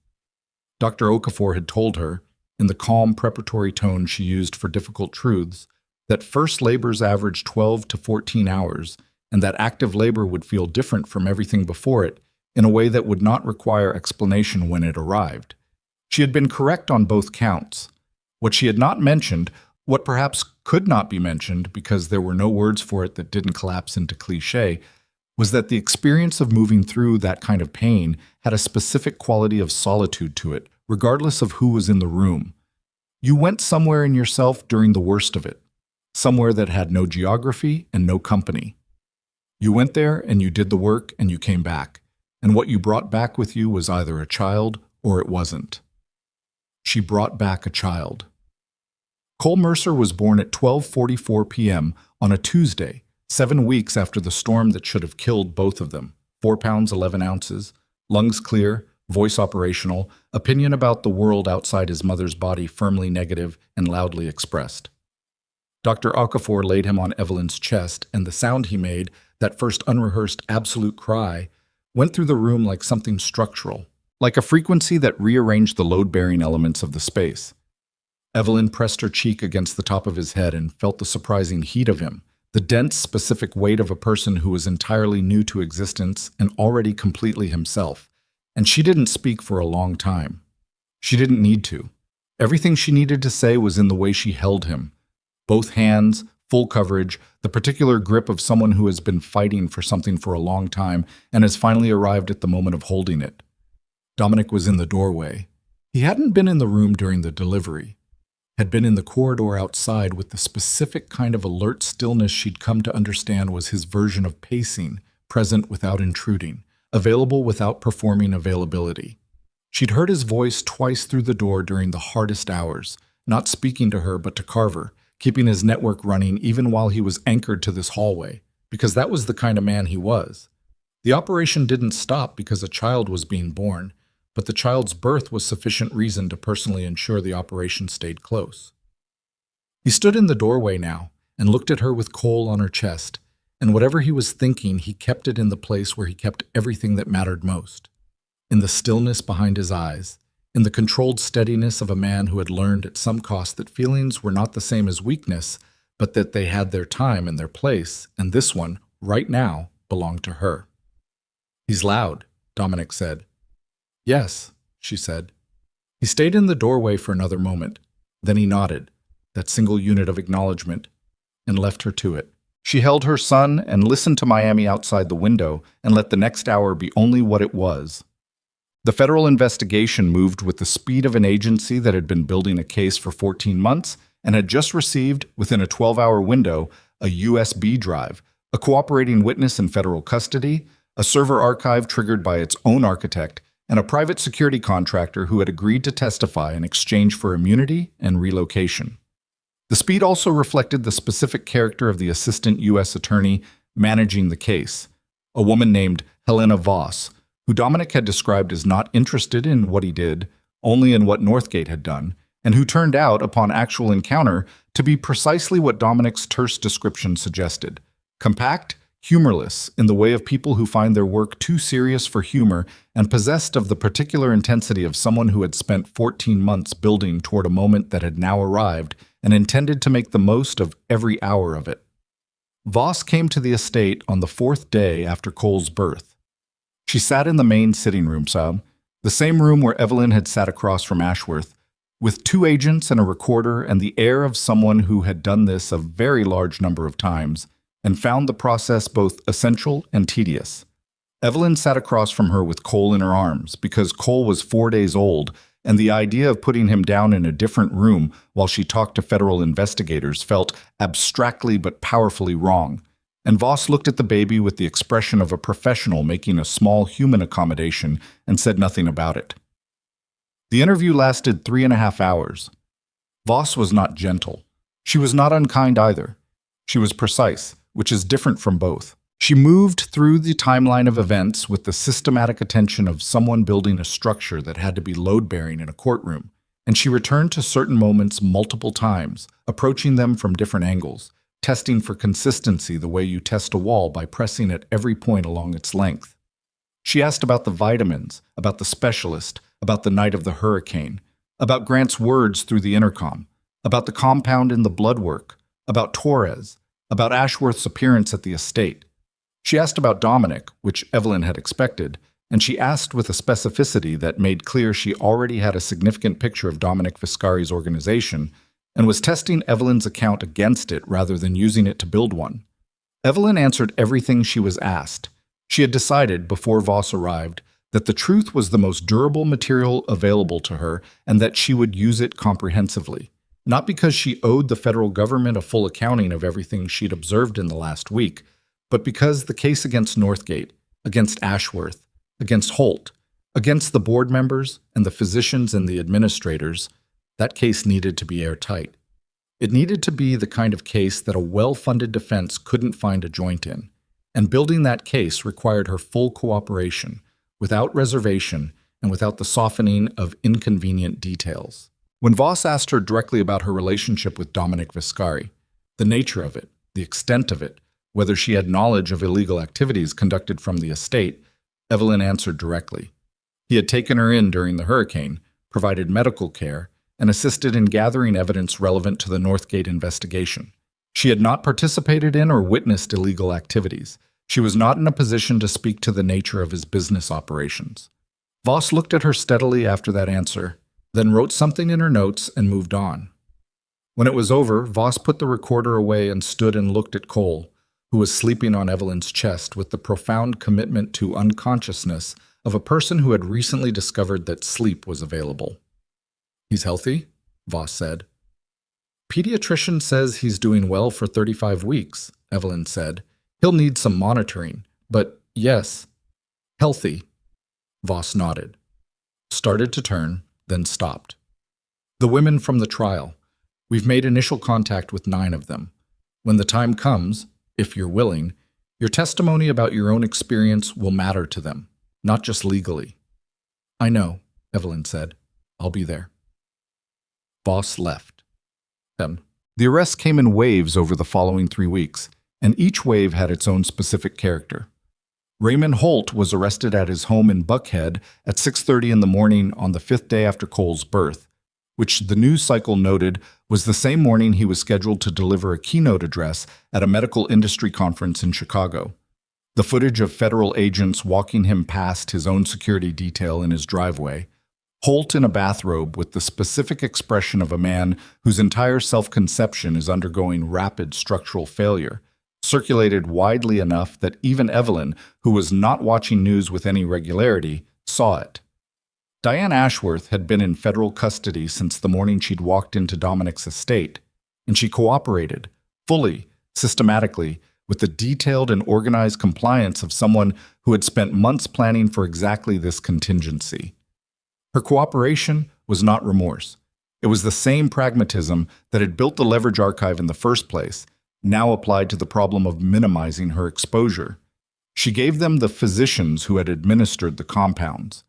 Dr. Okafor had told her, in the calm preparatory tone she used for difficult truths, that first labors averaged 12 to 14 hours, and that active labor would feel different from everything before it, in a way that would not require explanation when it arrived. She had been correct on both counts. What she had not mentioned, what perhaps could not be mentioned because there were no words for it that didn't collapse into cliché, was that the experience of moving through that kind of pain had a specific quality of solitude to it, regardless of who was in the room. You went somewhere in yourself during the worst of it, somewhere that had no geography and no company. You went there and you did the work and you came back. And what you brought back with you was either a child or it wasn't. She brought back a child. Cole Mercer was born at 12:44 p.m. on a Tuesday, 7 weeks after the storm that should have killed both of them. 4 pounds 11 ounces, lungs clear, voice operational, opinion about the world outside his mother's body firmly negative and loudly expressed. Dr. Okafor laid him on Evelyn's chest, and the sound he made, that first unrehearsed absolute cry, went through the room like something structural, like a frequency that rearranged the load-bearing elements of the space. Evelyn pressed her cheek against the top of his head and felt the surprising heat of him, the dense, specific weight of a person who was entirely new to existence and already completely himself. And she didn't speak for a long time. She didn't need to. Everything she needed to say was in the way she held him. Both hands, full coverage, the particular grip of someone who has been fighting for something for a long time and has finally arrived at the moment of holding it. Dominic was in the doorway. He hadn't been in the room during the delivery, had been in the corridor outside with the specific kind of alert stillness she'd come to understand was his version of pacing, present without intruding, available without performing availability. She'd heard his voice twice through the door during the hardest hours, not speaking to her but to Carver, keeping his network running even while he was anchored to this hallway, because that was the kind of man he was. The operation didn't stop because a child was being born, but the child's birth was sufficient reason to personally ensure the operation stayed close. He stood in the doorway now and looked at her with Cole on her chest, and whatever he was thinking, he kept it in the place where he kept everything that mattered most. In the stillness behind his eyes, in the controlled steadiness of a man who had learned at some cost that feelings were not the same as weakness, but that they had their time and their place, and this one, right now, belonged to her. He's loud, Dominic said. Yes, she said. He stayed in the doorway for another moment. Then he nodded, that single unit of acknowledgement, and left her to it. She held her son and listened to Miami outside the window and let the next hour be only what it was. The federal investigation moved with the speed of an agency that had been building a case for 14 months and had just received, within a 12-hour window, a USB drive, a cooperating witness in federal custody, a server archive triggered by its own architect, and a private security contractor who had agreed to testify in exchange for immunity and relocation. The speed also reflected the specific character of the assistant U.S. attorney managing the case, a woman named Helena Voss, who Dominic had described as not interested in what he did, only in what Northgate had done, and who turned out, upon actual encounter, to be precisely what Dominic's terse description suggested: compact, humorless, in the way of people who find their work too serious for humor, and possessed of the particular intensity of someone who had spent 14 months building toward a moment that had now arrived and intended to make the most of every hour of it. Voss came to the estate on the 4th day after Cole's birth. She sat in the main sitting room, the same room where Evelyn had sat across from Ashworth, with 2 agents and a recorder and the air of someone who had done this a very large number of times and found the process both essential and tedious. Evelyn sat across from her with Cole in her arms because Cole was 4 days old, and the idea of putting him down in a different room while she talked to federal investigators felt abstractly but powerfully wrong. And Voss looked at the baby with the expression of a professional making a small human accommodation and said nothing about it. The interview lasted 3.5 hours. Voss was not gentle. She was not unkind either. She was precise, which is different from both. She moved through the timeline of events with the systematic attention of someone building a structure that had to be load-bearing in a courtroom, and she returned to certain moments multiple times, approaching them from different angles, testing for consistency the way you test a wall by pressing at every point along its length. She asked about the vitamins, about the specialist, about the night of the hurricane, about Grant's words through the intercom, about the compound in the blood work, about Torres, about Ashworth's appearance at the estate. She asked about Dominic, which Evelyn had expected, and she asked with a specificity that made clear she already had a significant picture of Dominic Viscari's organization and was testing Evelyn's account against it rather than using it to build one. Evelyn answered everything she was asked. She had decided, before Voss arrived, that the truth was the most durable material available to her and that she would use it comprehensively, not because she owed the federal government a full accounting of everything she'd observed in the last week, but because the case against Northgate, against Ashworth, against Holt, against the board members and the physicians and the administrators, that case needed to be airtight. It needed to be the kind of case that a well-funded defense couldn't find a joint in, and building that case required her full cooperation, without reservation and without the softening of inconvenient details. When Voss asked her directly about her relationship with Dominic Viscari, the nature of it, the extent of it, whether she had knowledge of illegal activities conducted from the estate, Evelyn answered directly. He had taken her in during the hurricane, provided medical care, and assisted in gathering evidence relevant to the Northgate investigation. She had not participated in or witnessed illegal activities. She was not in a position to speak to the nature of his business operations. Voss looked at her steadily after that answer, then wrote something in her notes and moved on. When it was over, Voss put the recorder away and stood and looked at Cole, who was sleeping on Evelyn's chest with the profound commitment to unconsciousness of a person who had recently discovered that sleep was available. "He's healthy?" Voss said. "Pediatrician says he's doing well for 35 weeks, Evelyn said. "He'll need some monitoring, but yes, healthy." Voss nodded, started to turn, then stopped. "The women from the trial. We've made initial contact with 9 of them. When the time comes, if you're willing, your testimony about your own experience will matter to them, not just legally." "I know," Evelyn said. "I'll be there." Voss left. The arrests came in waves over the following 3 weeks, and each wave had its own specific character. Raymond Holt was arrested at his home in Buckhead at 6:30 in the morning on the 5th day after Cole's birth, which the news cycle noted was the same morning he was scheduled to deliver a keynote address at a medical industry conference in Chicago. The footage of federal agents walking him past his own security detail in his driveway, Holt in a bathrobe with the specific expression of a man whose entire self-conception is undergoing rapid structural failure, circulated widely enough that even Evelyn, who was not watching news with any regularity, saw it. Diane Ashworth had been in federal custody since the morning she'd walked into Dominic's estate, and she cooperated, fully, systematically, with the detailed and organized compliance of someone who had spent months planning for exactly this contingency. Her cooperation was not remorse. It was the same pragmatism that had built the leverage archive in the first place, now applied to the problem of minimizing her exposure. She gave them the physicians who had administered the compounds.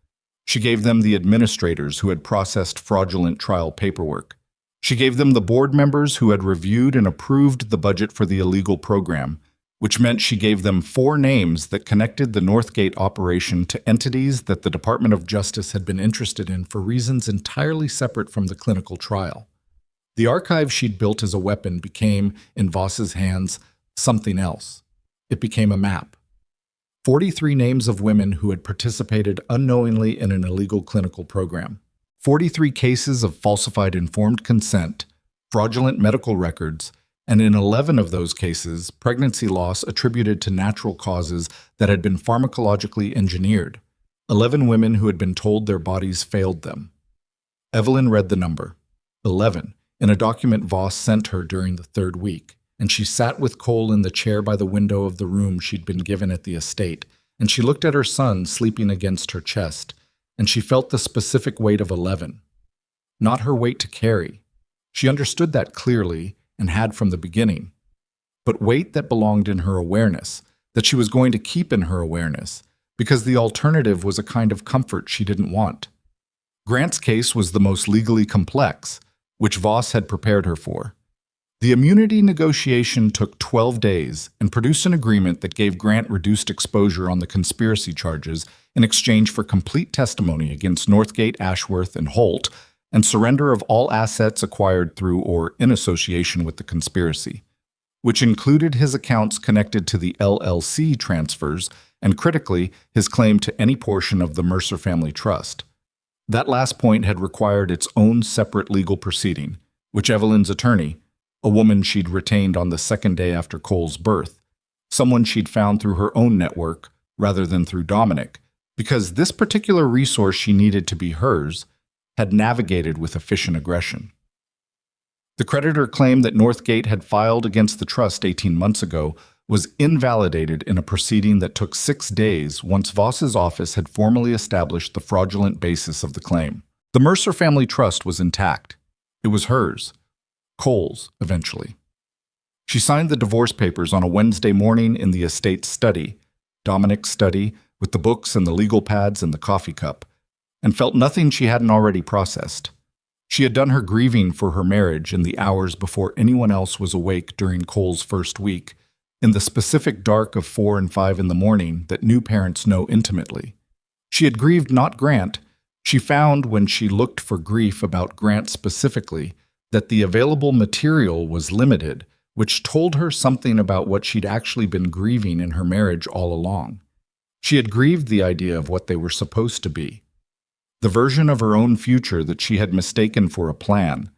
She gave them the administrators who had processed fraudulent trial paperwork. She gave them the board members who had reviewed and approved the budget for the illegal program, which meant she gave them 4 names that connected the Northgate operation to entities that the Department of Justice had been interested in for reasons entirely separate from the clinical trial. The archive she'd built as a weapon became, in Voss's hands, something else. It became a map. 43 names of women who had participated unknowingly in an illegal clinical program. 43 cases of falsified informed consent, fraudulent medical records, and in 11 of those cases, pregnancy loss attributed to natural causes that had been pharmacologically engineered. 11 women who had been told their bodies failed them. Evelyn read the number, 11, in a document Voss sent her during the 3rd week, and she sat with Cole in the chair by the window of the room she'd been given at the estate, and she looked at her son sleeping against her chest, and she felt the specific weight of 11. Not her weight to carry. She understood that clearly and had from the beginning, but weight that belonged in her awareness, that she was going to keep in her awareness, because the alternative was a kind of comfort she didn't want. Grant's case was the most legally complex, which Voss had prepared her for. The immunity negotiation took 12 days and produced an agreement that gave Grant reduced exposure on the conspiracy charges in exchange for complete testimony against Northgate, Ashworth, and Holt, and surrender of all assets acquired through or in association with the conspiracy, which included his accounts connected to the LLC transfers and, critically, his claim to any portion of the Mercer family trust. That last point had required its own separate legal proceeding, which Evelyn's attorney, a woman she'd retained on the 2nd day after Cole's birth, someone she'd found through her own network rather than through Dominic, because this particular resource she needed to be hers, had navigated with efficient aggression. The creditor claim that Northgate had filed against the trust 18 months ago was invalidated in a proceeding that took 6 days once Voss's office had formally established the fraudulent basis of the claim. The Mercer family trust was intact. It was hers. Cole's, eventually. She signed the divorce papers on a Wednesday morning in the estate's study, Dominic's study, with the books and the legal pads and the coffee cup, and felt nothing she hadn't already processed. She had done her grieving for her marriage in the hours before anyone else was awake during Cole's first week, in the specific dark of 4 and 5 in the morning that new parents know intimately. She had grieved not Grant. She found, when she looked for grief about Grant specifically, that the available material was limited, which told her something about what she'd actually been grieving in her marriage all along. She had grieved the idea of what they were supposed to be, the version of her own future that she had mistaken for a plan.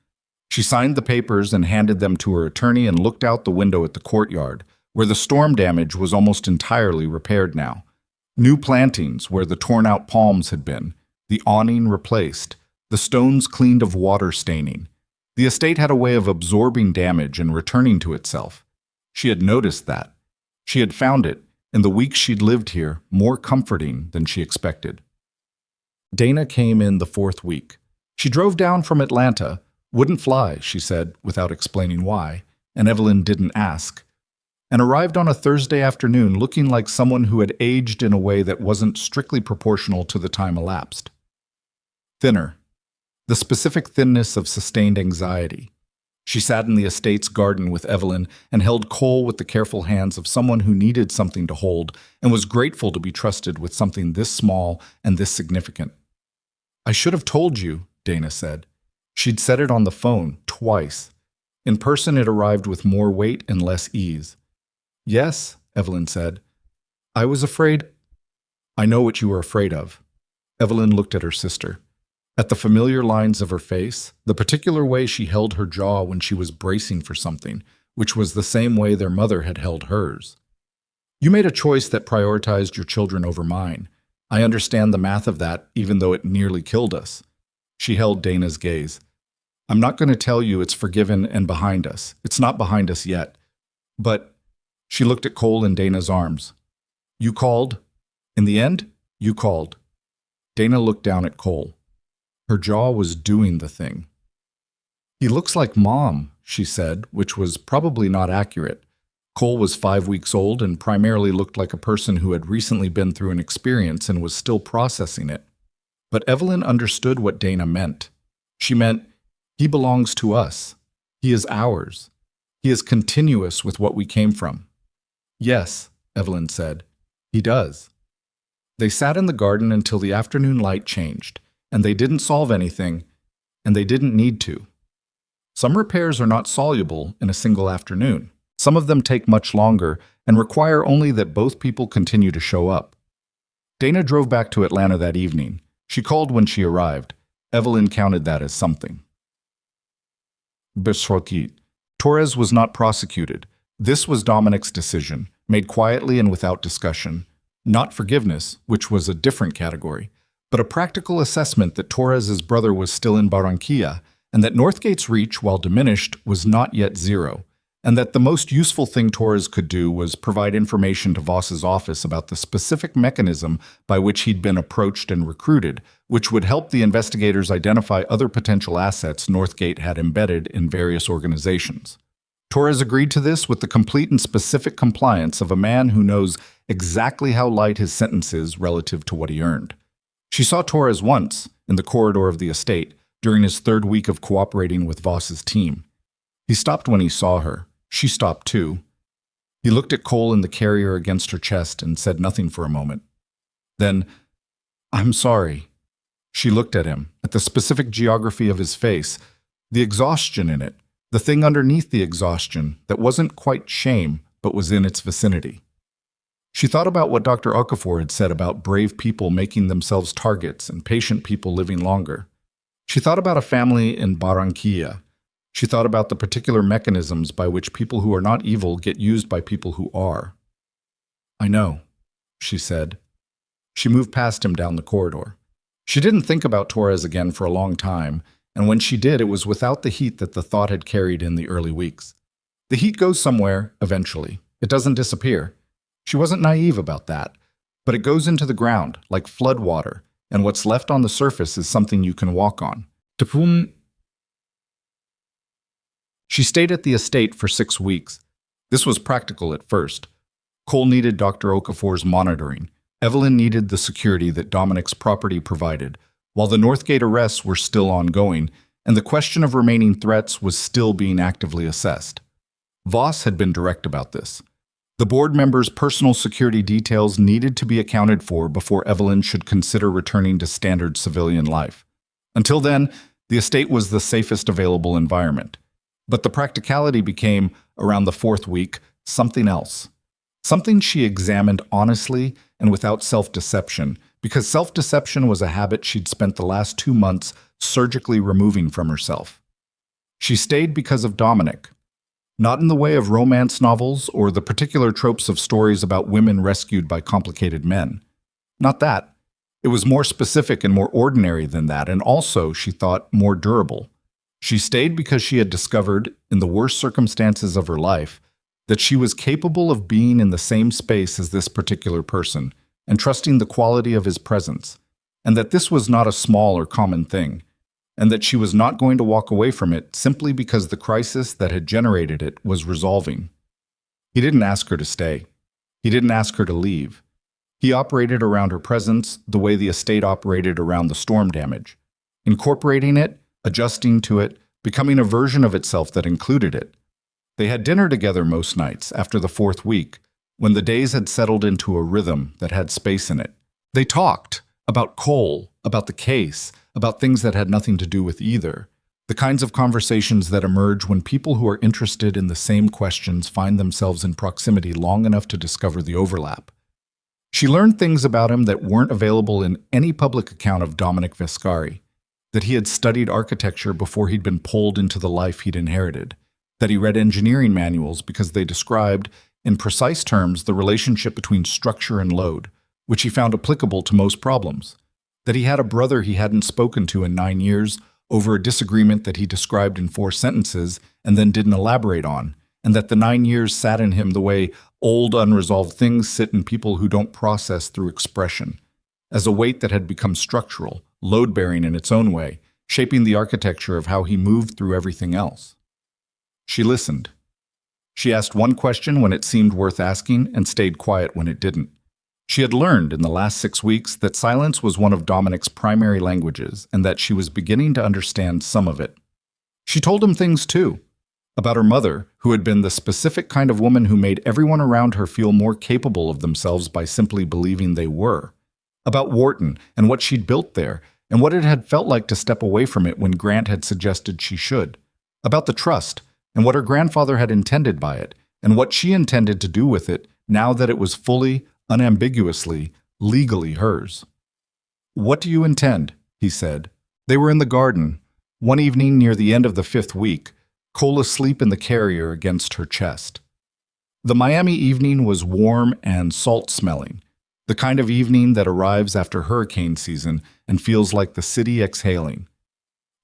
She signed the papers and handed them to her attorney and looked out the window at the courtyard, where the storm damage was almost entirely repaired now. New plantings where the torn-out palms had been, the awning replaced, the stones cleaned of water staining. The estate had a way of absorbing damage and returning to itself. She had noticed that. She had found it, in the weeks she'd lived here, more comforting than she expected. Dana came in the 4th week. She drove down from Atlanta, wouldn't fly, she said, without explaining why, and Evelyn didn't ask, and arrived on a Thursday afternoon looking like someone who had aged in a way that wasn't strictly proportional to the time elapsed. Thinner. The specific thinness of sustained anxiety. She sat in the estate's garden with Evelyn and held Cole with the careful hands of someone who needed something to hold and was grateful to be trusted with something this small and this significant. "I should have told you," Dana said. She'd said it on the phone twice. In person, it arrived with more weight and less ease. "Yes," Evelyn said. "I was afraid." "I know what you were afraid of." Evelyn looked at her sister. At the familiar lines of her face, the particular way she held her jaw when she was bracing for something, which was the same way their mother had held hers. "You made a choice that prioritized your children over mine. I understand the math of that, even though it nearly killed us." She held Dana's gaze. "I'm not going to tell you it's forgiven and behind us. It's not behind us yet. But," she looked at Cole in Dana's arms. "You called. In the end, you called." Dana looked down at Cole. Her jaw was doing the thing. "He looks like Mom," she said, which was probably not accurate. Cole was 5 weeks old and primarily looked like a person who had recently been through an experience and was still processing it. But Evelyn understood what Dana meant. She meant, he belongs to us. He is ours. He is continuous with what we came from. Yes, Evelyn said, he does. They sat in the garden until the afternoon light changed, and they didn't solve anything, and they didn't need to. Some repairs are not soluble in a single afternoon. Some of them take much longer and require only that both people continue to show up. Dana drove back to Atlanta that evening. She called when she arrived. Evelyn counted that as something. Besroquet. Torres was not prosecuted. This was Dominic's decision, made quietly and without discussion. Not forgiveness, which was a different category, but a practical assessment that Torres's brother was still in Barranquilla, and that Northgate's reach, while diminished, was not yet zero, and that the most useful thing Torres could do was provide information to Voss's office about the specific mechanism by which he'd been approached and recruited, which would help the investigators identify other potential assets Northgate had embedded in various organizations. Torres agreed to this with the complete and specific compliance of a man who knows exactly how light his sentence is relative to what he earned. She saw Torres once, in the corridor of the estate, during his third week of cooperating with Voss's team. He stopped when he saw her. She stopped too. He looked at Cole in the carrier against her chest and said nothing for a moment. Then, "I'm sorry." She looked at him, at the specific geography of his face, the exhaustion in it, the thing underneath the exhaustion that wasn't quite shame, but was in its vicinity. She thought about what Dr. Okafor had said about brave people making themselves targets and patient people living longer. She thought about a family in Barranquilla. She thought about the particular mechanisms by which people who are not evil get used by people who are. "I know," she said. She moved past him down the corridor. She didn't think about Torres again for a long time, and when she did, it was without the heat that the thought had carried in the early weeks. The heat goes somewhere, eventually. It doesn't disappear. She wasn't naive about that, but it goes into the ground, like flood water, and what's left on the surface is something you can walk on. She stayed at the estate for 6 weeks. This was practical at first. Cole needed Dr. Okafor's monitoring. Evelyn needed the security that Dominic's property provided, while the Northgate arrests were still ongoing, and the question of remaining threats was still being actively assessed. Voss had been direct about this. The board members' personal security details needed to be accounted for before Evelyn should consider returning to standard civilian life. Until then, the estate was the safest available environment. But the practicality became, around the 4th week, something else. Something she examined honestly and without self-deception, because self-deception was a habit she'd spent the last 2 months surgically removing from herself. She stayed because of Dominic. Not in the way of romance novels or the particular tropes of stories about women rescued by complicated men. Not that. It was more specific and more ordinary than that, and also, she thought, more durable. She stayed because she had discovered, in the worst circumstances of her life, that she was capable of being in the same space as this particular person and trusting the quality of his presence, and that this was not a small or common thing, and that she was not going to walk away from it simply because the crisis that had generated it was resolving. He didn't ask her to stay. He didn't ask her to leave. He operated around her presence the way the estate operated around the storm damage, incorporating it, adjusting to it, becoming a version of itself that included it. They had dinner together most nights after the 4th week, when the days had settled into a rhythm that had space in it. They talked about Cole, about the case, about things that had nothing to do with either, the kinds of conversations that emerge when people who are interested in the same questions find themselves in proximity long enough to discover the overlap. She learned things about him that weren't available in any public account of Dominic Vescari, that he had studied architecture before he'd been pulled into the life he'd inherited, that he read engineering manuals because they described, in precise terms, the relationship between structure and load, which he found applicable to most problems, that he had a brother he hadn't spoken to in 9 years over a disagreement that he described in 4 sentences and then didn't elaborate on, and that the 9 years sat in him the way old unresolved things sit in people who don't process through expression, as a weight that had become structural, load-bearing in its own way, shaping the architecture of how he moved through everything else. She listened. She asked one question when it seemed worth asking and stayed quiet when it didn't. She had learned in the last 6 weeks that silence was one of Dominic's primary languages and that she was beginning to understand some of it. She told him things too, about her mother, who had been the specific kind of woman who made everyone around her feel more capable of themselves by simply believing they were. About Wharton and what she'd built there, and what it had felt like to step away from it when Grant had suggested she should. About the trust, and what her grandfather had intended by it, and what she intended to do with it now that it was fully, unambiguously, legally hers. "What do you intend?" he said. They were in the garden, one evening near the end of the 5th week, Cole asleep in the carrier against her chest. The Miami evening was warm and salt-smelling, the kind of evening that arrives after hurricane season and feels like the city exhaling.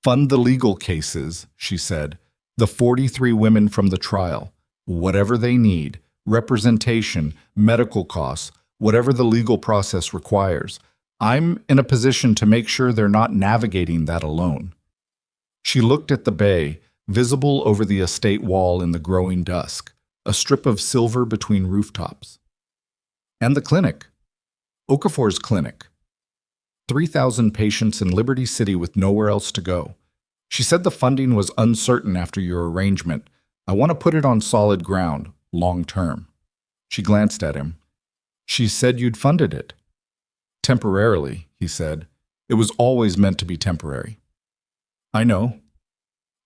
"Fund the legal cases," she said, "the 43 women from the trial, whatever they need, representation, medical costs, whatever the legal process requires. I'm in a position to make sure they're not navigating that alone." She looked at the bay, visible over the estate wall in the growing dusk, a strip of silver between rooftops. And the clinic. Okafor's clinic. 3,000 patients in Liberty City with nowhere else to go. She said the funding was uncertain after your arrangement. "I want to put it on solid ground, long term." She glanced at him. "She said you'd funded it." "Temporarily," he said. "It was always meant to be temporary." "I know."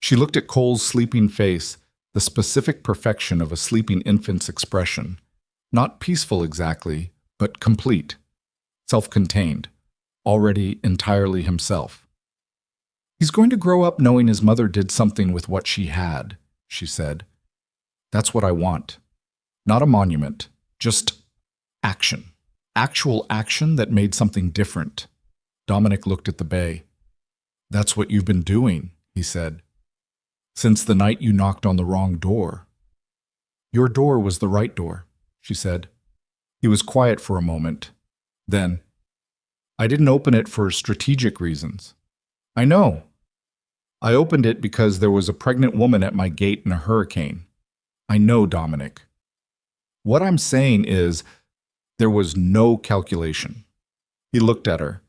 She looked at Cole's sleeping face, the specific perfection of a sleeping infant's expression. Not peaceful exactly, but complete. Self-contained. Already entirely himself. "He's going to grow up knowing his mother did something with what she had," she said. "That's what I want. Not a monument, just action. Actual action that made something different." Dominic looked at the bay. "That's what you've been doing," he said. "Since the night you knocked on the wrong door." "Your door was the right door," she said. He was quiet for a moment. Then, "I didn't open it for strategic reasons." "I know. I opened it because there was a pregnant woman at my gate in a hurricane." "I know, Dominic. What I'm saying is, there was no calculation." He looked at her.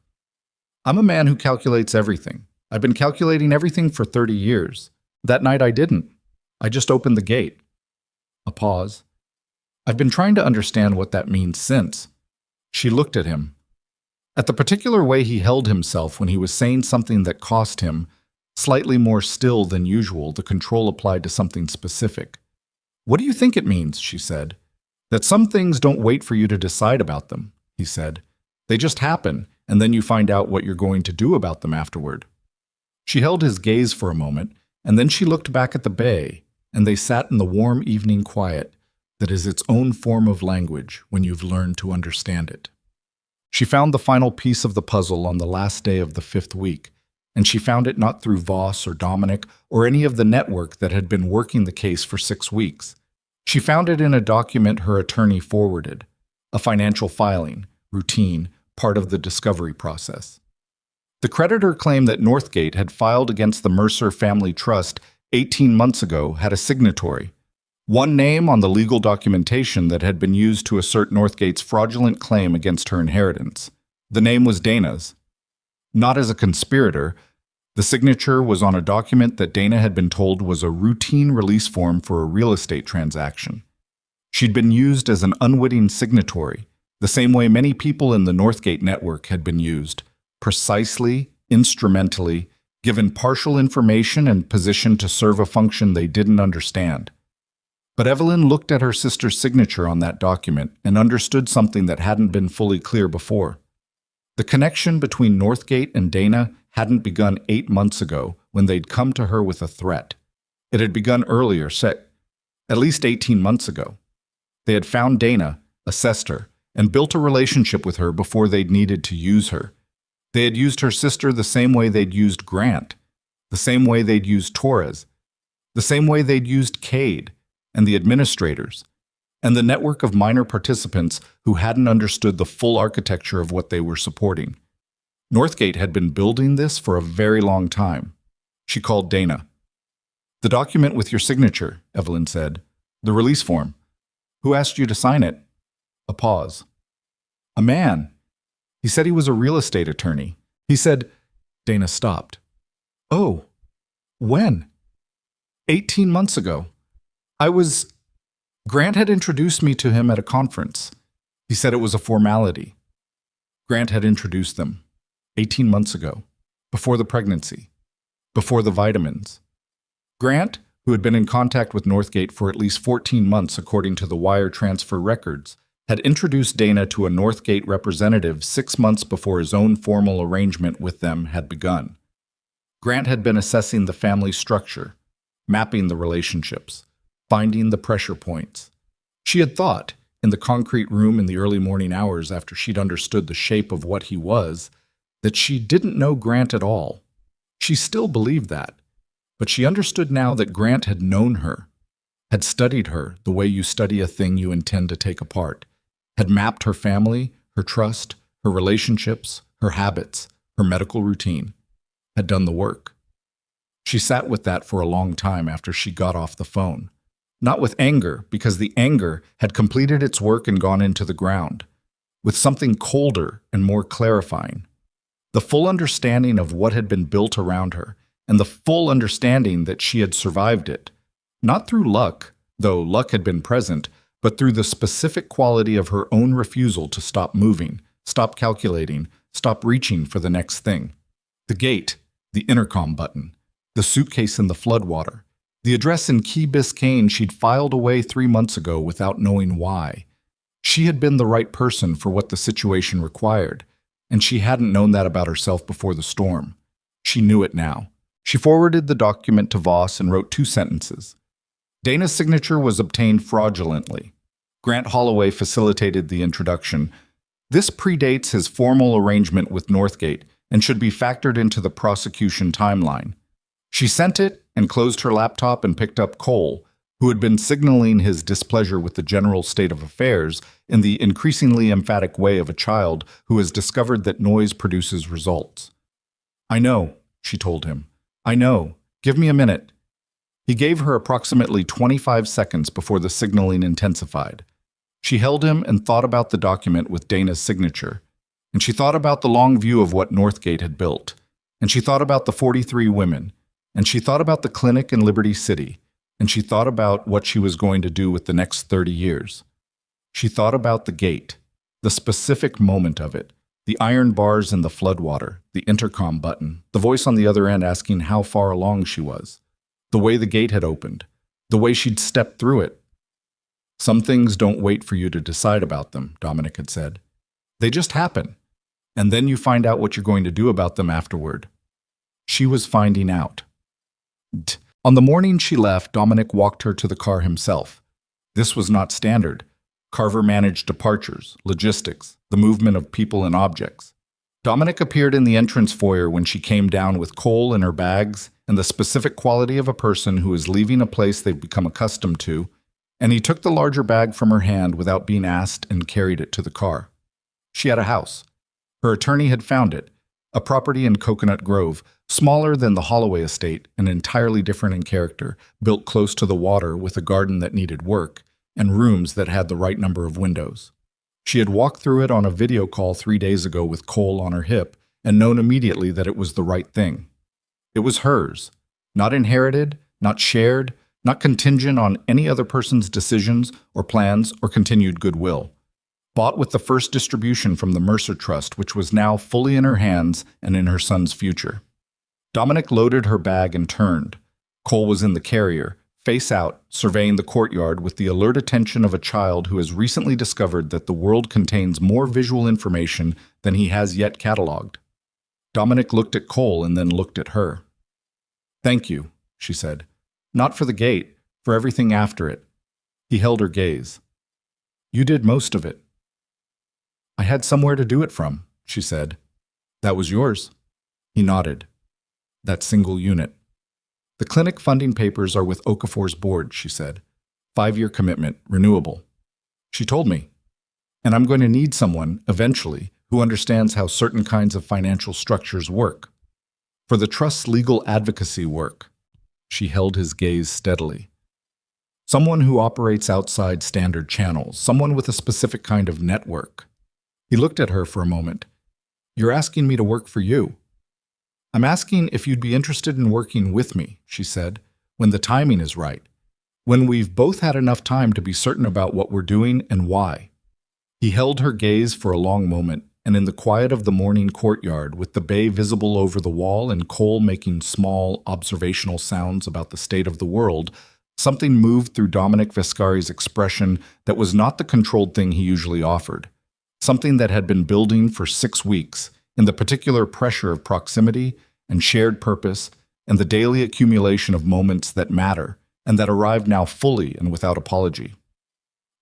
"I'm a man who calculates everything. I've been calculating everything for 30 years. That night I didn't. I just opened the gate." A pause. "I've been trying to understand what that means since." She looked at him. At the particular way he held himself when he was saying something that cost him, slightly more still than usual, the control applied to something specific. "What do you think it means?" she said. "That some things don't wait for you to decide about them," he said. "They just happen, and then you find out what you're going to do about them afterward." She held his gaze for a moment, and then she looked back at the bay, and they sat in the warm evening quiet that is its own form of language when you've learned to understand it. She found the final piece of the puzzle on the last day of the 5th week, and she found it not through Voss or Dominic or any of the network that had been working the case for 6 weeks. She found it in a document her attorney forwarded, a financial filing, routine, part of the discovery process. The creditor claimed that Northgate had filed against the Mercer Family Trust 18 months ago had a signatory, one name on the legal documentation that had been used to assert Northgate's fraudulent claim against her inheritance. The name was Dana's. Not as a conspirator, the signature was on a document that Dana had been told was a routine release form for a real estate transaction. She'd been used as an unwitting signatory, the same way many people in the Northgate network had been used, precisely, instrumentally, given partial information and positioned to serve a function they didn't understand. But Evelyn looked at her sister's signature on that document and understood something that hadn't been fully clear before. The connection between Northgate and Dana hadn't begun 8 months ago when they'd come to her with a threat. It had begun earlier, at least 18 months ago. They had found Dana, assessed her, and built a relationship with her before they'd needed to use her. They had used her sister the same way they'd used Grant, the same way they'd used Torres, the same way they'd used Cade, and the administrators, and the network of minor participants who hadn't understood the full architecture of what they were supporting. Northgate had been building this for a very long time. She called Dana. "The document with your signature," Evelyn said. "The release form. Who asked you to sign it?" A pause. A man. He said he was a real estate attorney. He said, Dana stopped. Oh, when? 18 months ago. Grant had introduced me to him at a conference. He said it was a formality. Grant had introduced them 18 months ago, before the pregnancy, before the vitamins. Grant, who had been in contact with Northgate for at least 14 months according to the wire transfer records, had introduced Dana to a Northgate representative 6 months before his own formal arrangement with them had begun. Grant had been assessing the family structure, mapping the relationships, finding the pressure points. She had thought, in the concrete room in the early morning hours after she'd understood the shape of what he was, that she didn't know Grant at all. She still believed that, but she understood now that Grant had known her, had studied her the way you study a thing you intend to take apart, had mapped her family, her trust, her relationships, her habits, her medical routine, had done the work. She sat with that for a long time after she got off the phone. Not with anger, because the anger had completed its work and gone into the ground. With something colder and more clarifying. The full understanding of what had been built around her, and the full understanding that she had survived it. Not through luck, though luck had been present, but through the specific quality of her own refusal to stop moving, stop calculating, stop reaching for the next thing. The gate, the intercom button, the suitcase in the floodwater, the address in Key Biscayne she'd filed away 3 months ago without knowing why. She had been the right person for what the situation required, and she hadn't known that about herself before the storm. She knew it now. She forwarded the document to Voss and wrote 2 sentences. Dana's signature was obtained fraudulently. Grant Holloway facilitated the introduction. This predates his formal arrangement with Northgate and should be factored into the prosecution timeline. She sent it and closed her laptop and picked up Cole, who had been signaling his displeasure with the general state of affairs in the increasingly emphatic way of a child who has discovered that noise produces results. I know, she told him. I know. Give me a minute. He gave her approximately 25 seconds before the signaling intensified. She held him and thought about the document with Dana's signature, and she thought about the long view of what Northgate had built, and she thought about the 43 women, and she thought about the clinic in Liberty City, and she thought about what she was going to do with the next 30 years. She thought about the gate, the specific moment of it, the iron bars in the floodwater, the intercom button, the voice on the other end asking how far along she was, the way the gate had opened, the way she'd stepped through it. Some things don't wait for you to decide about them, Dominic had said. They just happen, and then you find out what you're going to do about them afterward. She was finding out. On the morning she left, Dominic walked her to the car himself. This was not standard. Carver managed departures, logistics, the movement of people and objects. Dominic appeared in the entrance foyer when she came down with Cole in her bags and the specific quality of a person who is leaving a place they've become accustomed to, and he took the larger bag from her hand without being asked and carried it to the car. She had a house. Her attorney had found it, a property in Coconut Grove, smaller than the Holloway estate and entirely different in character, built close to the water with a garden that needed work, and rooms that had the right number of windows. She had walked through it on a video call 3 days ago with Cole on her hip and known immediately that it was the right thing. It was hers, not inherited, not shared, not contingent on any other person's decisions or plans or continued goodwill. Bought with the first distribution from the Mercer Trust, which was now fully in her hands and in her son's future. Dominic loaded her bag and turned. Cole was in the carrier, face out, surveying the courtyard with the alert attention of a child who has recently discovered that the world contains more visual information than he has yet cataloged. Dominic looked at Cole and then looked at her. "Thank you," she said. "Not for the gate, for everything after it." He held her gaze. "You did most of it." "I had somewhere to do it from," she said. "That was yours." He nodded. "That single unit." "The clinic funding papers are with Okafor's board," she said. 5-year commitment, renewable. She told me. "And I'm going to need someone, eventually, who understands how certain kinds of financial structures work. For the trust's legal advocacy work." She held his gaze steadily. "Someone who operates outside standard channels, someone with a specific kind of network." He looked at her for a moment. "You're asking me to work for you." "I'm asking if you'd be interested in working with me," she said, "when the timing is right. When we've both had enough time to be certain about what we're doing and why." He held her gaze for a long moment, and in the quiet of the morning courtyard, with the bay visible over the wall and Cole making small, observational sounds about the state of the world, something moved through Dominic Vescari's expression that was not the controlled thing he usually offered. Something that had been building for 6 weeks, in the particular pressure of proximity and shared purpose and the daily accumulation of moments that matter, and that arrived now fully and without apology.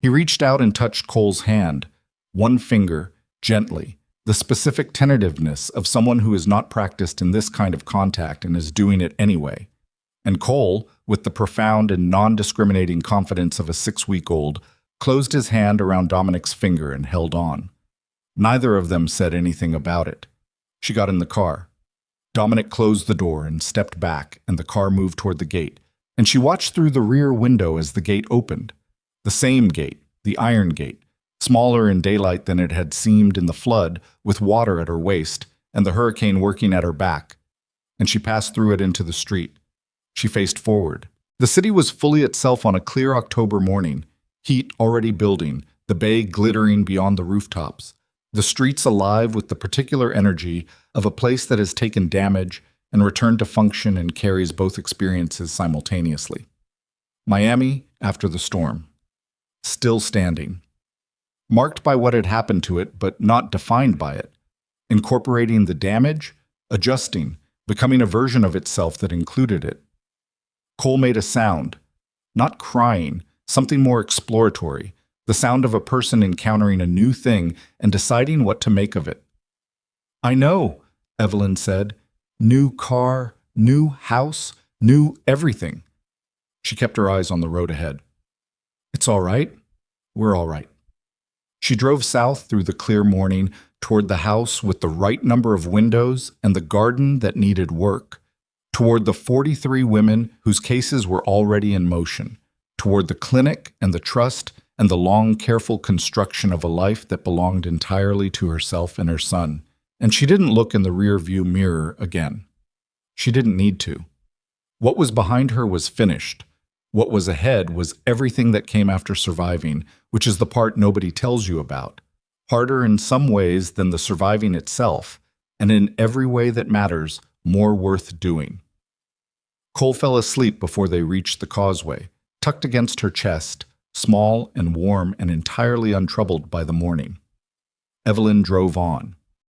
He reached out and touched Cole's hand, one finger, gently, the specific tentativeness of someone who is not practiced in this kind of contact and is doing it anyway. And Cole, with the profound and non-discriminating confidence of a 6-week-old, closed his hand around Dominic's finger and held on. Neither of them said anything about it. She got in the car. Dominic closed the door and stepped back, and the car moved toward the gate, and she watched through the rear window as the gate opened. The same gate, the iron gate, smaller in daylight than it had seemed in the flood, with water at her waist and the hurricane working at her back. And she passed through it into the street. She faced forward. The city was fully itself on a clear October morning, heat already building, the bay glittering beyond the rooftops, the streets alive with the particular energy of a place that has taken damage and returned to function and carries both experiences simultaneously. Miami after the storm. Still standing. Marked by what had happened to it, but not defined by it. Incorporating the damage, adjusting, becoming a version of itself that included it. Cole made a sound. Not crying, something more exploratory. The sound of a person encountering a new thing and deciding what to make of it. "I know," Evelyn said. "New car, new house, new everything." She kept her eyes on the road ahead. "It's all right. We're all right." She drove south through the clear morning toward the house with the right number of windows and the garden that needed work, toward the 43 women whose cases were already in motion, toward the clinic and the trust and the long, careful construction of a life that belonged entirely to herself and her son. And she didn't look in the rear-view mirror again. She didn't need to. What was behind her was finished. What was ahead was everything that came after surviving, which is the part nobody tells you about. Harder in some ways than the surviving itself, and in every way that matters, more worth doing. Cole fell asleep before they reached the causeway, tucked against her chest, small and warm and entirely untroubled by the morning. Evelyn drove on.